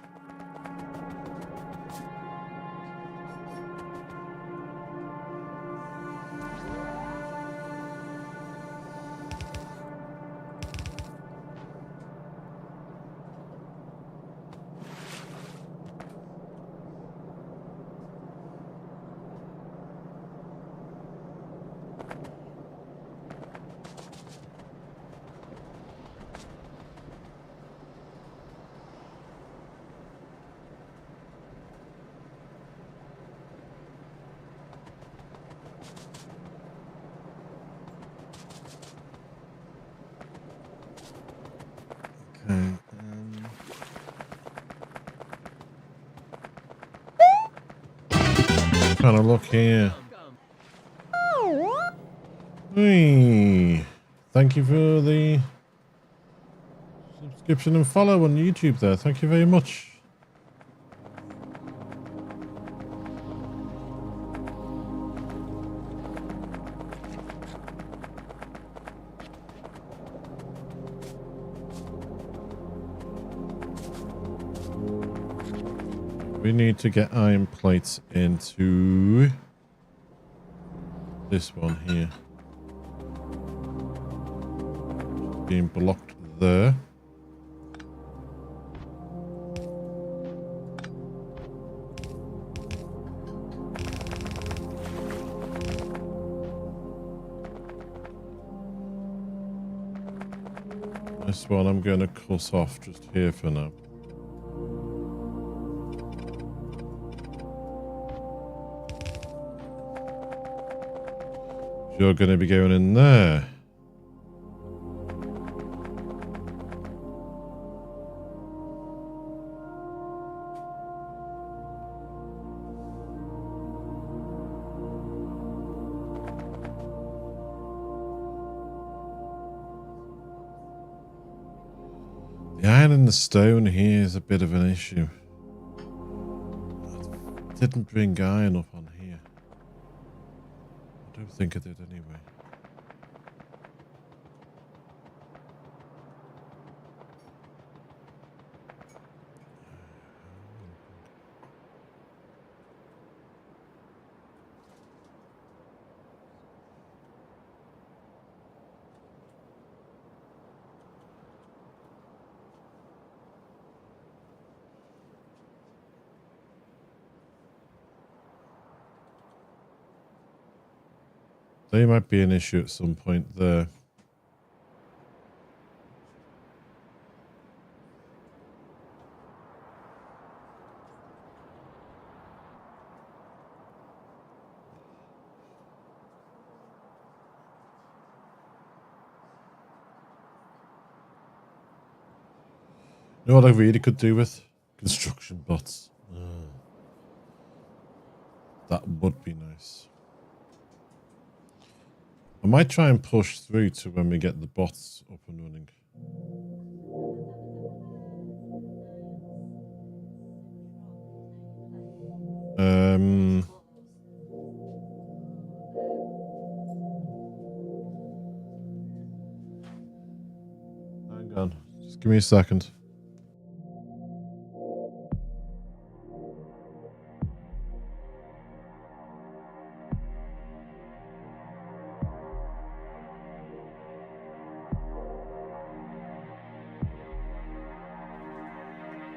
trying to look here. Hey, thank you for the subscription and follow on YouTube there. Thank you very much. We need to get iron plates into this one here. Being blocked there. This one I'm going to cut off just here for now. You're going to be going in there. The iron and the stone here is a bit of an issue. I didn't bring iron up on here. I don't think I did anyway. They might be an issue at some point there. You know what I really could do with? Construction bots. That would be nice. I might try and push through to when we get the bots up and running. Hang on, just give me a second.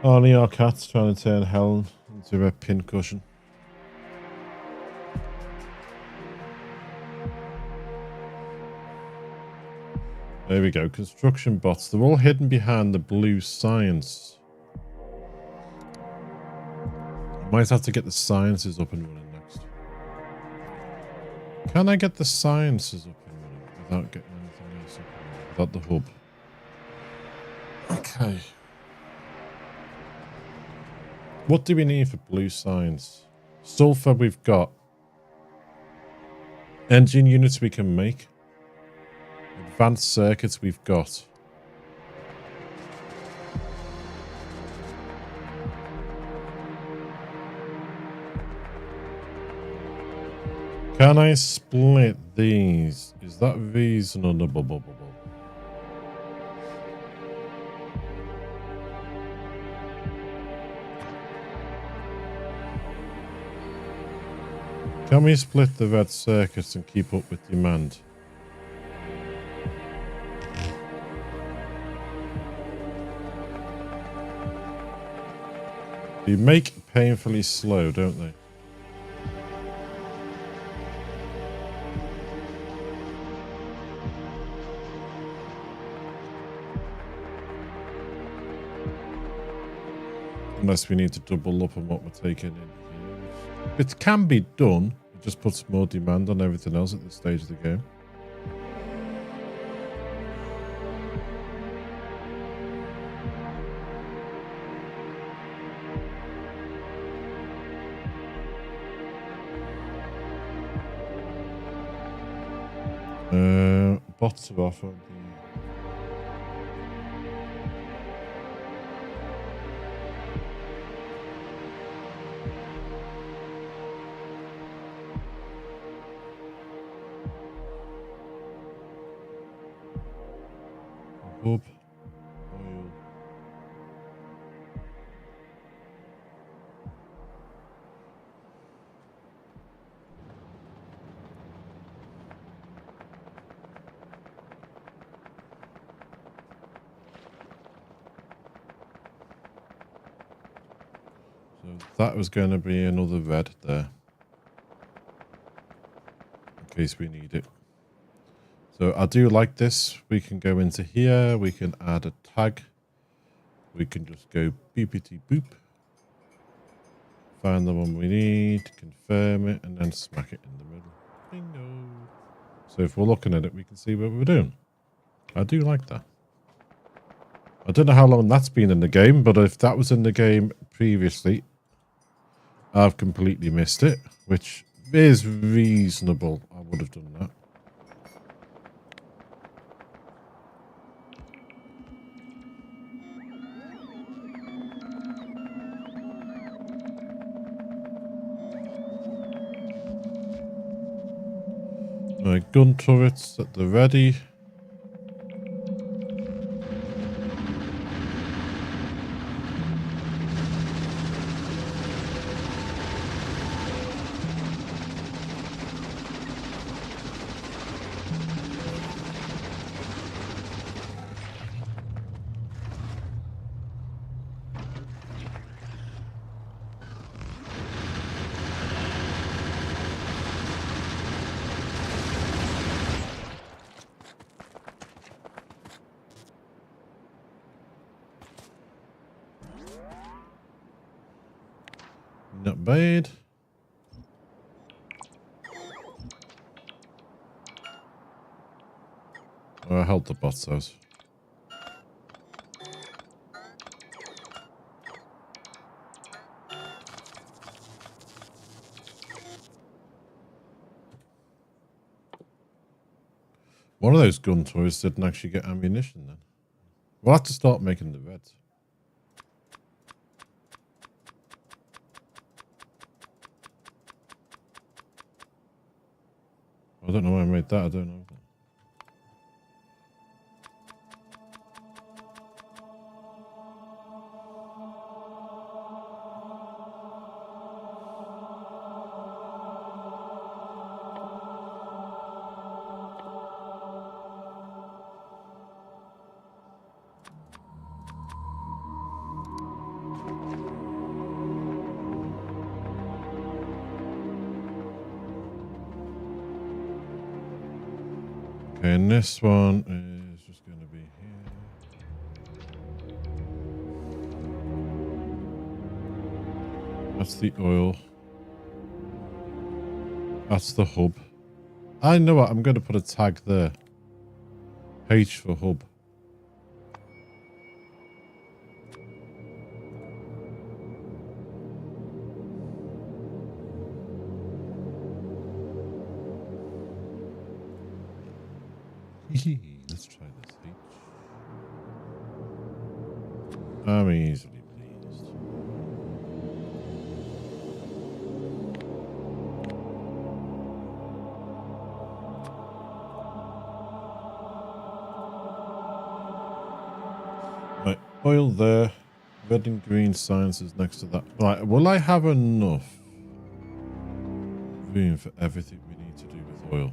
Only our cat's trying to turn Helen into a pincushion. There we go. Construction bots. They're all hidden behind the blue science. I might have to get the sciences up and running next. Can I get the sciences up and running without getting anything else up and running? Without the hub? Okay. What do we need for blue science? Sulfur we've got. Engine units we can make. Advanced circuits we've got. Can I split these? Is that reasonable? Can we split the red circuits and keep up with demand? They make painfully slow, don't they? Unless we need to double up on what we're taking in here. It can be done. It just puts more demand on everything else at this stage of the game. bots are off on the... Hub, oil. So that was going to be another red there, in case we need it. So I do like this. We can go into here. We can add a tag. We can just go beepity boop. Find the one we need, confirm it, and then smack it in the middle. Bingo. So if we're looking at it, we can see what we're doing. I do like that. I don't know how long that's been in the game, but if that was in the game previously, I've completely missed it, which is reasonable. I would have done that. Right, gun turrets at the ready. Not bad. Oh, I held the bots out. One of those gun toys didn't actually get ammunition then. We'll have to start making the reds. I don't know why I made that, I don't know. Okay, and this one is just going to be here. That's the oil. That's the hub. I know what, I'm going to put a tag there. H for hub. Let's try this H. I'm easily pleased. Right, oil there. Red and green sciences next to that. Right, will I have enough room for everything we need to do with oil?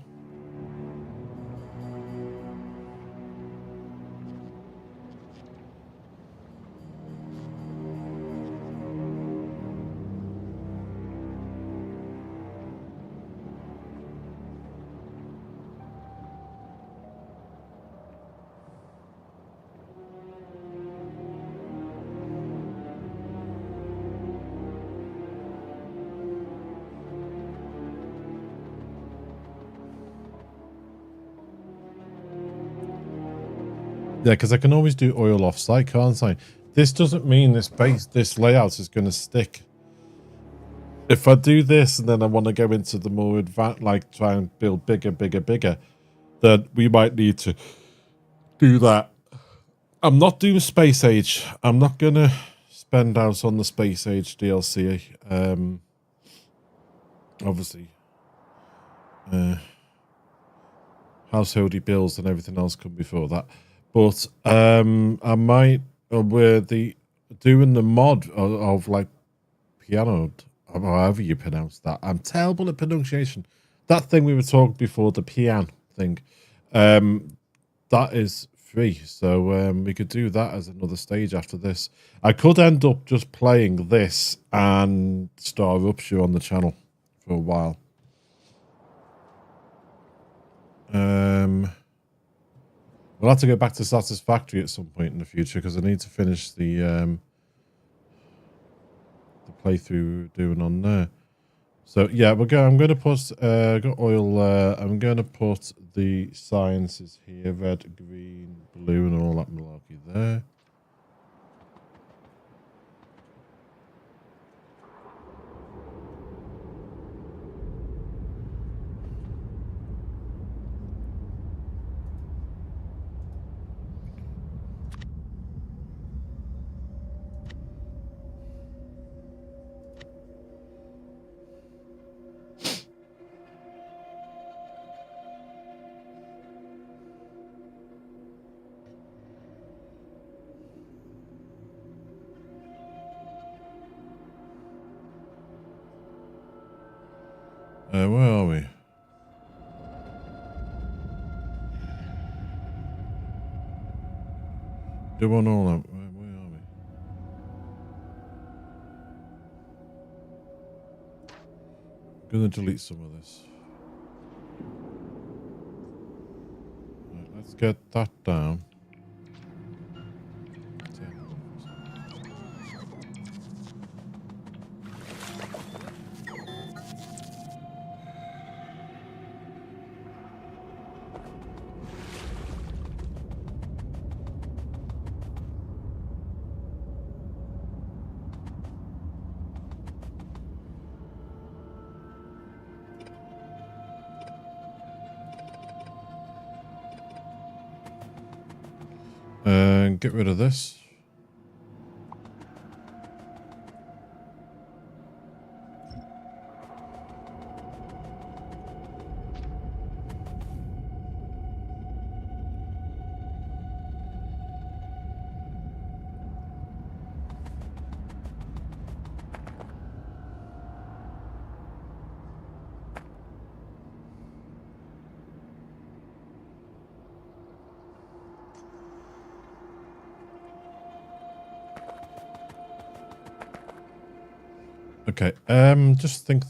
Yeah, because I can always do oil off-site, can't I? This doesn't mean this layout is going to stick. If I do this and then I want to go into the more advanced, like try and build bigger, then we might need to do that. I'm not doing Space Age. I'm not going to spend out on the Space Age DLC. Obviously, householdy bills and everything else come before that. But I might, doing the mod of like piano, however you pronounce that. I'm terrible at pronunciation. That thing we were talking before, the piano thing, that is free. So we could do that as another stage after this. I could end up just playing this and start a rupture on the channel for a while. We'll have to go back to Satisfactory at some point in the future because I need to finish the playthrough we were doing on there. So yeah, I'm going to put got oil. I'm going to put the sciences here: red, green, blue, and all that malarkey there. Where are we? Doing all that. Where are we? I'm gonna delete some of this. Right, let's get that down. And get rid of this. Okay, just think.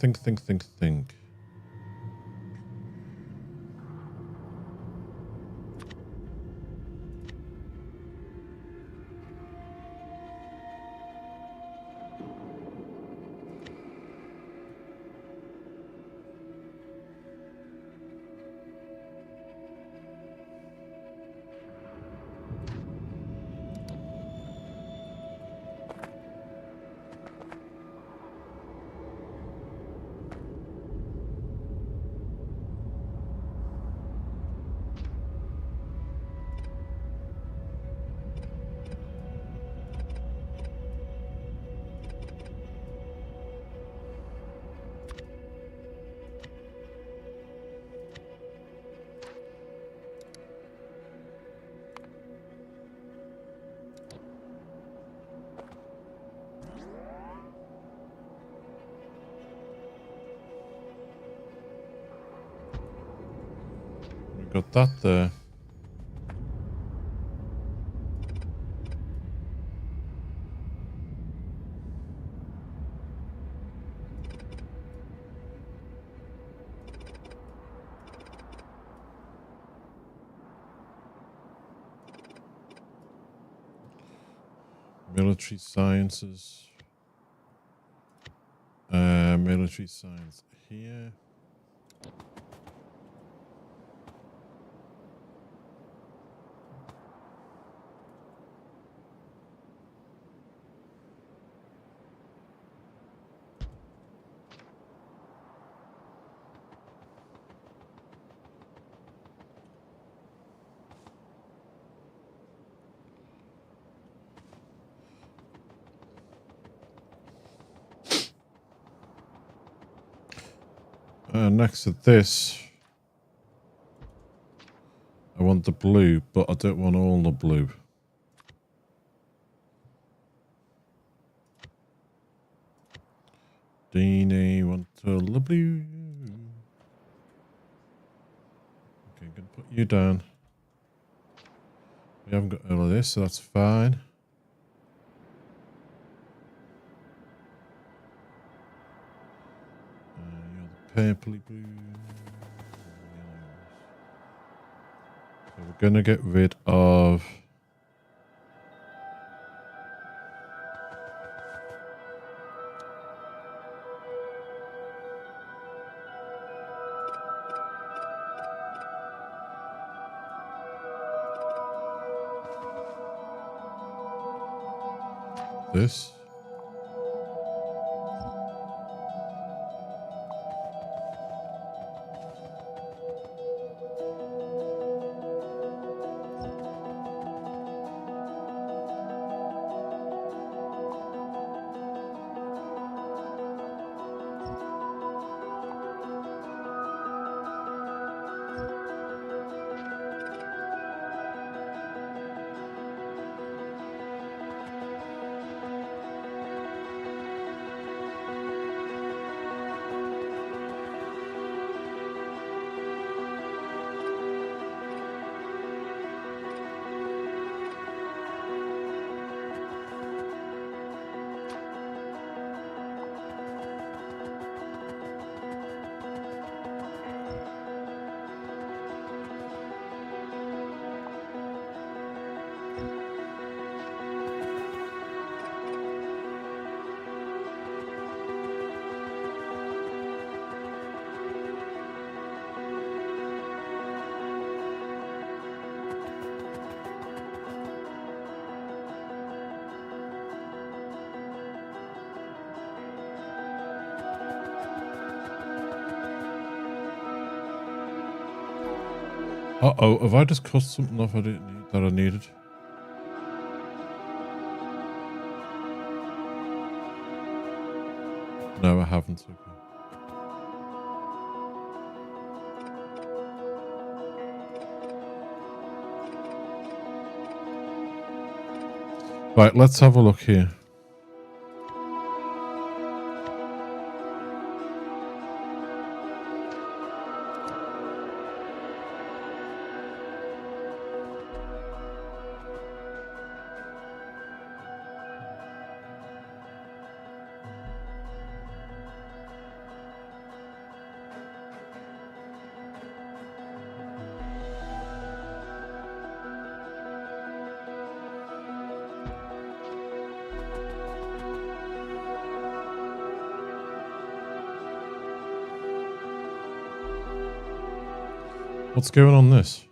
We got that there. Military sciences. Military science here. next to this, I want the blue, but I don't want all the blue. Deanie, want all the blue. Okay, I'm going to put you down. We haven't got all of this, so that's fine. You're the purpley blue. So we're going to get rid of... this. Uh-oh, have I just cut something off I didn't need, that I needed? No, I haven't. Okay. Right, let's have a look here. What's going on this?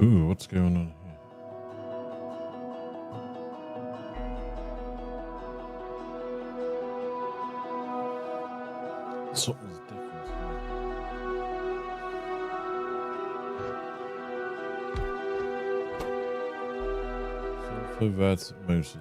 Ooh, what's going on here? Something's different here. Sulfur red motors.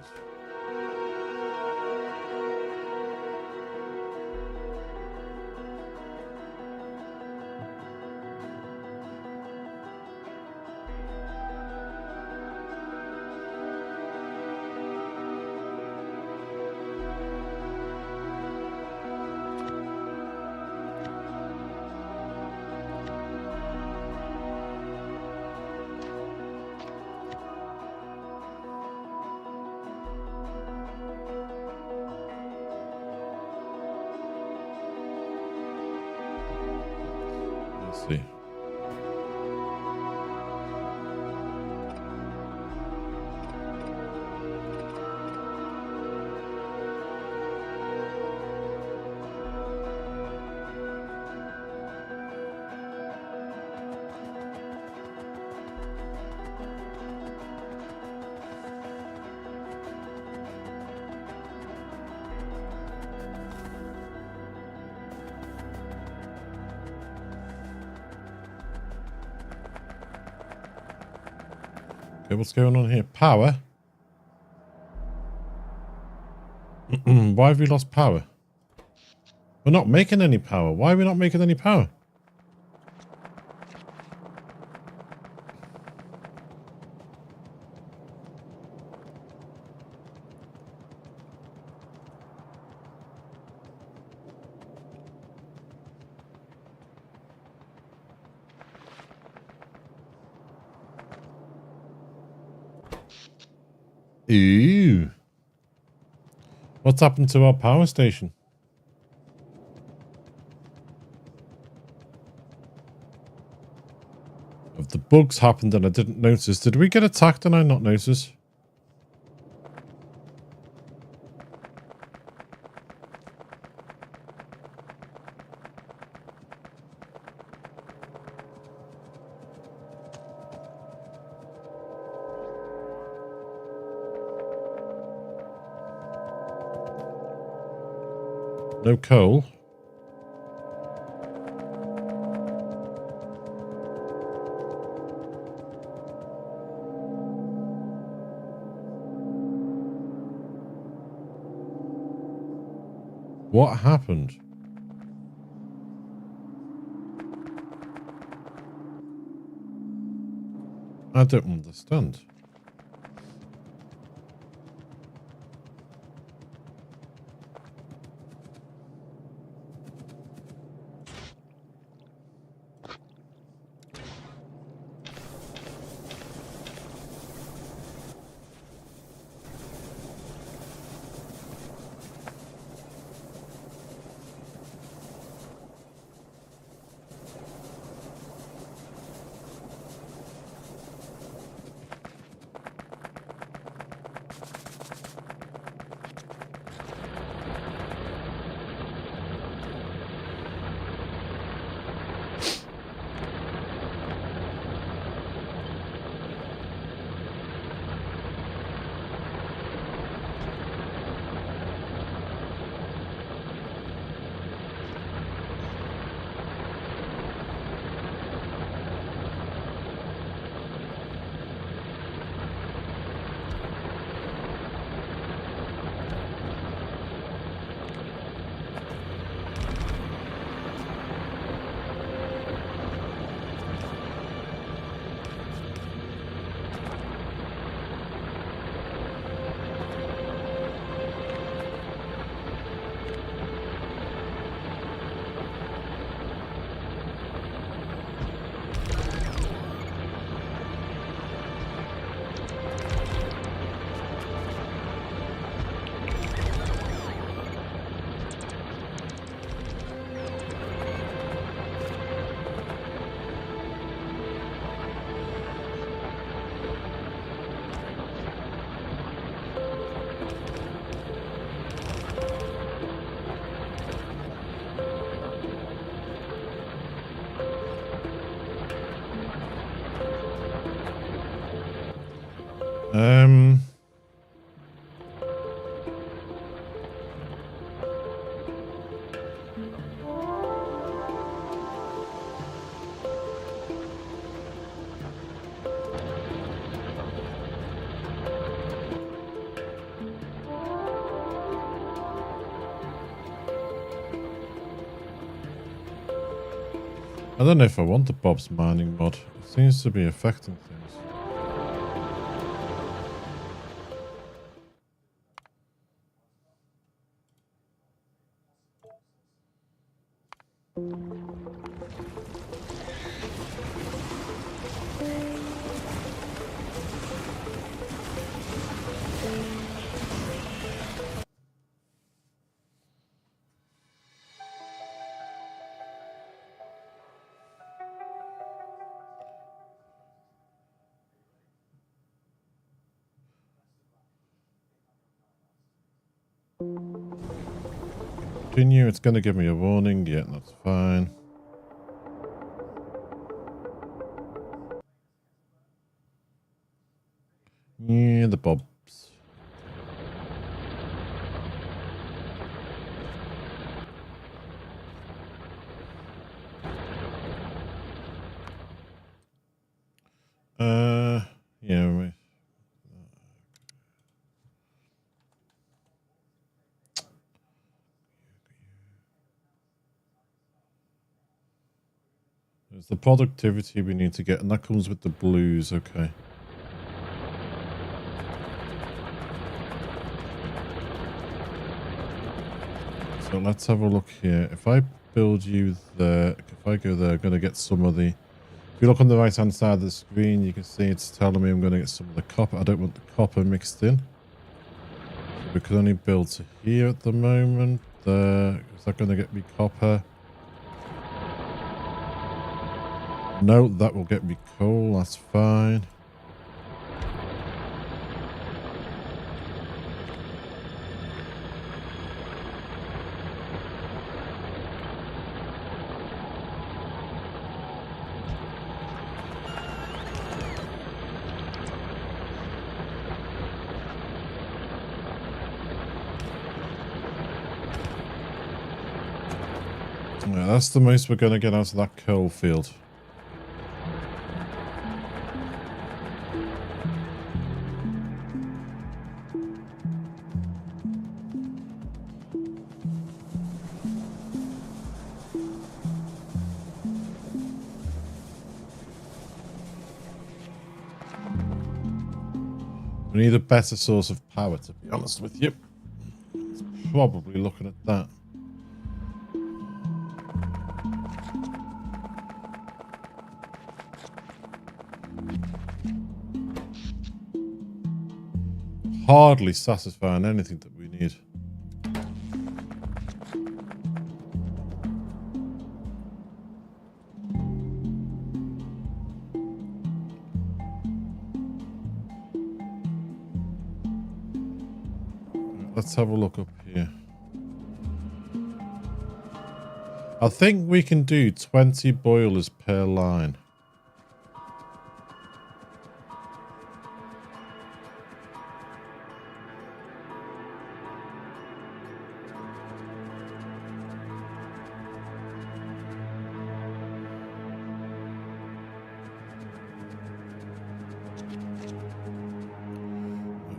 See. Okay, what's going on here? Power. why have we lost power? We're not making any power. Why are we not making any power? Ooh. What's happened to our power station? If the bugs happened and I didn't notice, did we get attacked and I not notice? No coal. What happened? I don't understand. Um, I don't know if I want the Bob's mining mod. It seems to be affecting things. Continue, it's going to give me a warning. Yeah, that's fine. Yeah, the Bobs. Yeah, wait. It's the productivity we need to get, and that comes with the blues. Okay. So let's have a look here. If I build you there, if I go there, I'm going to get some of the... If you look on the right hand side of the screen, you can see it's telling me I'm going to get some of the copper. I don't want the copper mixed in. We can only build to here at the moment. There. Is that going to get me copper? No, that will get me coal. That's fine. Yeah, that's the most we're going to get out of that coal field. We need a better source of power, to be honest with you. It's probably looking at that. Hardly satisfying anything that we need. Let's have a look up here. I think we can do 20 boilers per line.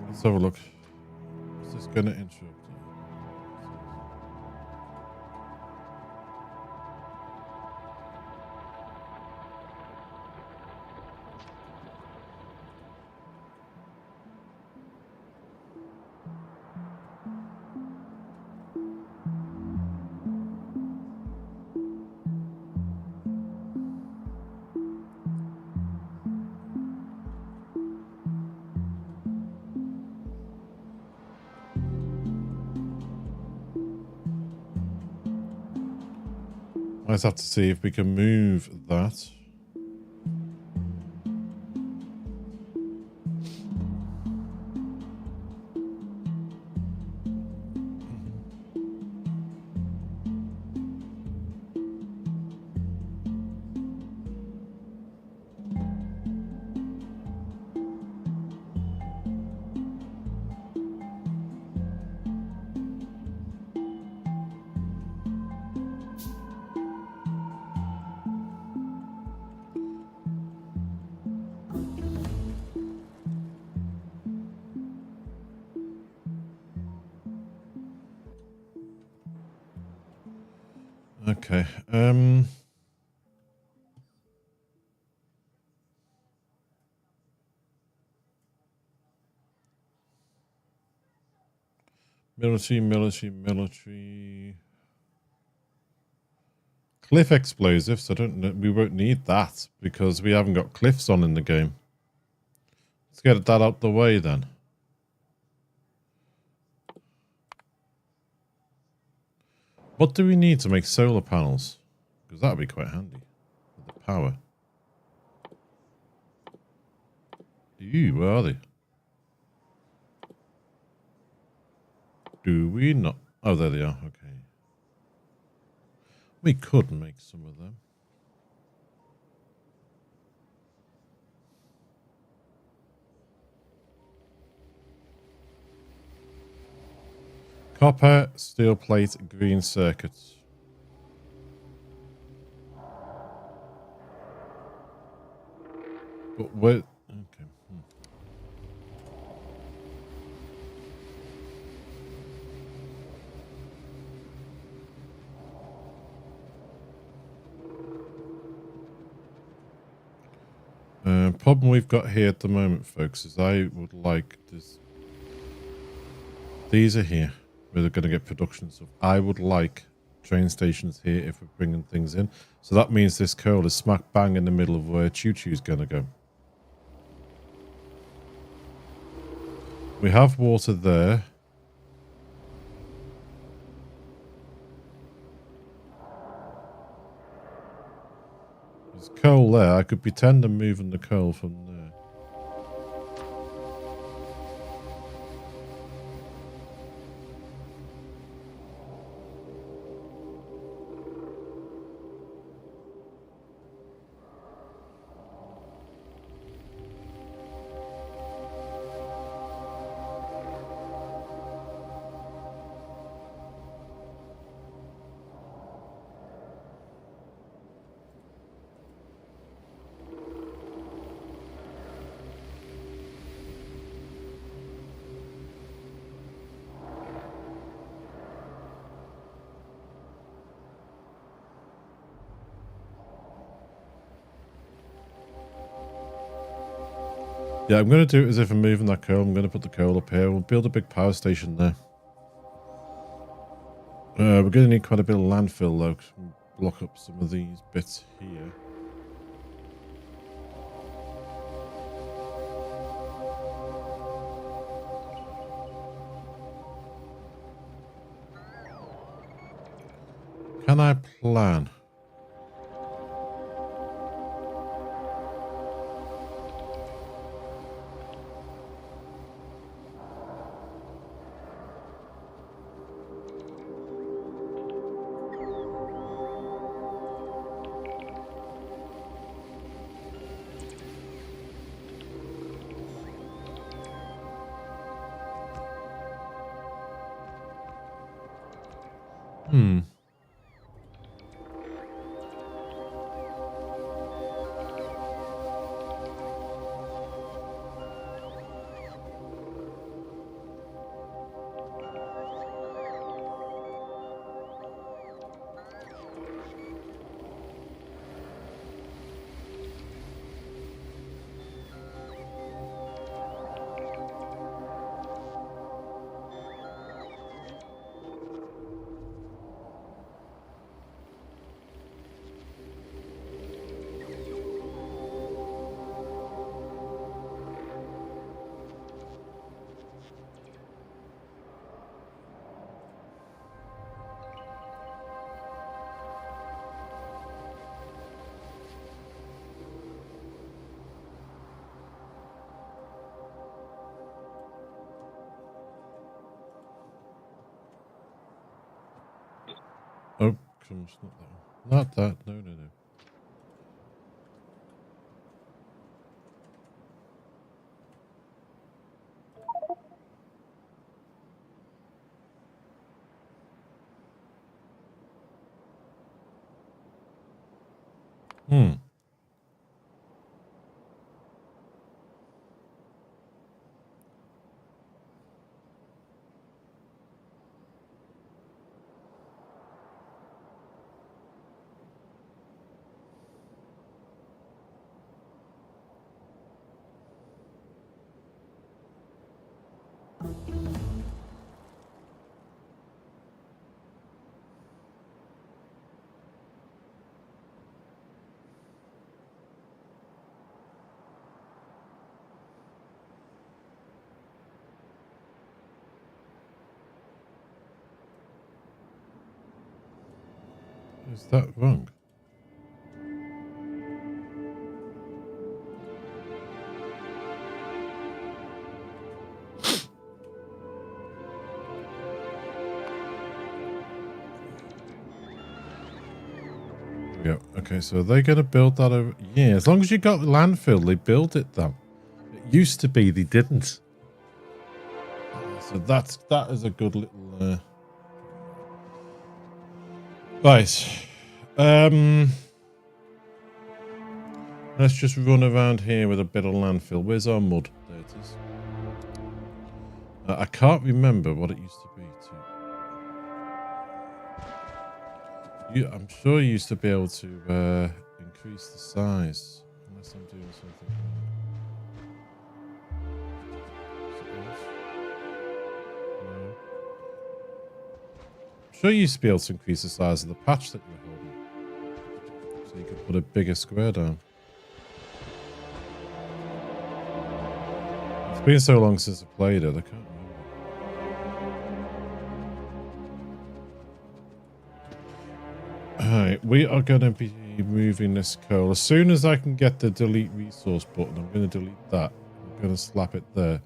Let's have a look. Is this going to interrupt? I just have to see if we can move that. Okay. Military. Cliff explosives. I don't know. We won't need that because we haven't got cliffs on in the game. Let's get that out the way then. What do we need to make solar panels? Because that would be quite handy. With the power. Ew, where are they? Do we not? Oh, there they are. Okay. We could make some of them. Copper, steel plate, green circuits. But where? Okay. problem we've got here at the moment, folks, is I would like this. These are here where they're going to get production stuff. I would like train stations here if we're bringing things in. So that means this coal is smack bang in the middle of where Choo Choo's going to go. We have water there. There's coal there. I could pretend I'm moving the coal from there. Yeah, I'm going to do it as if I'm moving that coal. I'm going to put the coal up here. We'll build a big power station there. We're going to need quite a bit of landfill, though, 'cause we'll block up some of these bits here. Can I plan? Oh, crumbs, not that one. Not that. No, no, no. Is that wrong? Yeah. Okay, so they're going to build that over. Yeah, as long as you got landfill, they build it though. It used to be they didn't. So that is a good little. Right. Let's just run around here with a bit of landfill. Where's our mud? There it is. I can't remember what it used to be. I'm sure you used to be able to increase the size. Unless I'm doing something wrong. sure you used to be able to increase the size of the patch that you were holding. So you could put a bigger square down. It's been so long since I played it, I can't remember. Alright, we are going to be moving this coal. As soon as I can get the delete resource button, I'm going to delete that. I'm going to slap it there.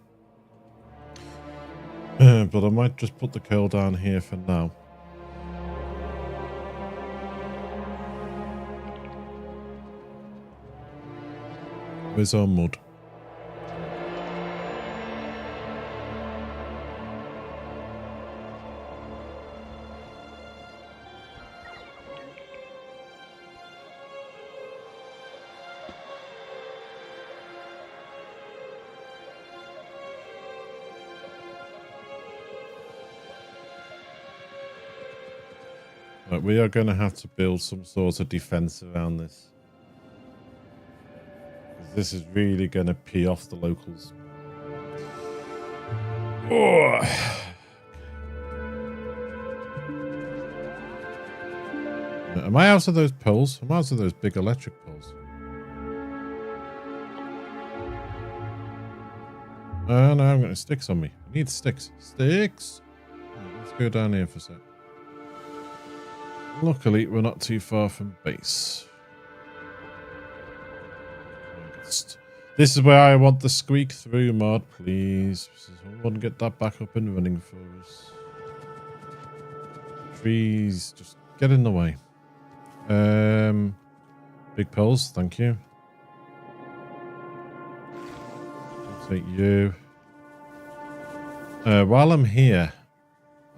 But I might just put the coal down here for now. Where's our mud? Right, we are going to have to build some sort of defense around this. This is really going to pee off the locals. Oh. Am I out of those poles? I'm out of those big electric poles. Oh no, I'm getting sticks on me. I need sticks. Sticks! Right, let's go down here for a sec. Luckily, we're not too far from base. This is where I want the squeak through mod, please. Someone get that back up and running for us. Trees, just get in the way. Big poles, thank you. I'll take you. While I'm here,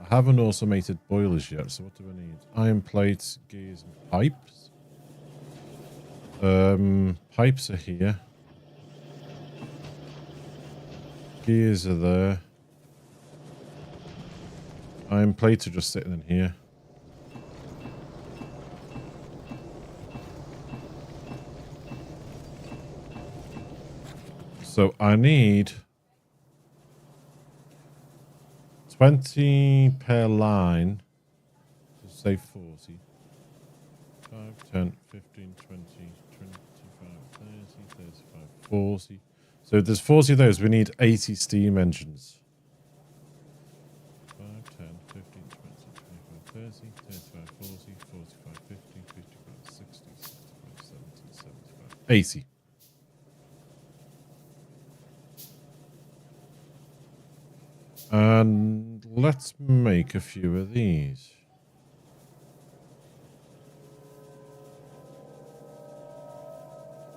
I haven't automated boilers yet, so what do I need? Iron plates, gears, and pipes. Pipes are here. Gears are there. Iron plates are just sitting in here. So I need 20 per line. So say 40. 5, 10, 15, 20, 25, 30, 35, 40. So there's 40 of those. We need 80 steam engines. 5, 10, 15, 20, 25, 30, 35, 40, 45, 50, 55, 60, 65, 70, 75, 80. And let's make a few of these.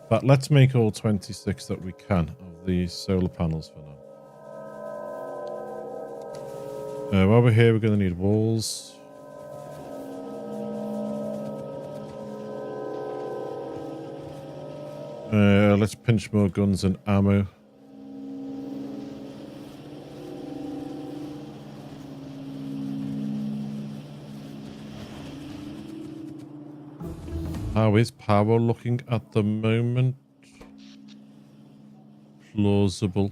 But let's make all 26 that we can of these solar panels for now. While we're here, we're going to need walls. Let's pinch more guns and ammo. How is power looking at the moment? Plausible.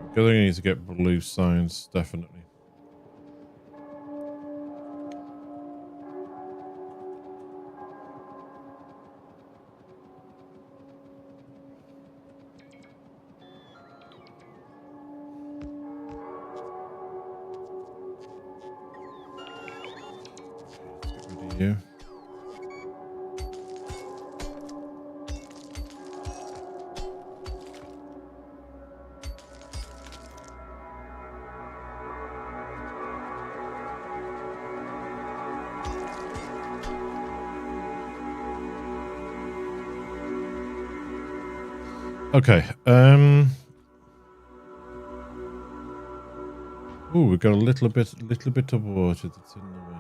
I think I need to get blue signs, definitely. Let's get rid of you. Okay. Oh, we've got a little bit of water that's in the way.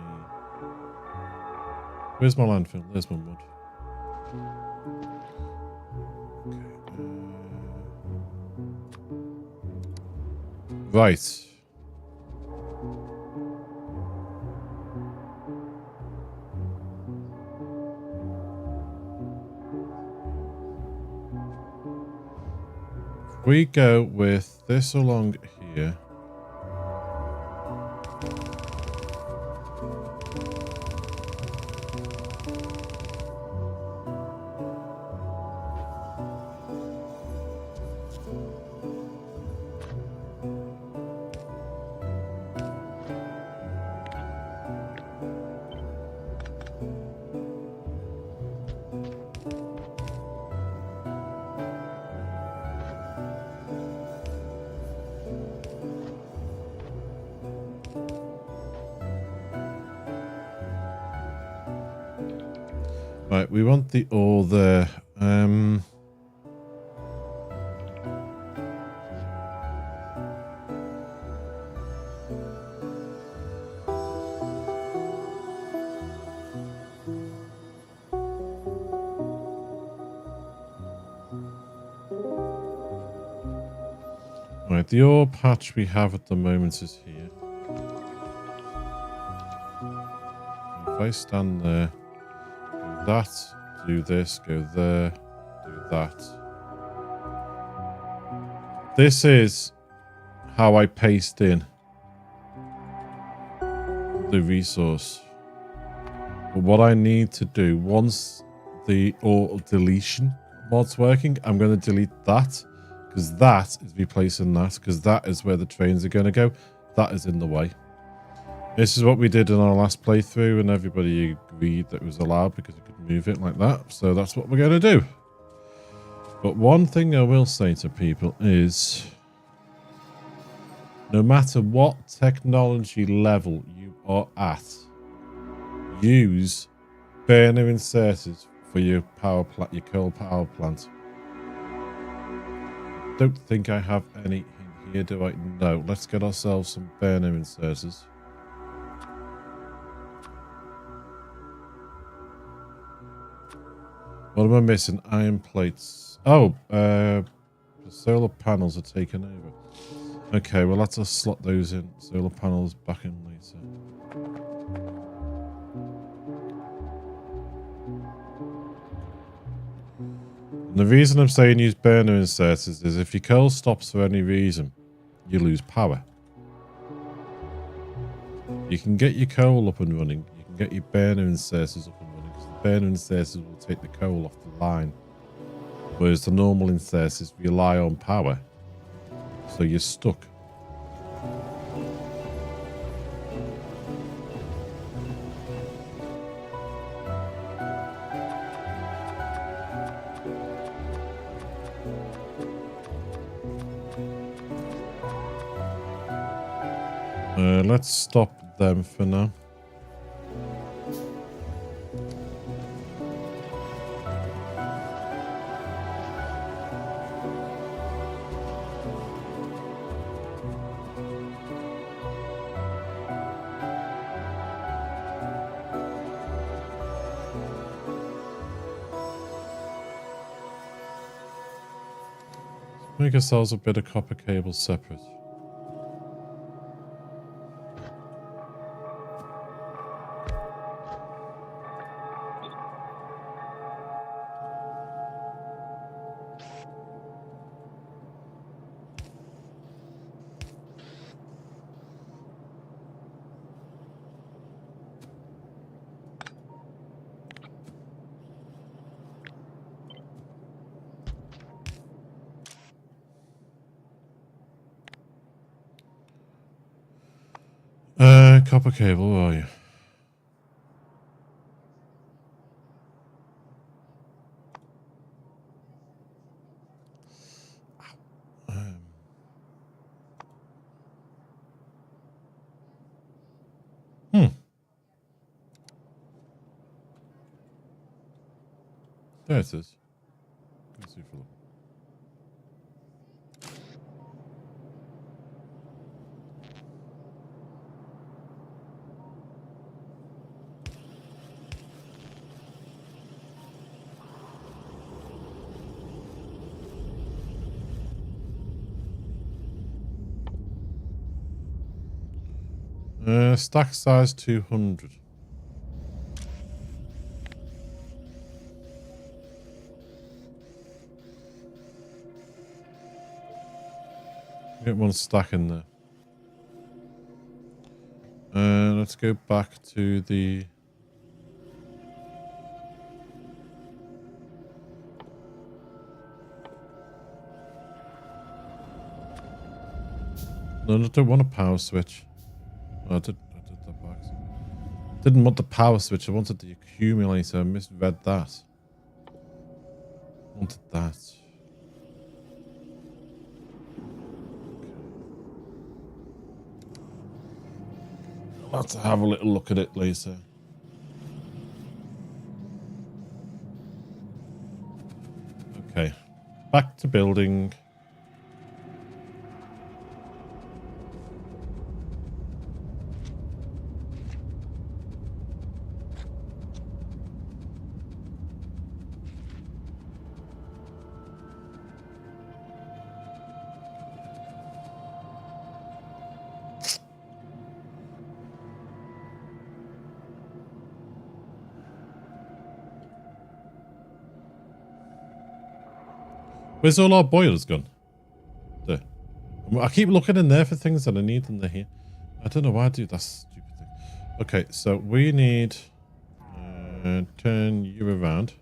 Where's my landfill? There's my mud. Okay. Right. We go with this along here. Right, we want the ore there. Right, the ore patch we have at the moment is here. If I stand there, do that, do this, go there, do that. This is how I paste in the resource. But what I need to do, once the ore deletion mod's working, I'm going to delete that, because that is replacing that, because that is where the trains are going to go. That is in the way. This is what we did in our last playthrough, and everybody agreed that it was allowed because we could move it like that. So that's what we're going to do. But one thing I will say to people is, no matter what technology level you are at, use burner inserters for your power plant, your coal power plant. Don't think I have any in here, do I? No. Let's get ourselves some burner inserters. What am I missing? Iron plates. Oh, the solar panels are taken over. Okay, well, let's just slot those in. Solar panels back in later. And the reason I'm saying use burner inserters is if your coal stops for any reason, you lose power. You can get your coal up and running. You can get your burner inserters up and running, because the burner inserters will take the coal off the line. Whereas the normal inserters rely on power. So you're stuck. Let's stop them for now. Make ourselves a bit of copper cable separate. Copper cable, where are you? There it is. Let's see if we look. Stack size 200. Get one stack in there. Let's go back to the... No, I don't want a power switch. Oh, I did that back. Didn't want the power switch. I wanted the accumulator. I misread that. Wanted that. I'll have to have a little look at it later. Okay. Back to building. Where's all our boilers gone? There. I keep looking in there for things that I need and they're here. I don't know why I do that stupid thing. Okay, so we need... turn you around.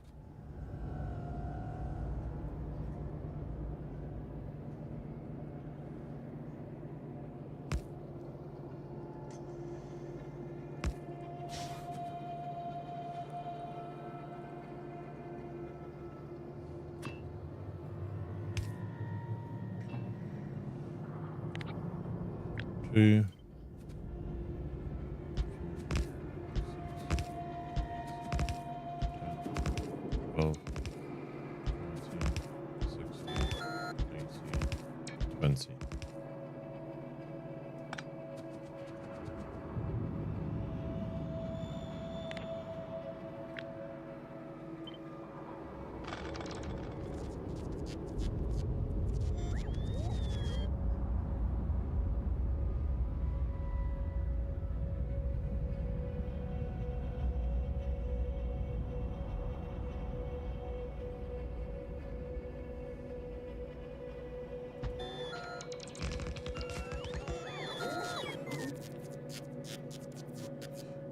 Two. Well, 16, 18, 20.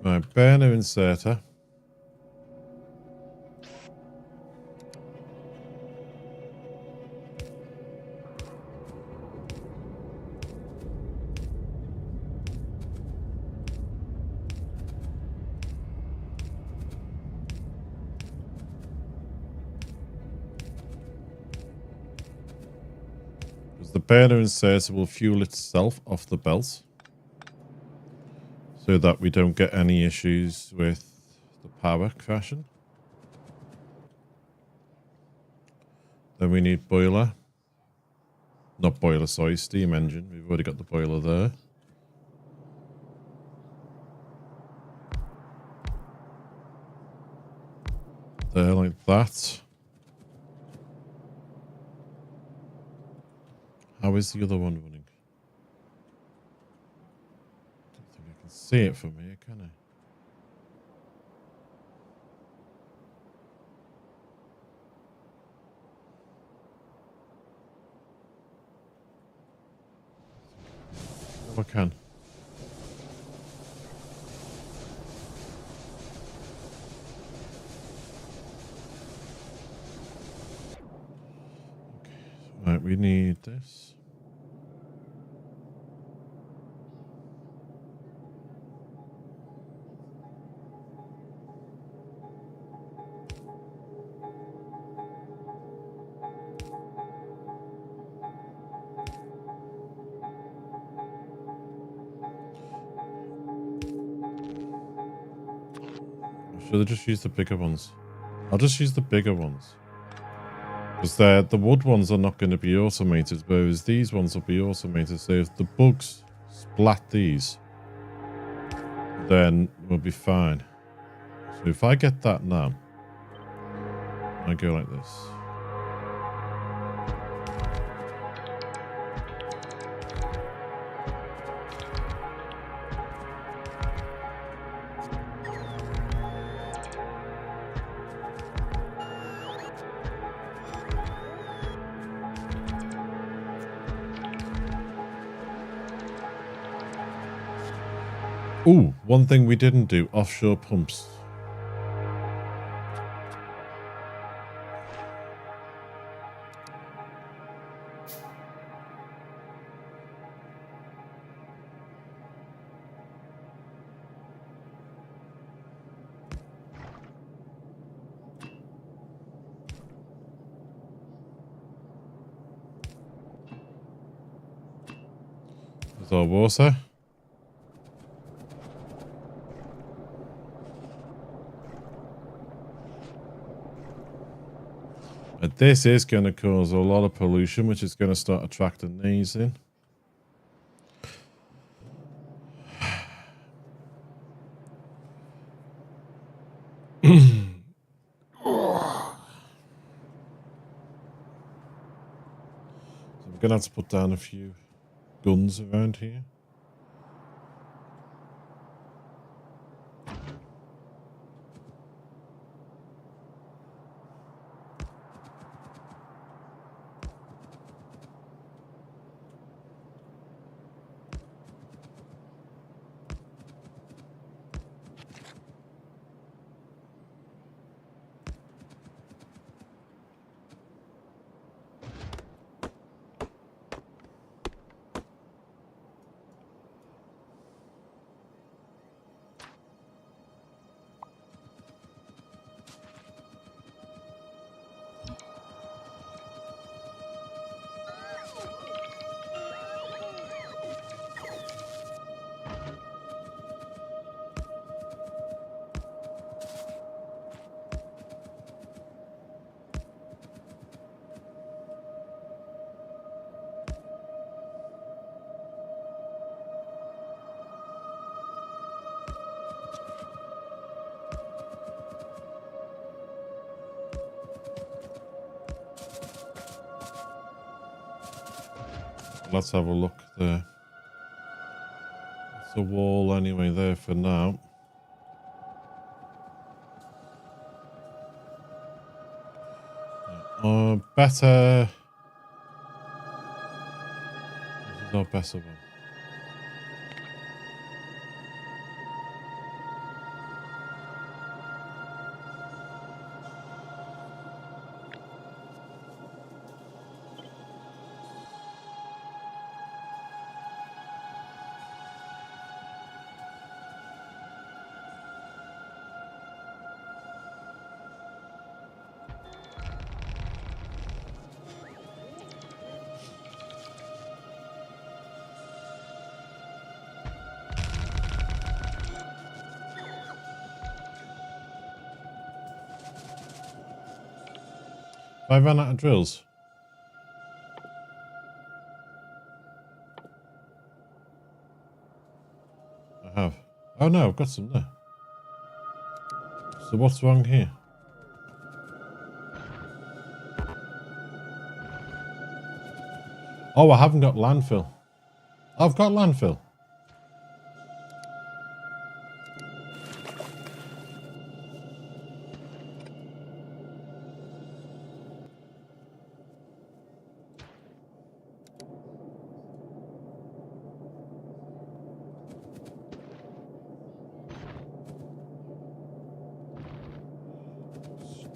Right, burner inserter. Because the burner inserter will fuel itself off the belt, so that we don't get any issues with the power crashing. Then we need boiler. Not boiler, sorry, steam engine. We've already got the boiler there. There, like that. How is the other one running? See it from here, can I? Oh, I can. Okay. Right, we need this. Should I just use the bigger ones? I'll just use the bigger ones. Because the wood ones are not going to be automated, whereas these ones will be automated. So if the bugs splat these, then we'll be fine. So if I get that now, I go like this. Ooh, one thing we didn't do, offshore pumps. There's our water. And this is going to cause a lot of pollution, which is going to start attracting these in. So we're going to have to put down a few guns around here. Let's have a look there. It's a wall anyway there for now. Better. This is our better one. I ran out of drills. I have. Oh no, I've got some there. So what's wrong here? Oh, I haven't got landfill. I've got landfill.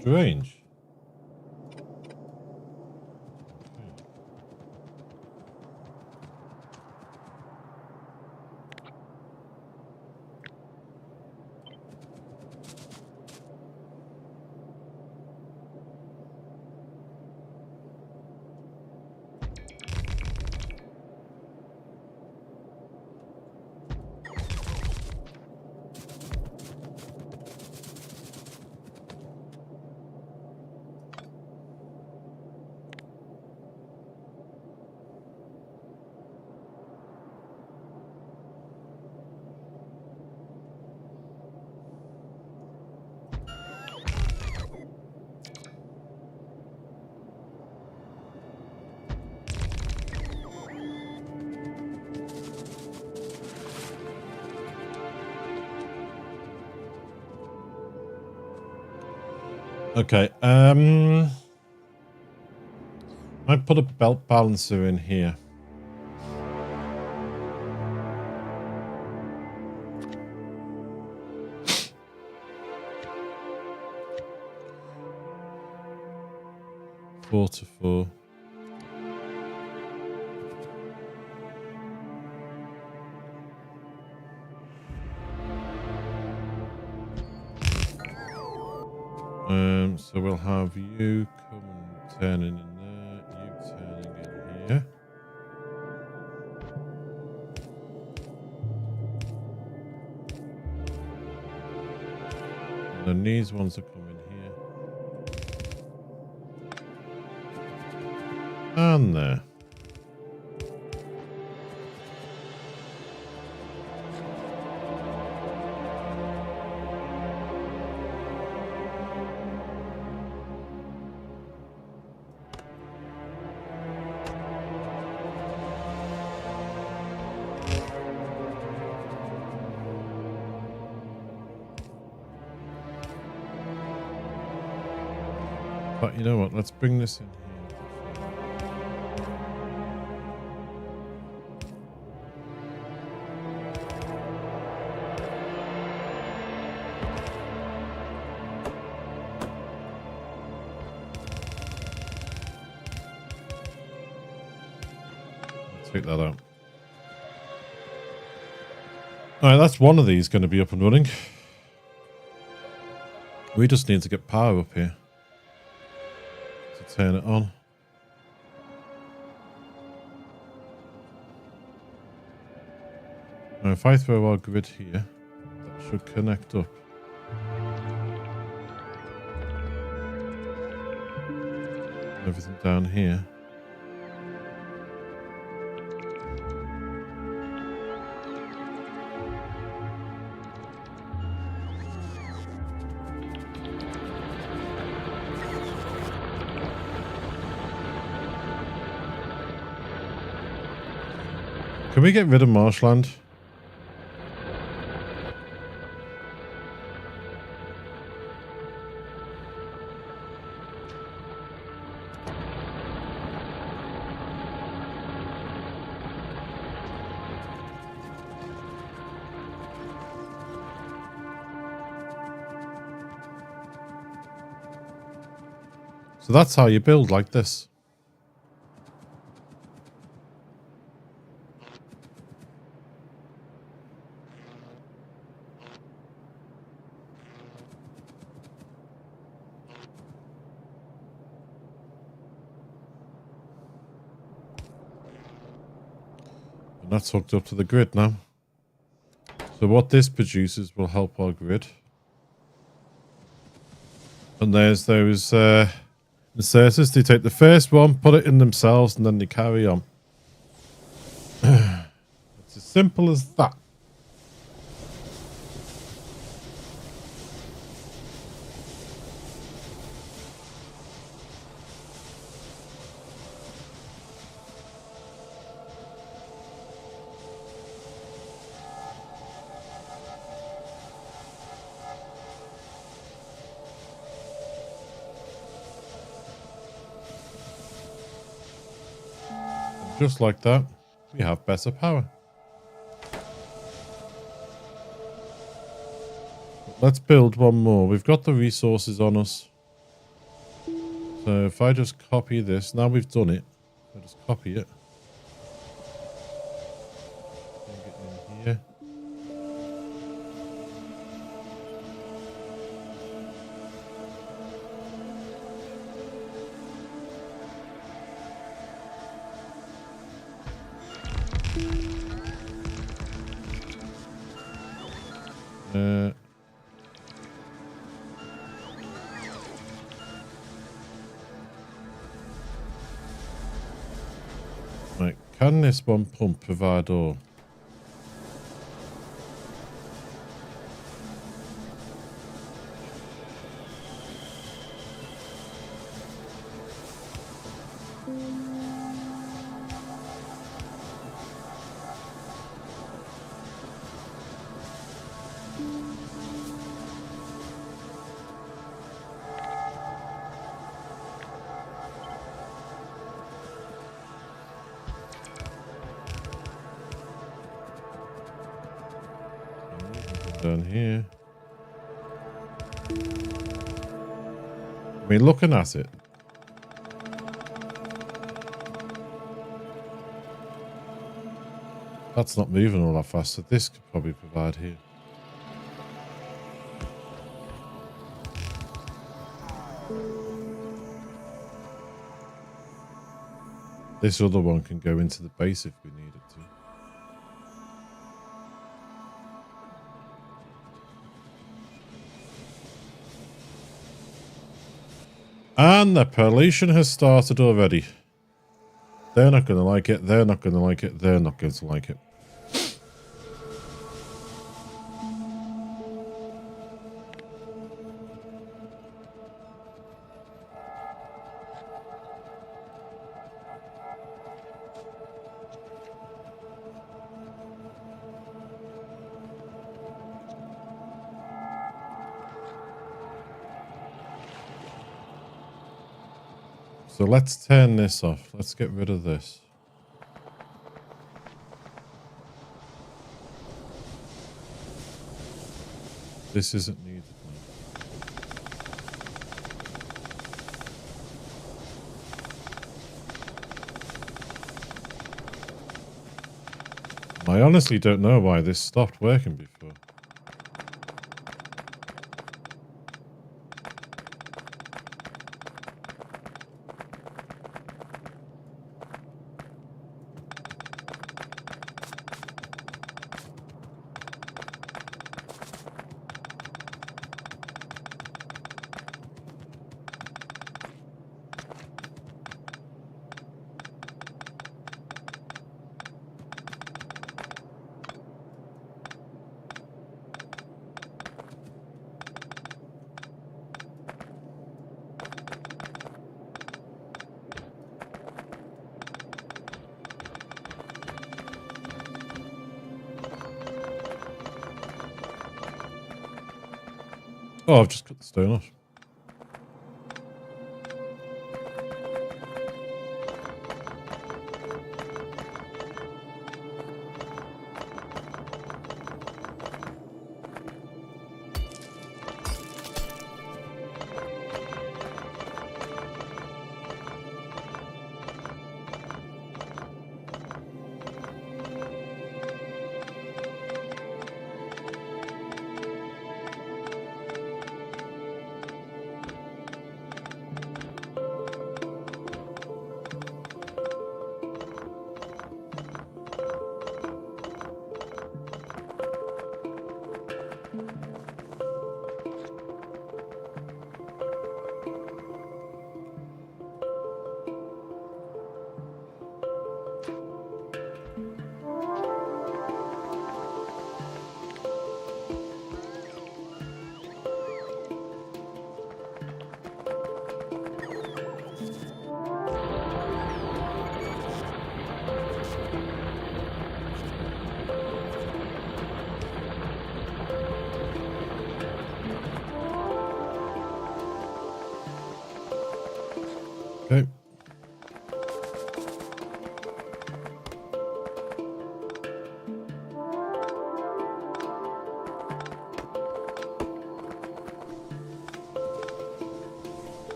Strange. Okay, I'd put a belt balancer in here. 4 to 4. So we'll have you come and turning in there, you turning in here. And then these ones are coming here. And there. But you know what? Let's bring this in here. Take that out. Alright, that's one of these going to be up and running. We just need to get power up here to turn it on. Now, if I throw our grid here, that should connect up. Everything down here. Can we get rid of marshland? So that's how you build like this. And that's hooked up to the grid now. So what this produces will help our grid. And there's those inserters. They take the first one, put it in themselves, and then they carry on. It's as simple as that. Just like that, we have better power. Let's build one more. We've got the resources on us. So if I just copy this, now we've done it. I'll just copy it. Bring it in here. Right, can this one pump provide ore? Down here. I mean, looking at it, That's not moving all that fast, so this could probably provide here. This other one can go into the base if we need it to. And the pollution has started already. They're not going to like it. They're not going to like it. They're not going to like it. So let's turn this off. Let's get rid of this. This isn't needed now. I honestly don't know why this stopped working before. Oh, I've just cut the stone off. Okay.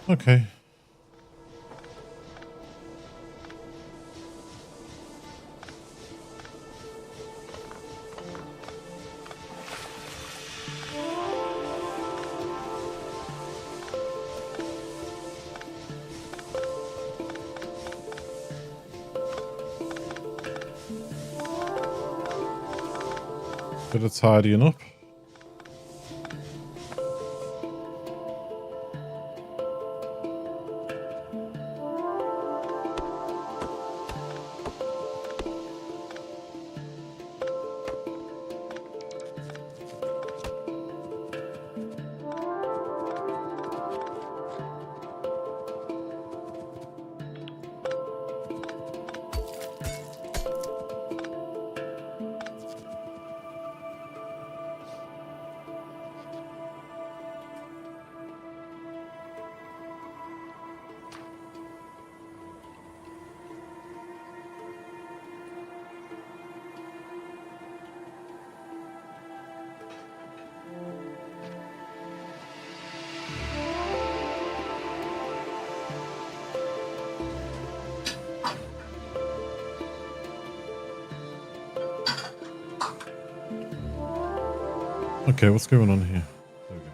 Okay. Bit of tidying up. Okay, what's going on here? There we go.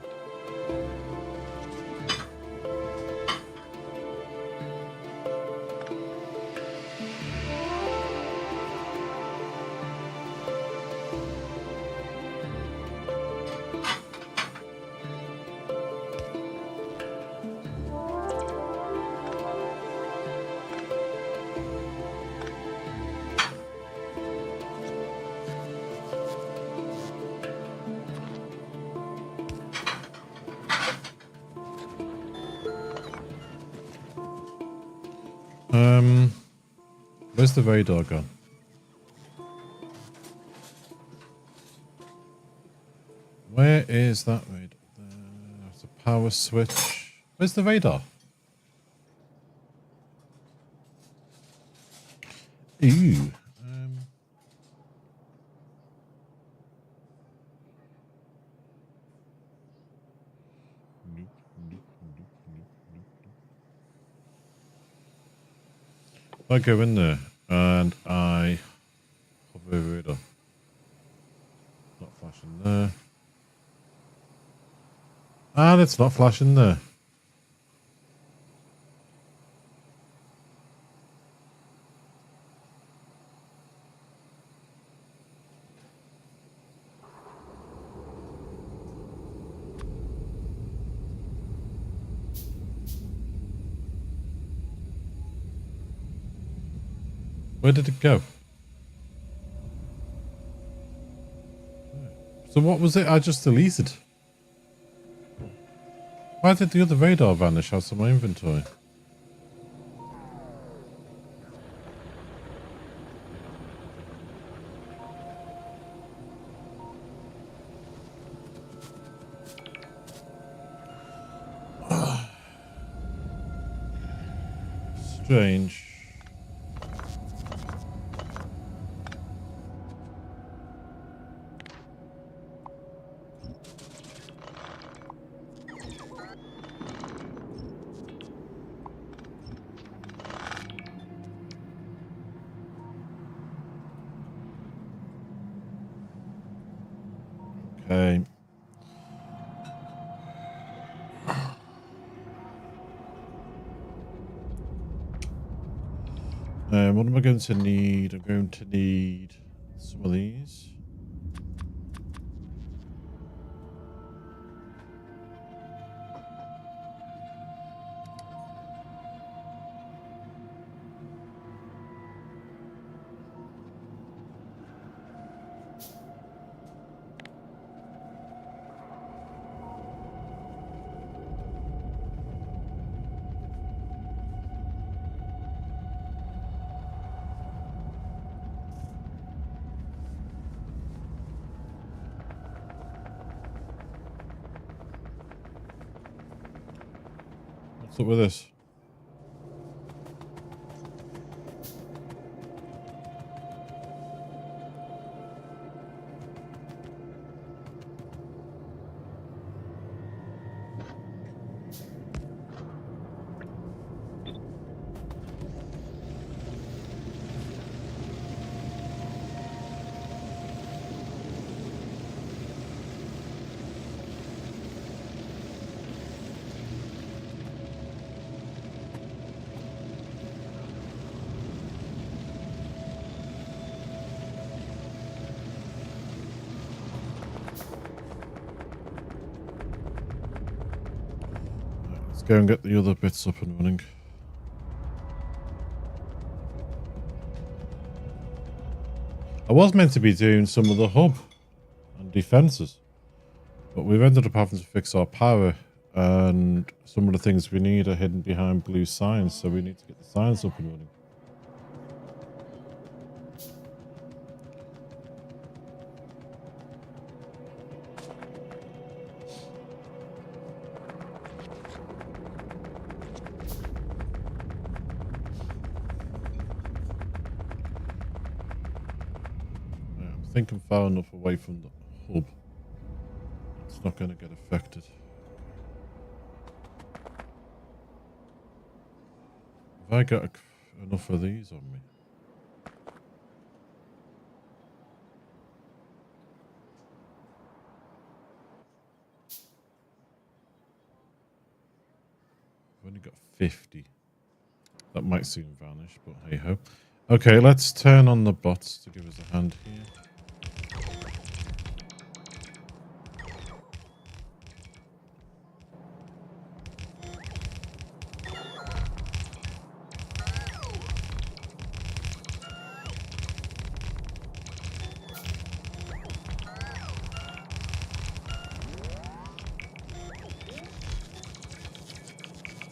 Where's the radar gone? Where is that radar? There's a power switch. Where's the radar? Ooh. If I go in there and I hover over radar. Not flashing there. And it's not flashing there. Where did it go? So what was it I just deleted? Why did the other radar vanish out of my inventory? Strange. Okay. What am I going to need? I'm going to need some of these. What's up with this? Let's go and get the other bits up and running. I was meant to be doing some of the hub and defenses, but we've ended up having to fix our power, and some of the things we need are hidden behind blue signs, so we need to get the signs up and running. I think I'm far enough away from the hub. It's not going to get affected. Have I got enough of these on me? only got 50. That might soon vanish, but hey ho. Okay, let's turn on the bots to give us a hand here.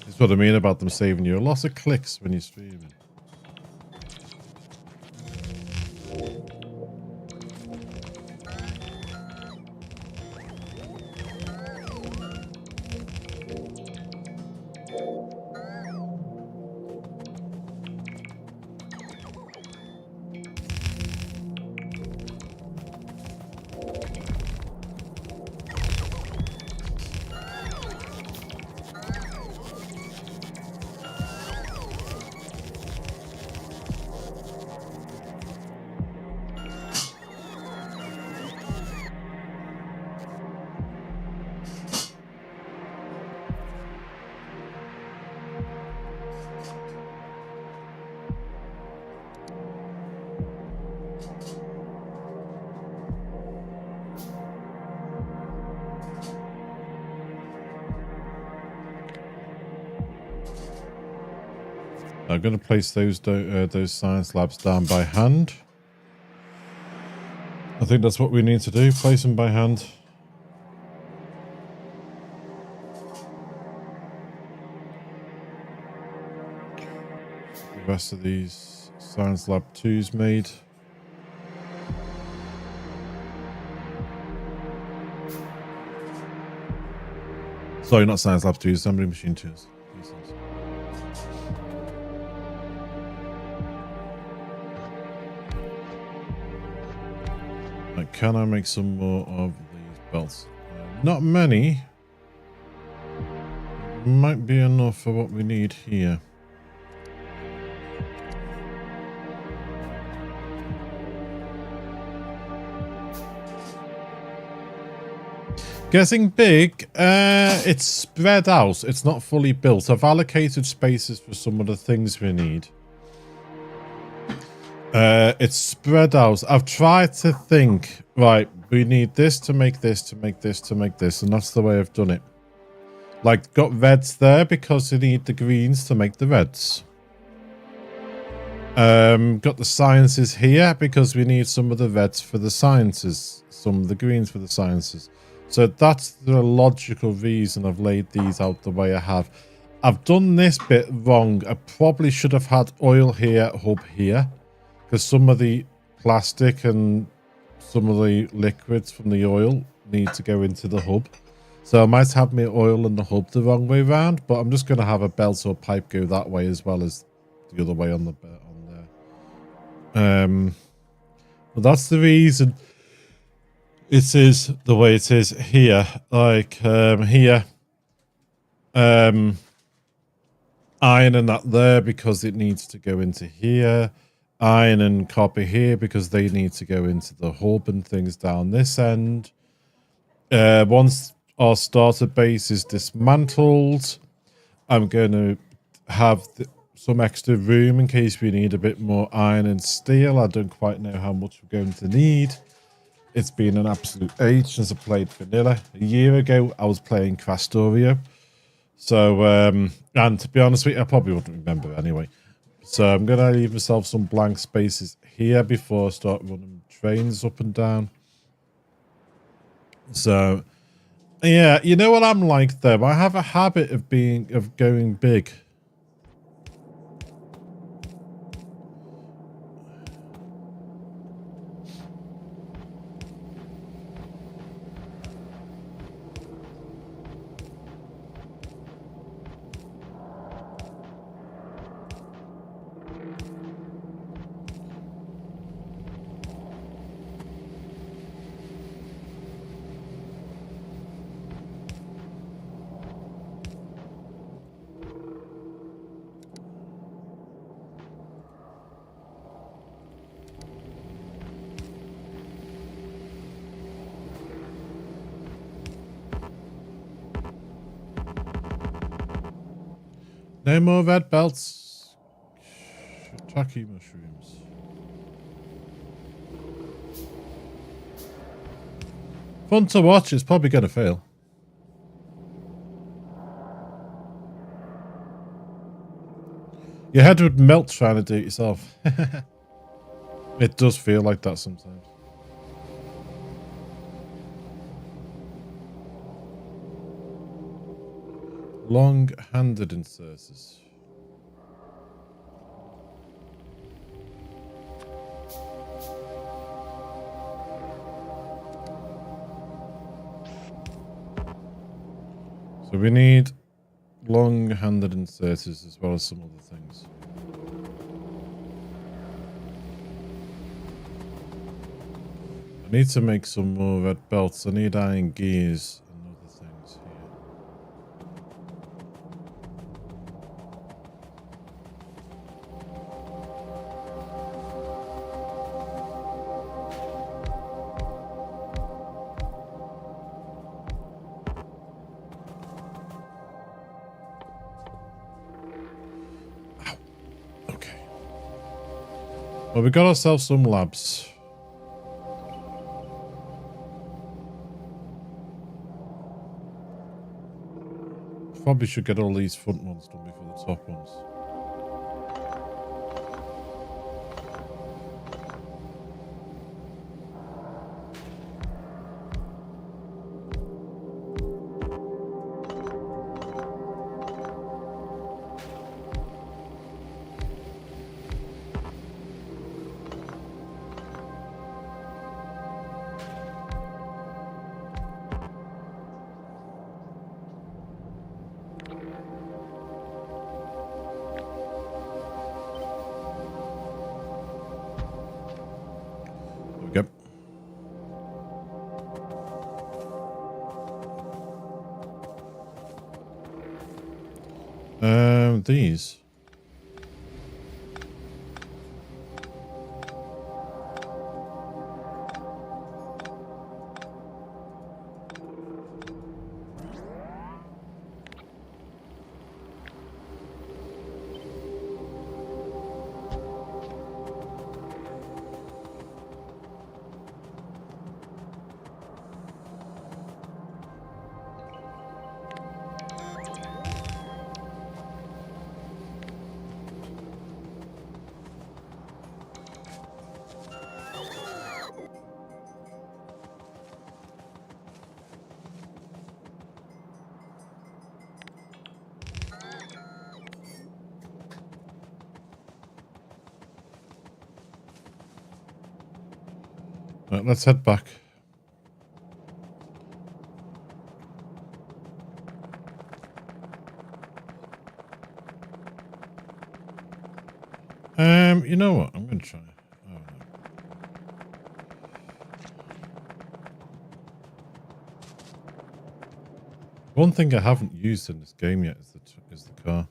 That's what I mean about them saving you a lot of clicks when you're streaming. I'm going to place those science labs down by hand. I think that's what we need to do, place them by hand. The rest of these science lab 2s made. Sorry, not science lab 2s, assembly machine 2s. Can I make some more of these belts? Not many. Might be enough for what we need here. Getting big, it's spread out. It's not fully built. I've allocated spaces for some of the things we need. It's spread out. I've tried to think, right, we need this to make this, to make this, to make this, and that's the way I've done it. Like, got reds there because you need the greens to make the reds. Got the sciences here because we need some of the reds for the sciences, some of the greens for the sciences. So that's the logical reason I've laid these out the way I have. I've done this bit wrong. I probably should have had oil here, hub here. Because some of the plastic and some of the liquids from the oil need to go into the hub. So I might have my oil and the hub the wrong way around, but I'm just going to have a belt or pipe go that way as well as the other way on there. But that's the reason it is the way it is here. Like here, iron and that there because it needs to go into here. Iron and copper here because they need to go into the hub and things down this end. Once our starter base is dismantled, I'm going to have some extra room in case we need a bit more iron and steel. I don't quite know how much we're going to need. It's been an absolute age since I played vanilla. A year ago, I was playing Factorio. So, and to be honest with you, I probably wouldn't remember anyway. So I'm going to leave myself some blank spaces here before I start running trains up and down. So, yeah, you know what I'm like though? I have a habit of going big. No more red belts. Shiitake mushrooms. Fun to watch. It's probably going to fail. Your head would melt trying to do it yourself. It does feel like that sometimes. Long-handed inserters. So we need long-handed inserters as well as some other things. I need to make some more red belts. I need iron gears and other things here. Well, we got ourselves some labs. Probably should get all these front ones done before the top ones. Yep. These. Right, let's head back. You know what? I'm going to try. Oh, no. One thing I haven't used in this game yet is the car.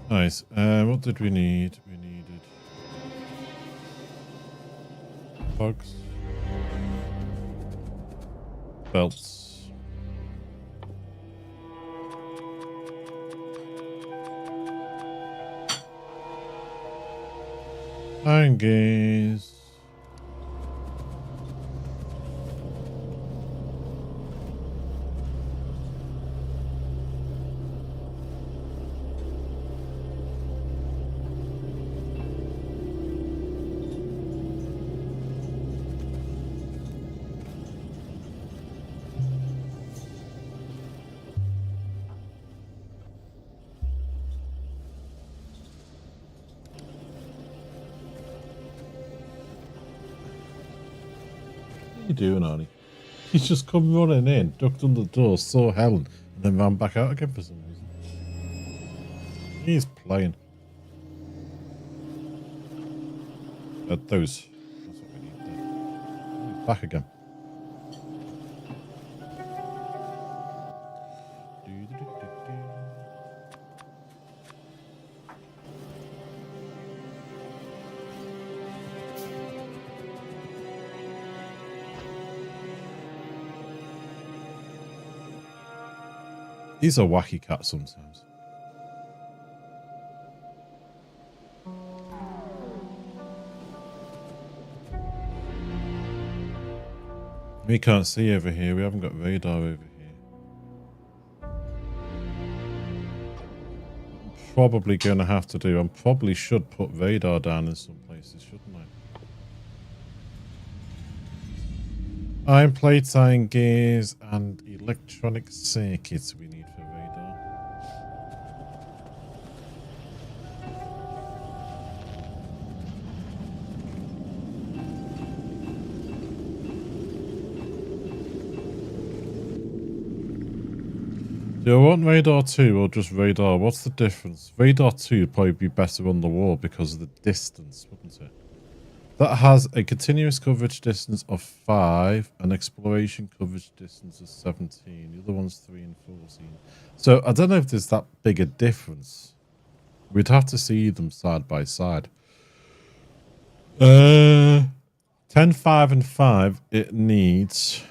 Nice. What did we need? We needed bugs, belts, iron gears, you doing, Arnie? He's just come running in, ducked under the door, saw Helen, and then ran back out again for some reason. He's playing. Those. That's what we need there. Oh, he's back again. He's a wacky cat sometimes. We can't see over here. We haven't got radar over here. I'm probably going to have to do. I probably should put radar down in some places, shouldn't I? Iron plates, iron gears, and electronic circuits we need for radar. Do I want radar 2 or just radar? What's the difference? Radar 2 would probably be better on the wall because of the distance, wouldn't it? That has a continuous coverage distance of 5 and exploration coverage distance of 17. The other one's 3 and 14. So I don't know if there's that big a difference. We'd have to see them side by side. 10, 5 and 5, it needs...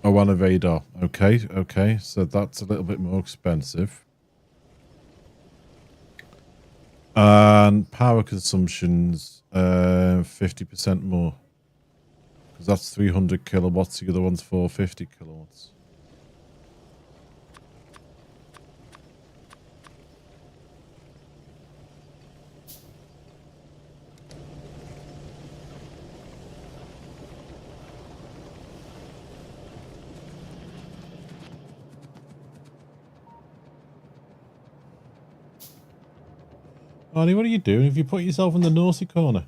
Oh, on a radar. Okay, okay. So that's a little bit more expensive. And power consumption's 50% more. Because that's 300 kilowatts. The other one's 450 kilowatts. Arnie, what are you doing? Have you put yourself in the naughty corner?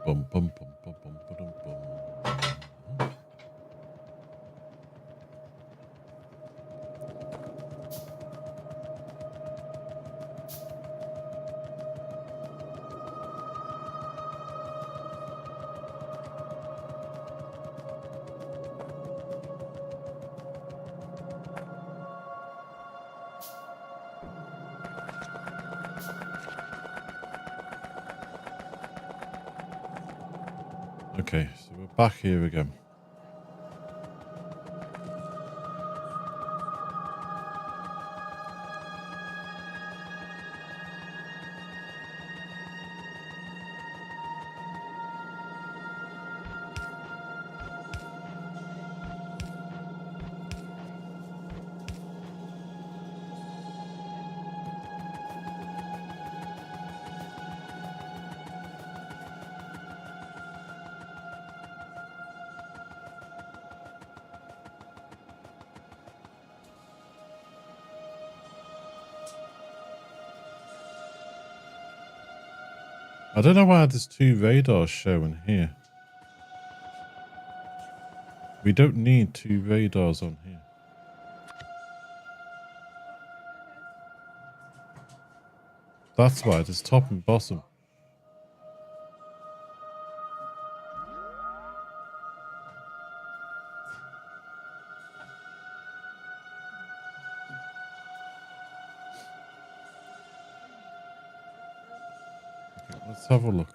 Bum, bum, bum, bum, bum, bum, bum. Okay, so we're back here again. I don't know why there's 2 radars showing here. We don't need 2 radars on here. That's why there's top and bottom. Okay, let's have a look.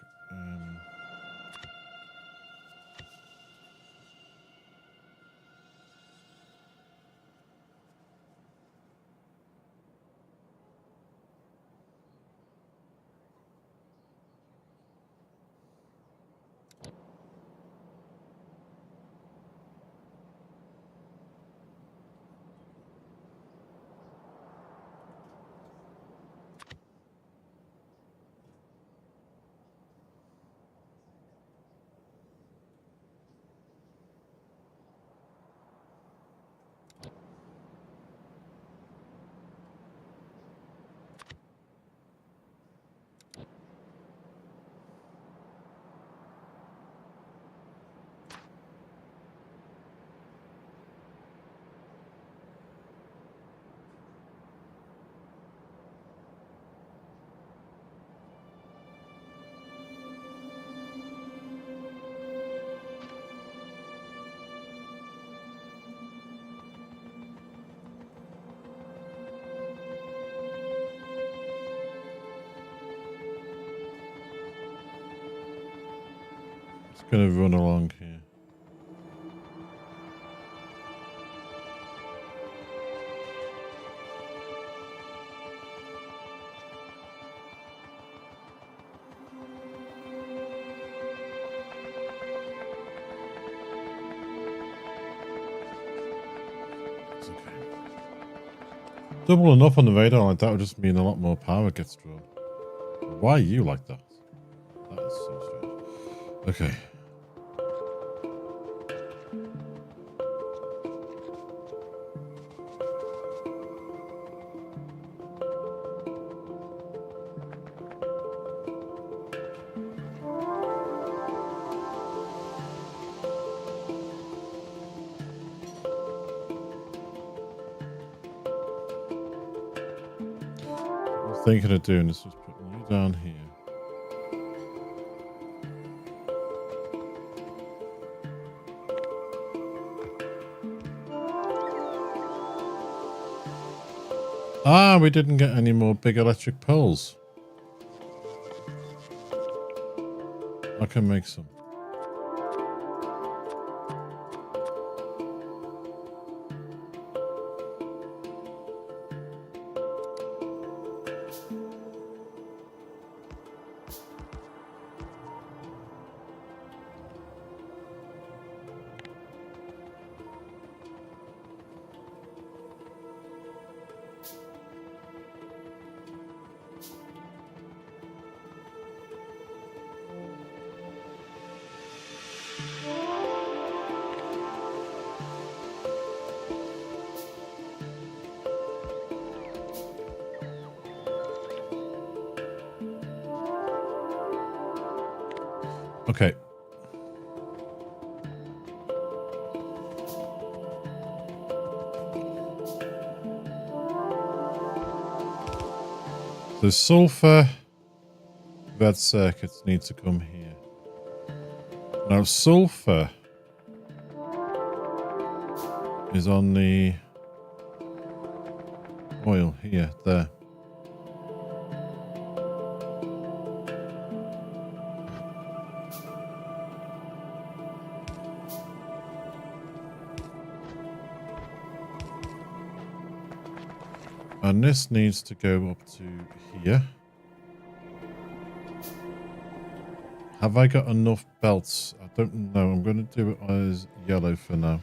Just gonna run along here. It's okay. Double enough on the radar like that would just mean a lot more power gets drawn. Why are you like that? That is so strange. Okay. What I'm thinking of doing is just putting you down here. Ah, we didn't get any more big electric poles. I can make some. Okay. The sulfur red circuits need to come here. Now sulfur is on the oil here, there. And this needs to go up to here. Have I got enough belts? I don't know. I'm going to do it as yellow for now.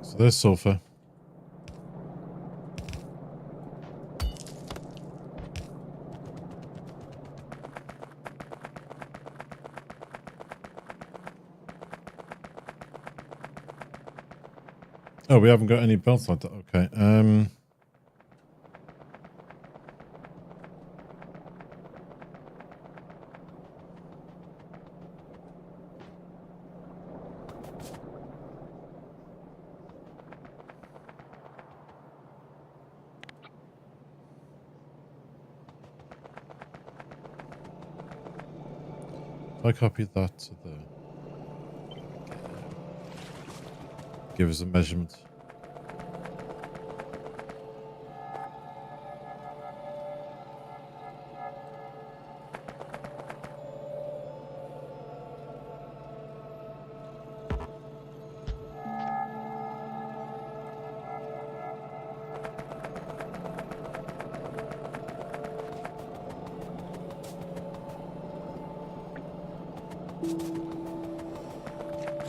So there's sulfur. Oh, we haven't got any belts like that. Okay. If I copy that to there. give us a measurement.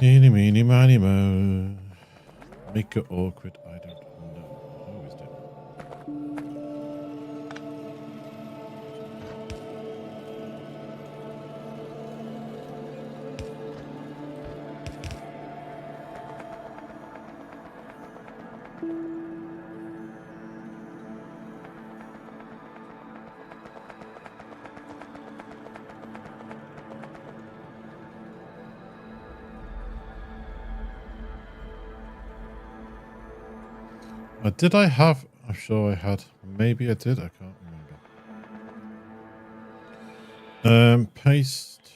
Eeny, meeny, miny, mo. Make it awkward. I don't know. I always do. Did I have? I'm sure I had. Maybe I did. I can't remember. Paste.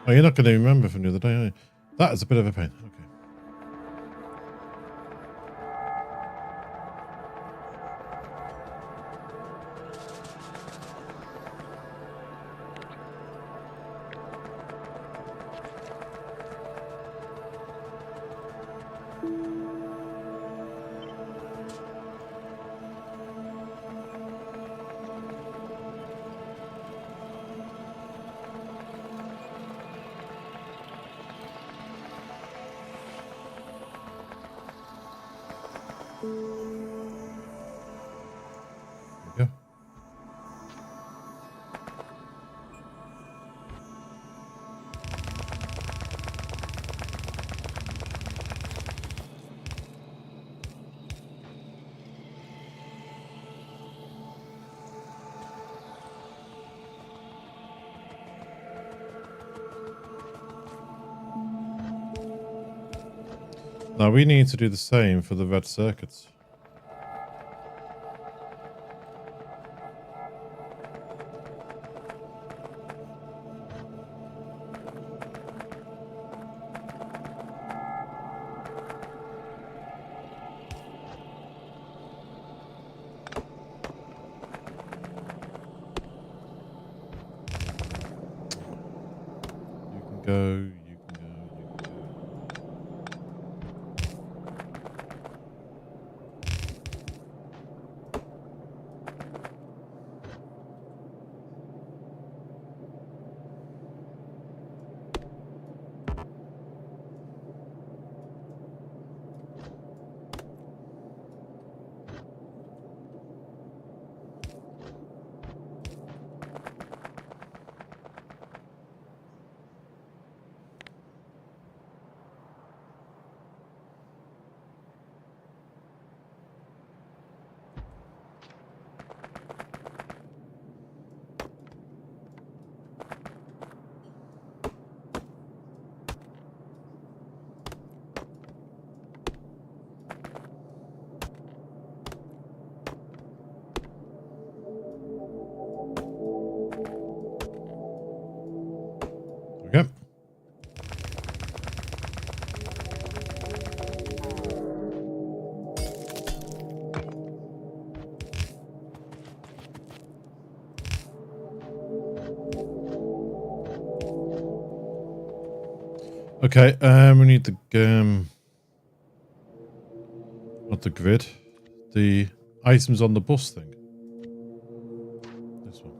Oh, you're not going to remember from the other day, are you? That is a bit of a pain. Okay. There we go. Now we need to do the same for the red circuits. You can go. Okay. Okay, we need the not the grid, the items on the bus thing. This one.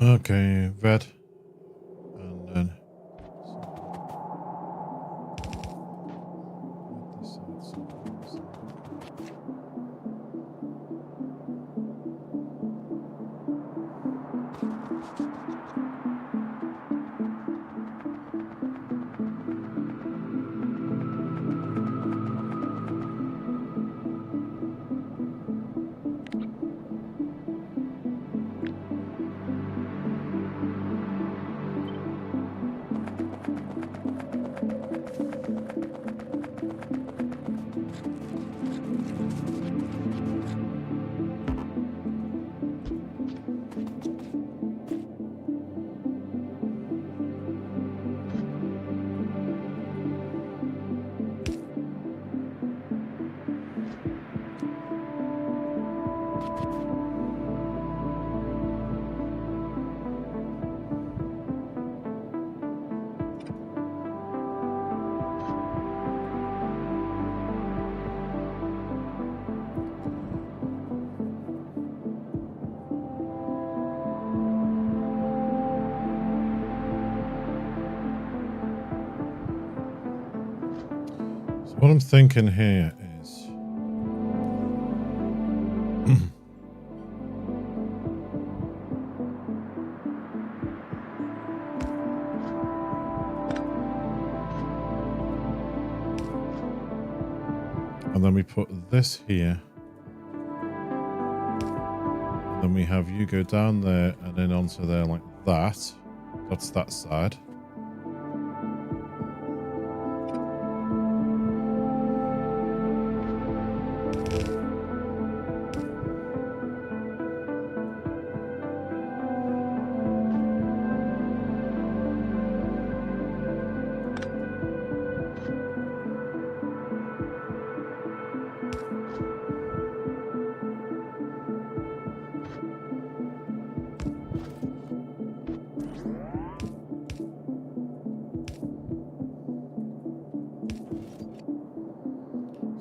Okay, red. And then this side. What I'm thinking here is and then we put this here. And then we have you go down there and then onto there like that. That's that side.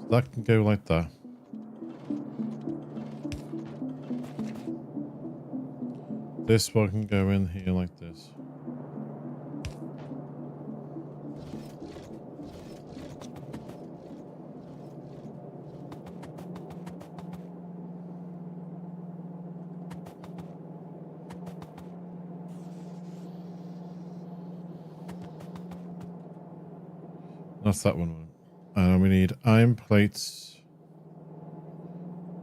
That can go like that. This one can go in here like this. That's that one. We need iron plates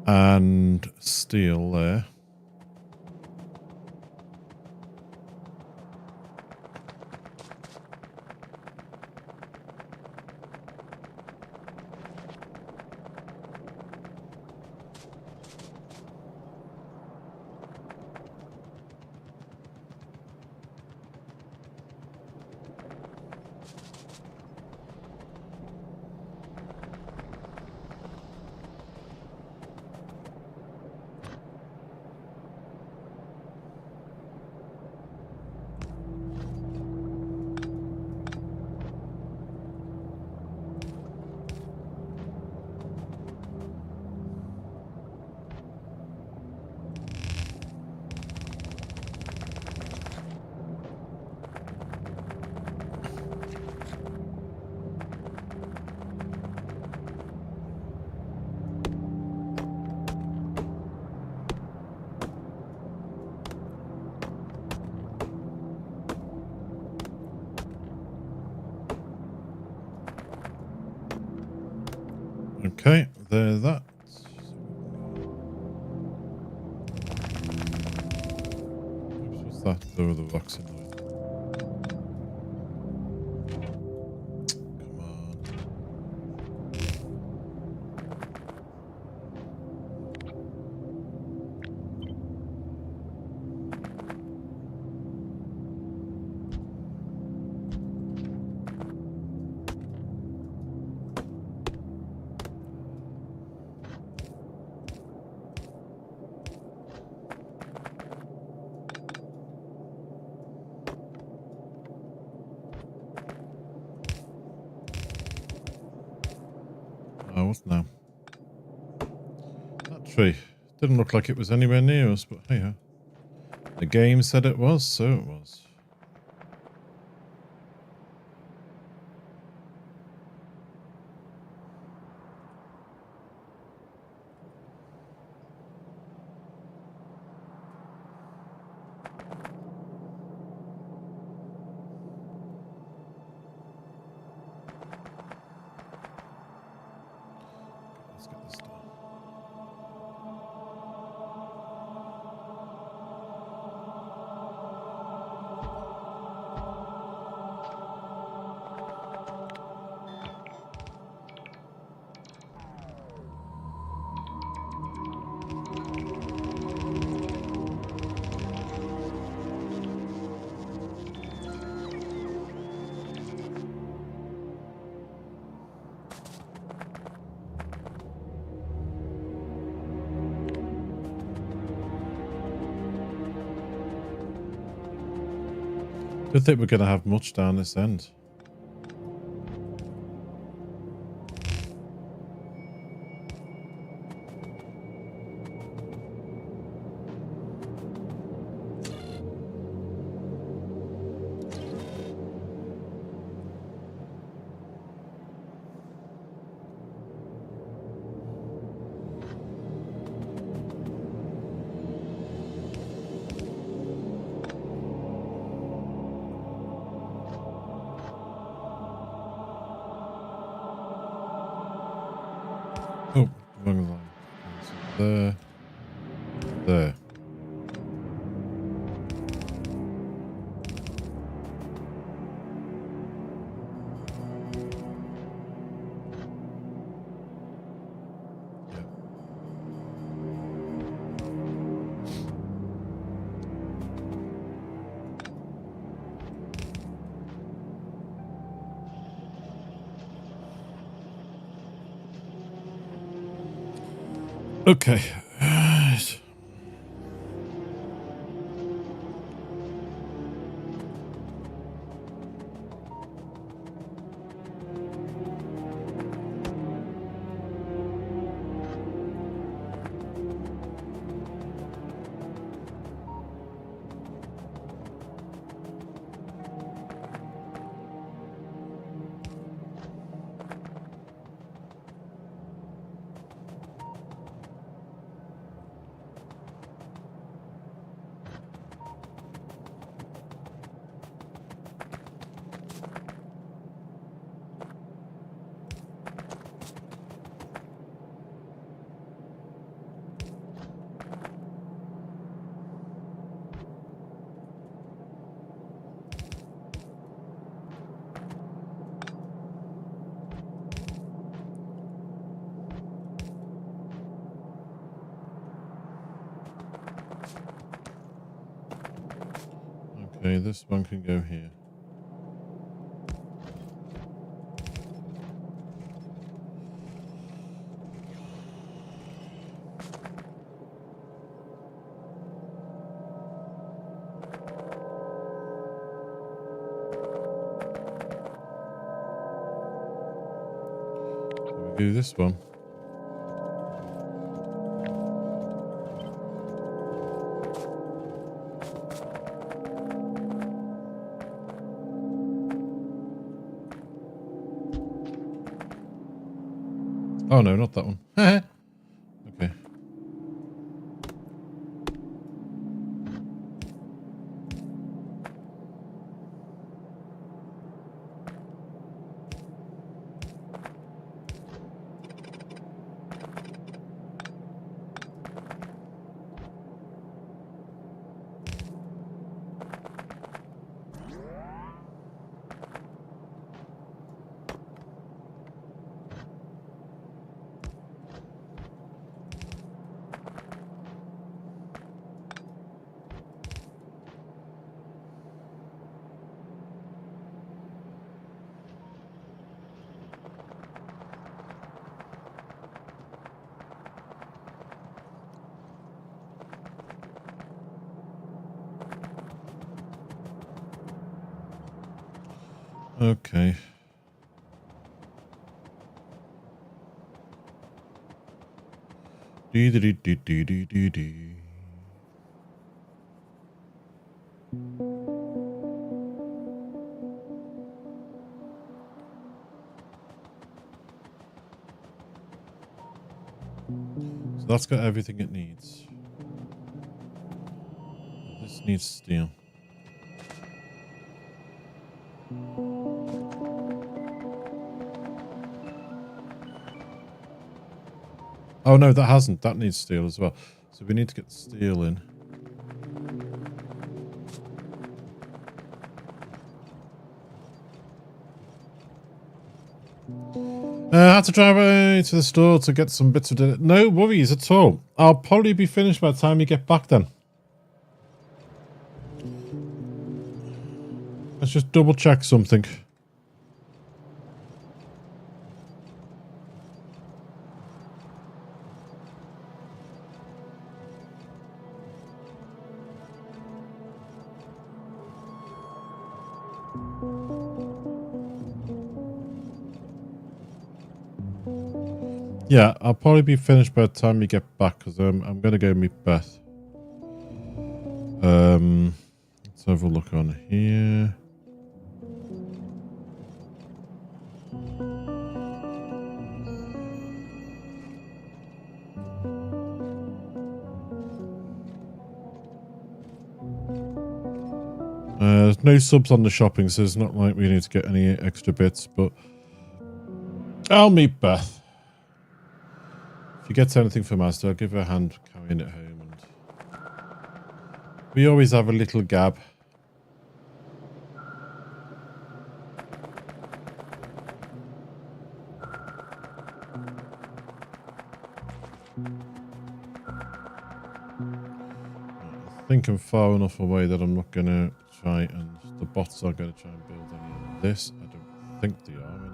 and steel there. Okay, there's that. Oops, what's that? There are the rocks in the way. Come on. Oh, what now? That tree. Didn't look like it was anywhere near us, but hey ho. The game said it was, so it was. Let's get this done. Don't think we're going to have much down this end. Oh, wrong line. There. There. Yeah. Okay. Okay, this one can go here. So we do this one. Oh no, not that one. Okay. Okay. Dee dee dee dee dee dee dee. So that's got everything it needs. This needs steel. Oh no, that hasn't. That needs steel as well. So we need to get the steel in. I had to drive away to the store to get some bits of dinner. No worries at all. I'll probably be finished by the time you get back then. Let's just double check something. Yeah, I'll probably be finished by the time you get back because I'm going to go meet Beth. Let's have a look on here. There's no subs on the shopping, so it's not like we need to get any extra bits, but I'll meet Beth. If you get anything from Asda, I'll give her a hand carrying it home, and we always have a little gab. I think I'm far enough away that I'm not going to try, and the bots are going to try and build any of this. I don't think they are anyway.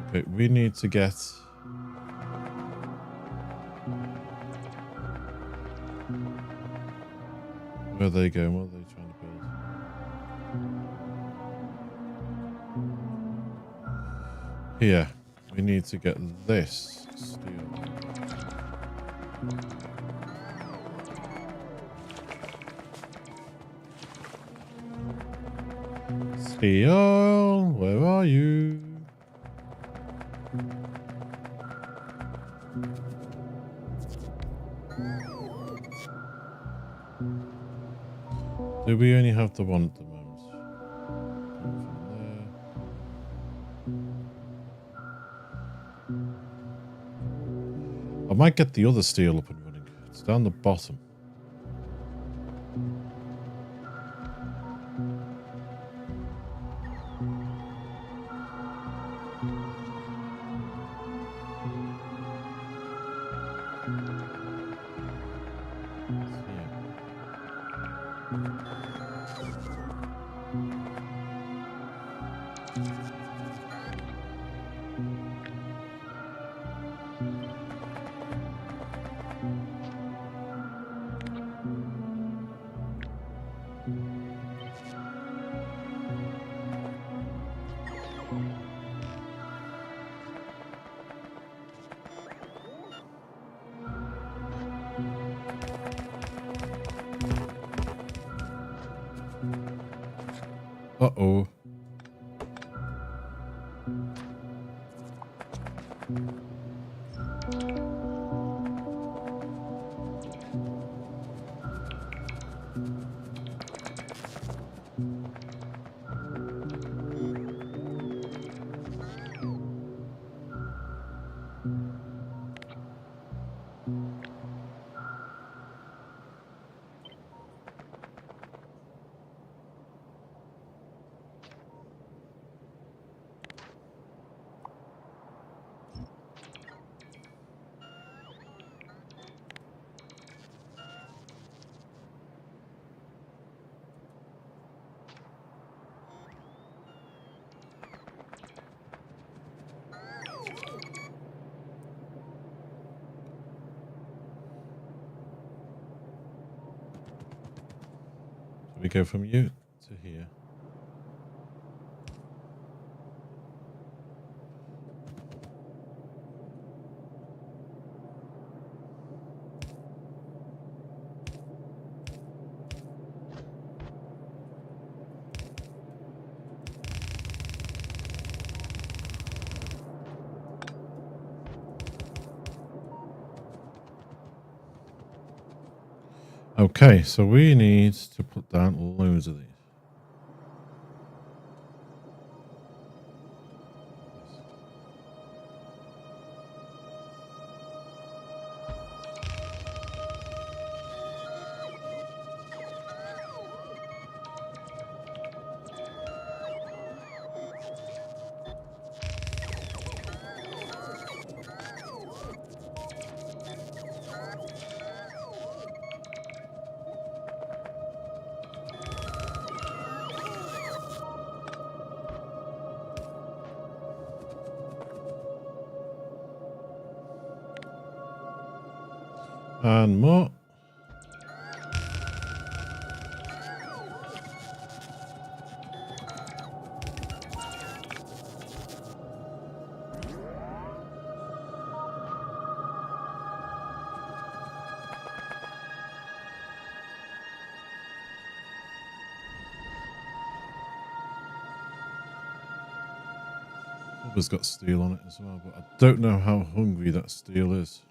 Okay, we need to get... Where are they going? What are they trying to build? Here, we need to get this steel. Steel, where are you? Do we only have the one at the moment? I might get the other steel up and running. It's down the bottom. Uh-oh. We go from you to here. Okay, so we need to put down loads of these. And more. It's got steel on it as well, but I don't know how hungry that steel is.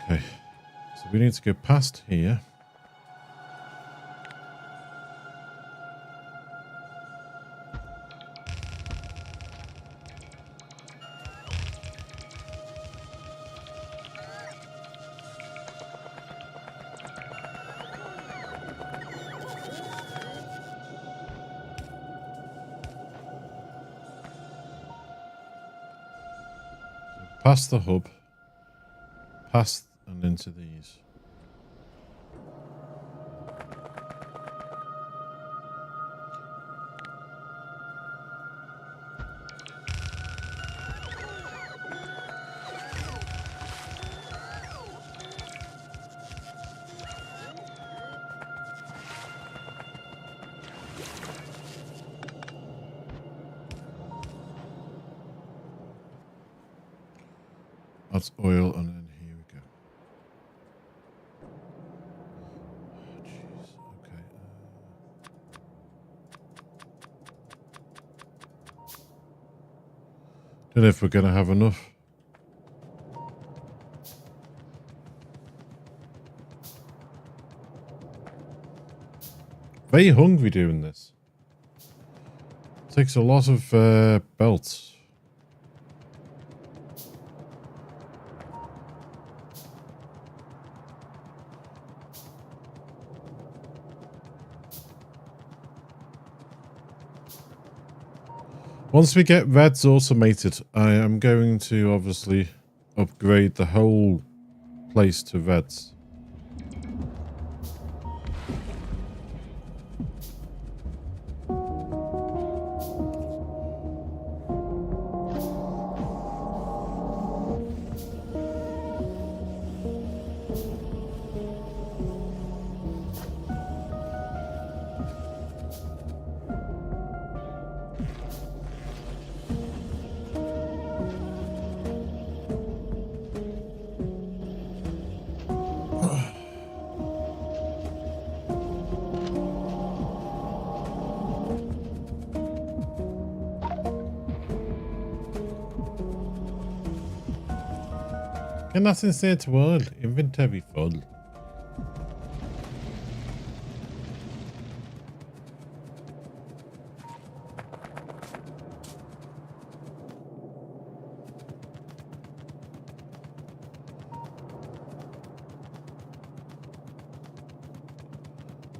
Okay, so we need to go past here. Past the hub, past and into these. That's oil, and then here we go. Oh, jeez. Okay. Don't know if we're going to have enough. Very hungry doing this. Takes a lot of belts. Once we get reds automated, I am going to obviously upgrade the whole place to reds. Can that insert word? Inventory full.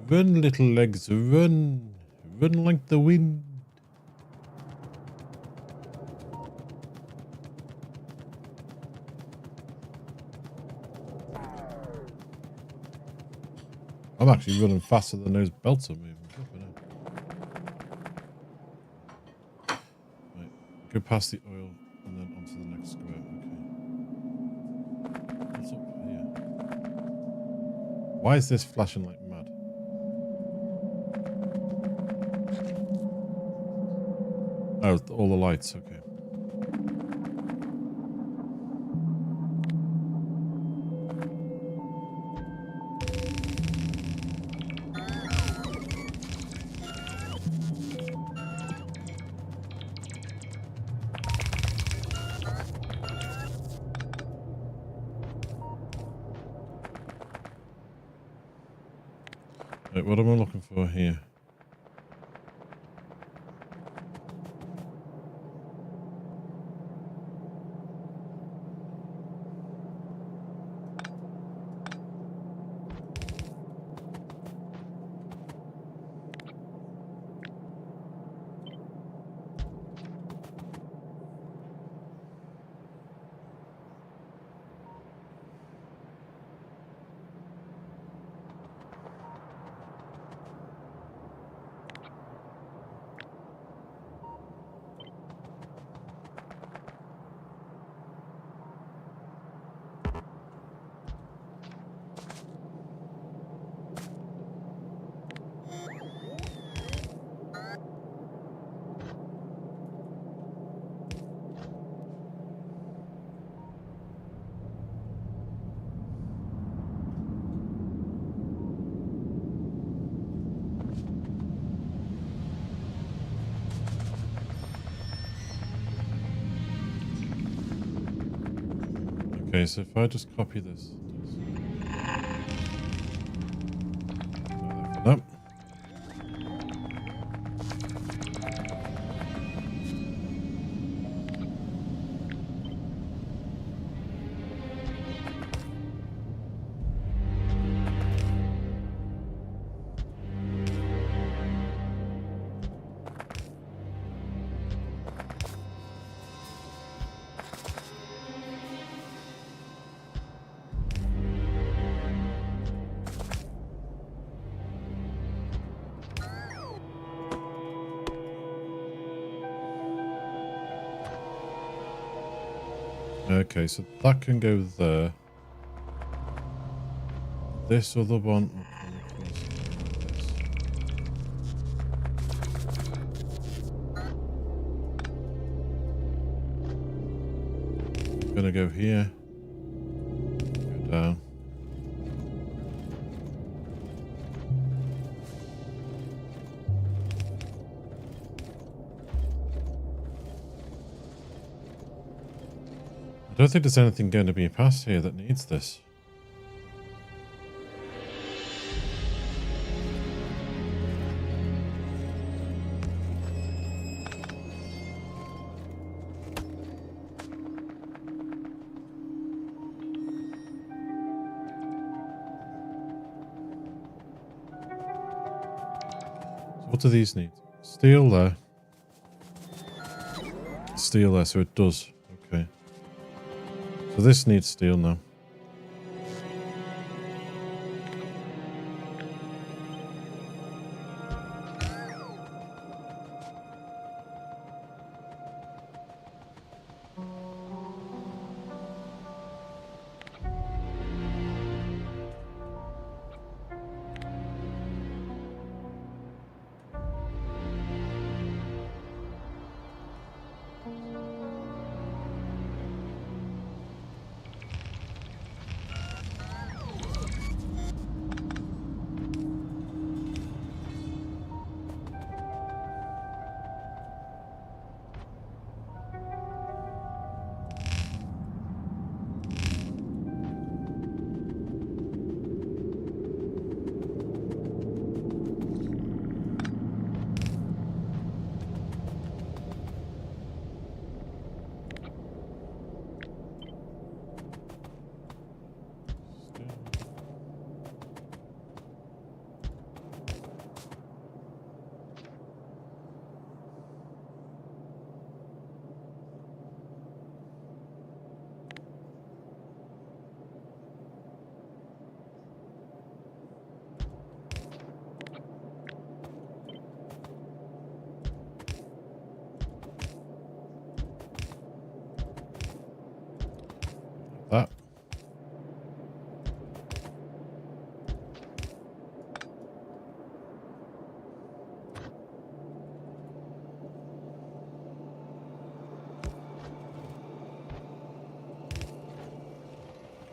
Run, little legs, run. Run like the wind. I'm actually running faster than those belts are moving. Right, go past the oil and then onto the next square. Okay. What's up here? Why is this flashing like mad? Oh, all the lights. Okay. Right, what am I looking for here? Okay, so if I just copy this. Nope. Okay, so that can go there. This other one. I'm gonna go here. Go down. I don't think there's anything going to be past here that needs this. So what do these need? Steel there. Steel there, so it does. Okay. So this needs steel now. That.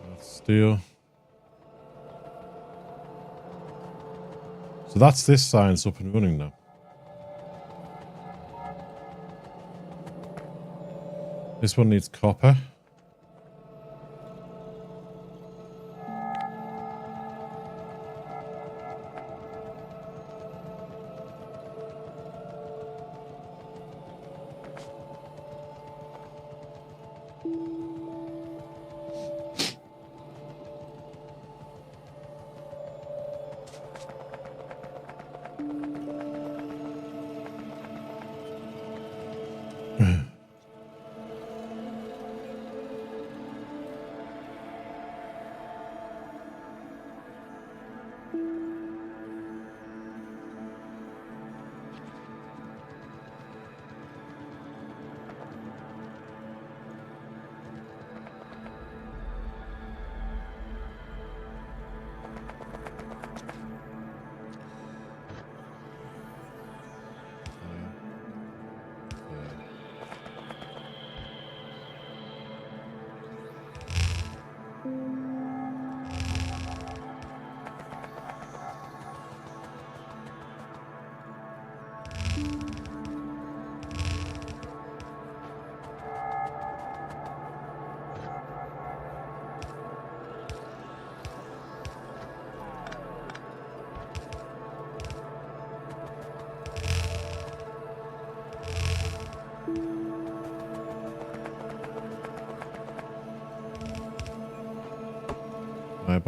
That's steel. So that's this science up and running now. This one needs copper.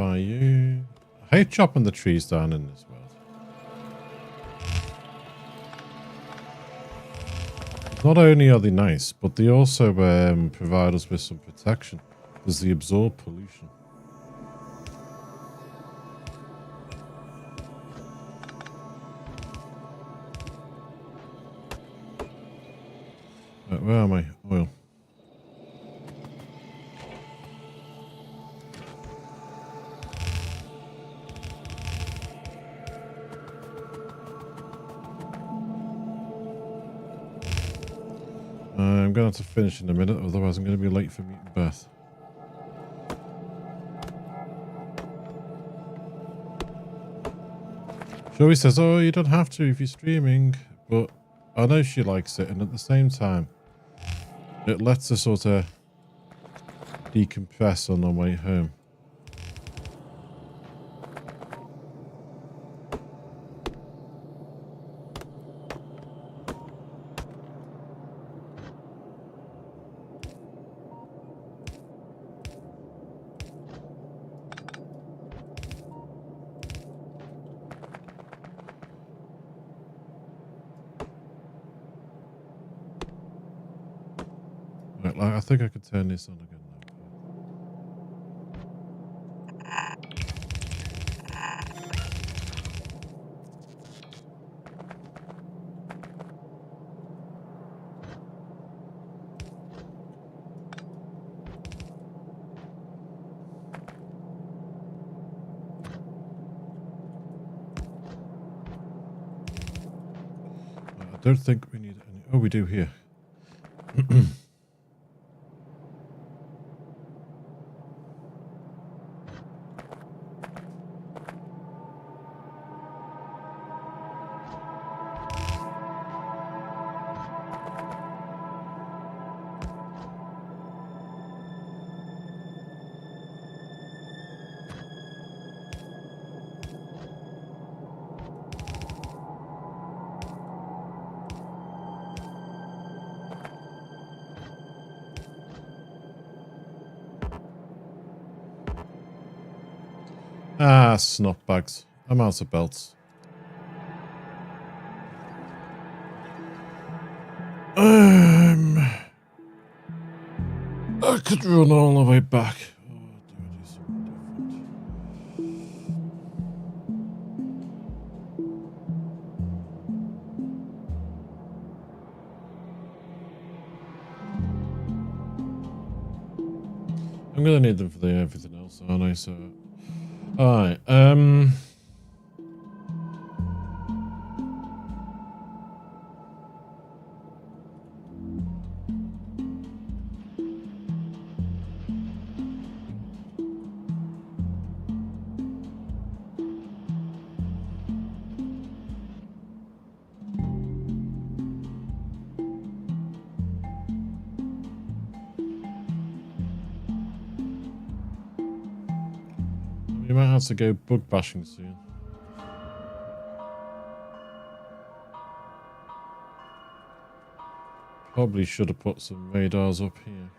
by you. I hate chopping the trees down in this world. Not only are they nice, but they also provide us with some protection because they absorb pollution. Right, where am I? Oil. I'm going to have to finish in a minute, otherwise I'm going to be late for meeting Beth. She always says, oh, you don't have to if you're streaming, but I know she likes it, and at the same time, it lets her sort of decompress on our way home. Right, I think I could turn this on again now. I don't think we need any. Oh, we do here. Ah, snot bags. I'm out of belts. I could run all the way back. Oh, do I do something different? I'm gonna need them for everything else, aren't I? So, all right. You might have to go bug bashing soon. Probably should have put some radars up here.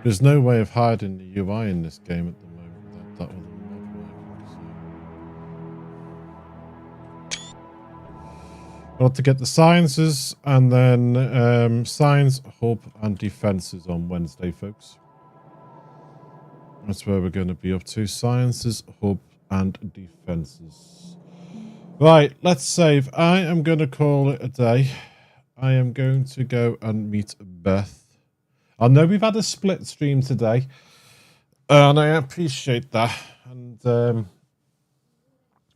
There's no way of hiding the UI in this game at the moment without that other mod working. So. Got to get the sciences and then science, hub and defenses on Wednesday, folks. That's where we're going to be up to. Sciences, hub and defenses. Right, let's save. I am going to call it a day. I am going to go and meet Beth. I know we've had a split stream today, and I appreciate that. And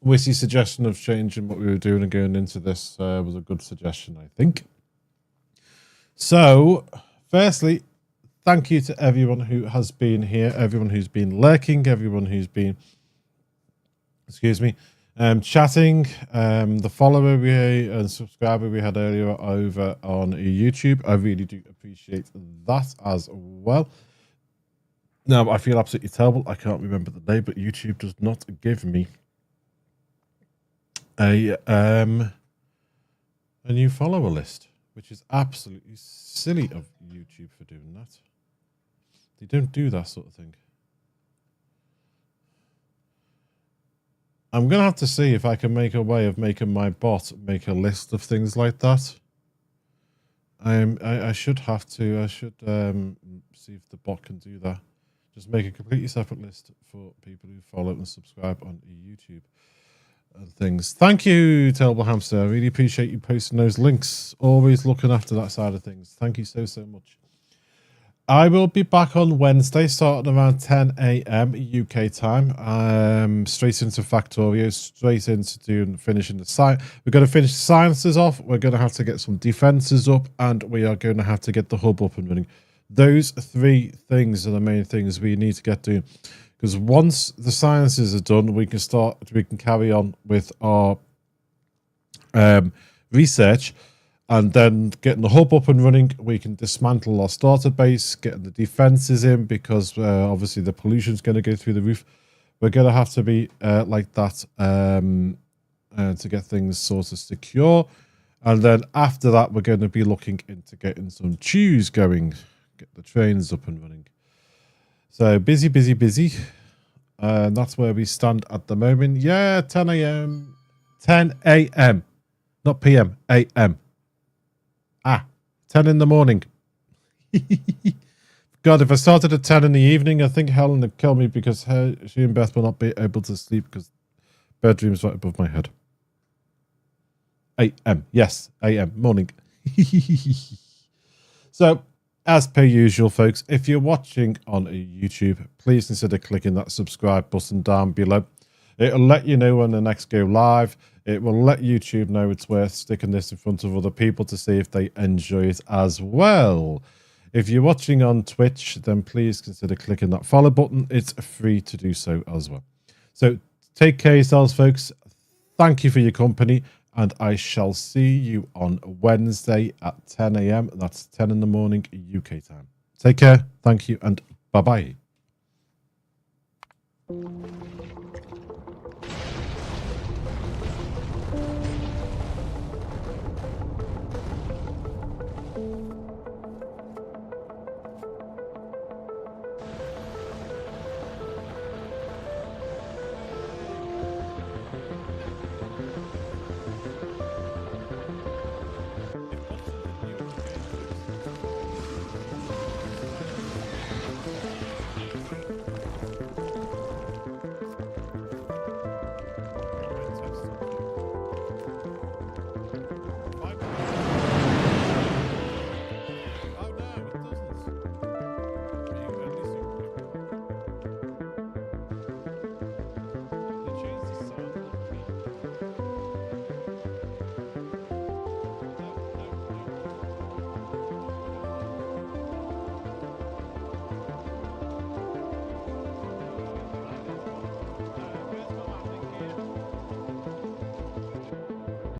Wissy's suggestion of changing what we were doing and going into this was a good suggestion, I think. So, firstly, thank you to everyone who has been here, everyone who's been lurking, everyone who's been, chatting, the follower and subscriber we had earlier over on YouTube. I really do appreciate that as well. Now, I feel absolutely terrible. I can't remember the day, but YouTube does not give me a new follower list, which is absolutely silly of YouTube for doing that. They don't do that sort of thing. I'm going to have to see if I can make a way of making my bot make a list of things like that. I should have to. I should see if the bot can do that. Just make a completely separate list for people who follow and subscribe on YouTube and things. Thank you, Terrible Hamster. I really appreciate you posting those links. Always looking after that side of things. Thank you so much. I will be back on Wednesday, starting around 10 a.m. UK time. Straight into Factorio, straight into finishing the site. We're going to finish the sciences off. We're going to have to get some defenses up, and we are going to have to get the hub up and running. Those three things are the main things we need to get doing. Because once the sciences are done, we can carry on with our research. And then getting the hub up and running, we can dismantle our starter base, getting the defenses in, because obviously the pollution is going to go through the roof. We're going to have to be like that to get things sort of secure. And then after that, we're going to be looking into getting some chews going, get the trains up and running. So busy. And that's where we stand at the moment. Yeah, 10 a.m. 10 a.m. Not p.m. a.m. 10 in the morning. God, if I started at 10 in the evening, I think Helen would kill me, because she and Beth will not be able to sleep because bedroom's right above my head. a.m. Yes, a.m. morning. So, as per usual, folks, if you're watching on YouTube, please consider clicking that subscribe button down below. It'll let you know when the next go live. It will let YouTube know it's worth sticking this in front of other people to see if they enjoy it as well. If you're watching on Twitch, then please consider clicking that follow button. It's free to do so as well. So take care of yourselves, folks. Thank you for your company, and I shall see you on Wednesday at 10 a.m. That's 10 in the morning UK time. Take care. Thank you, and bye-bye.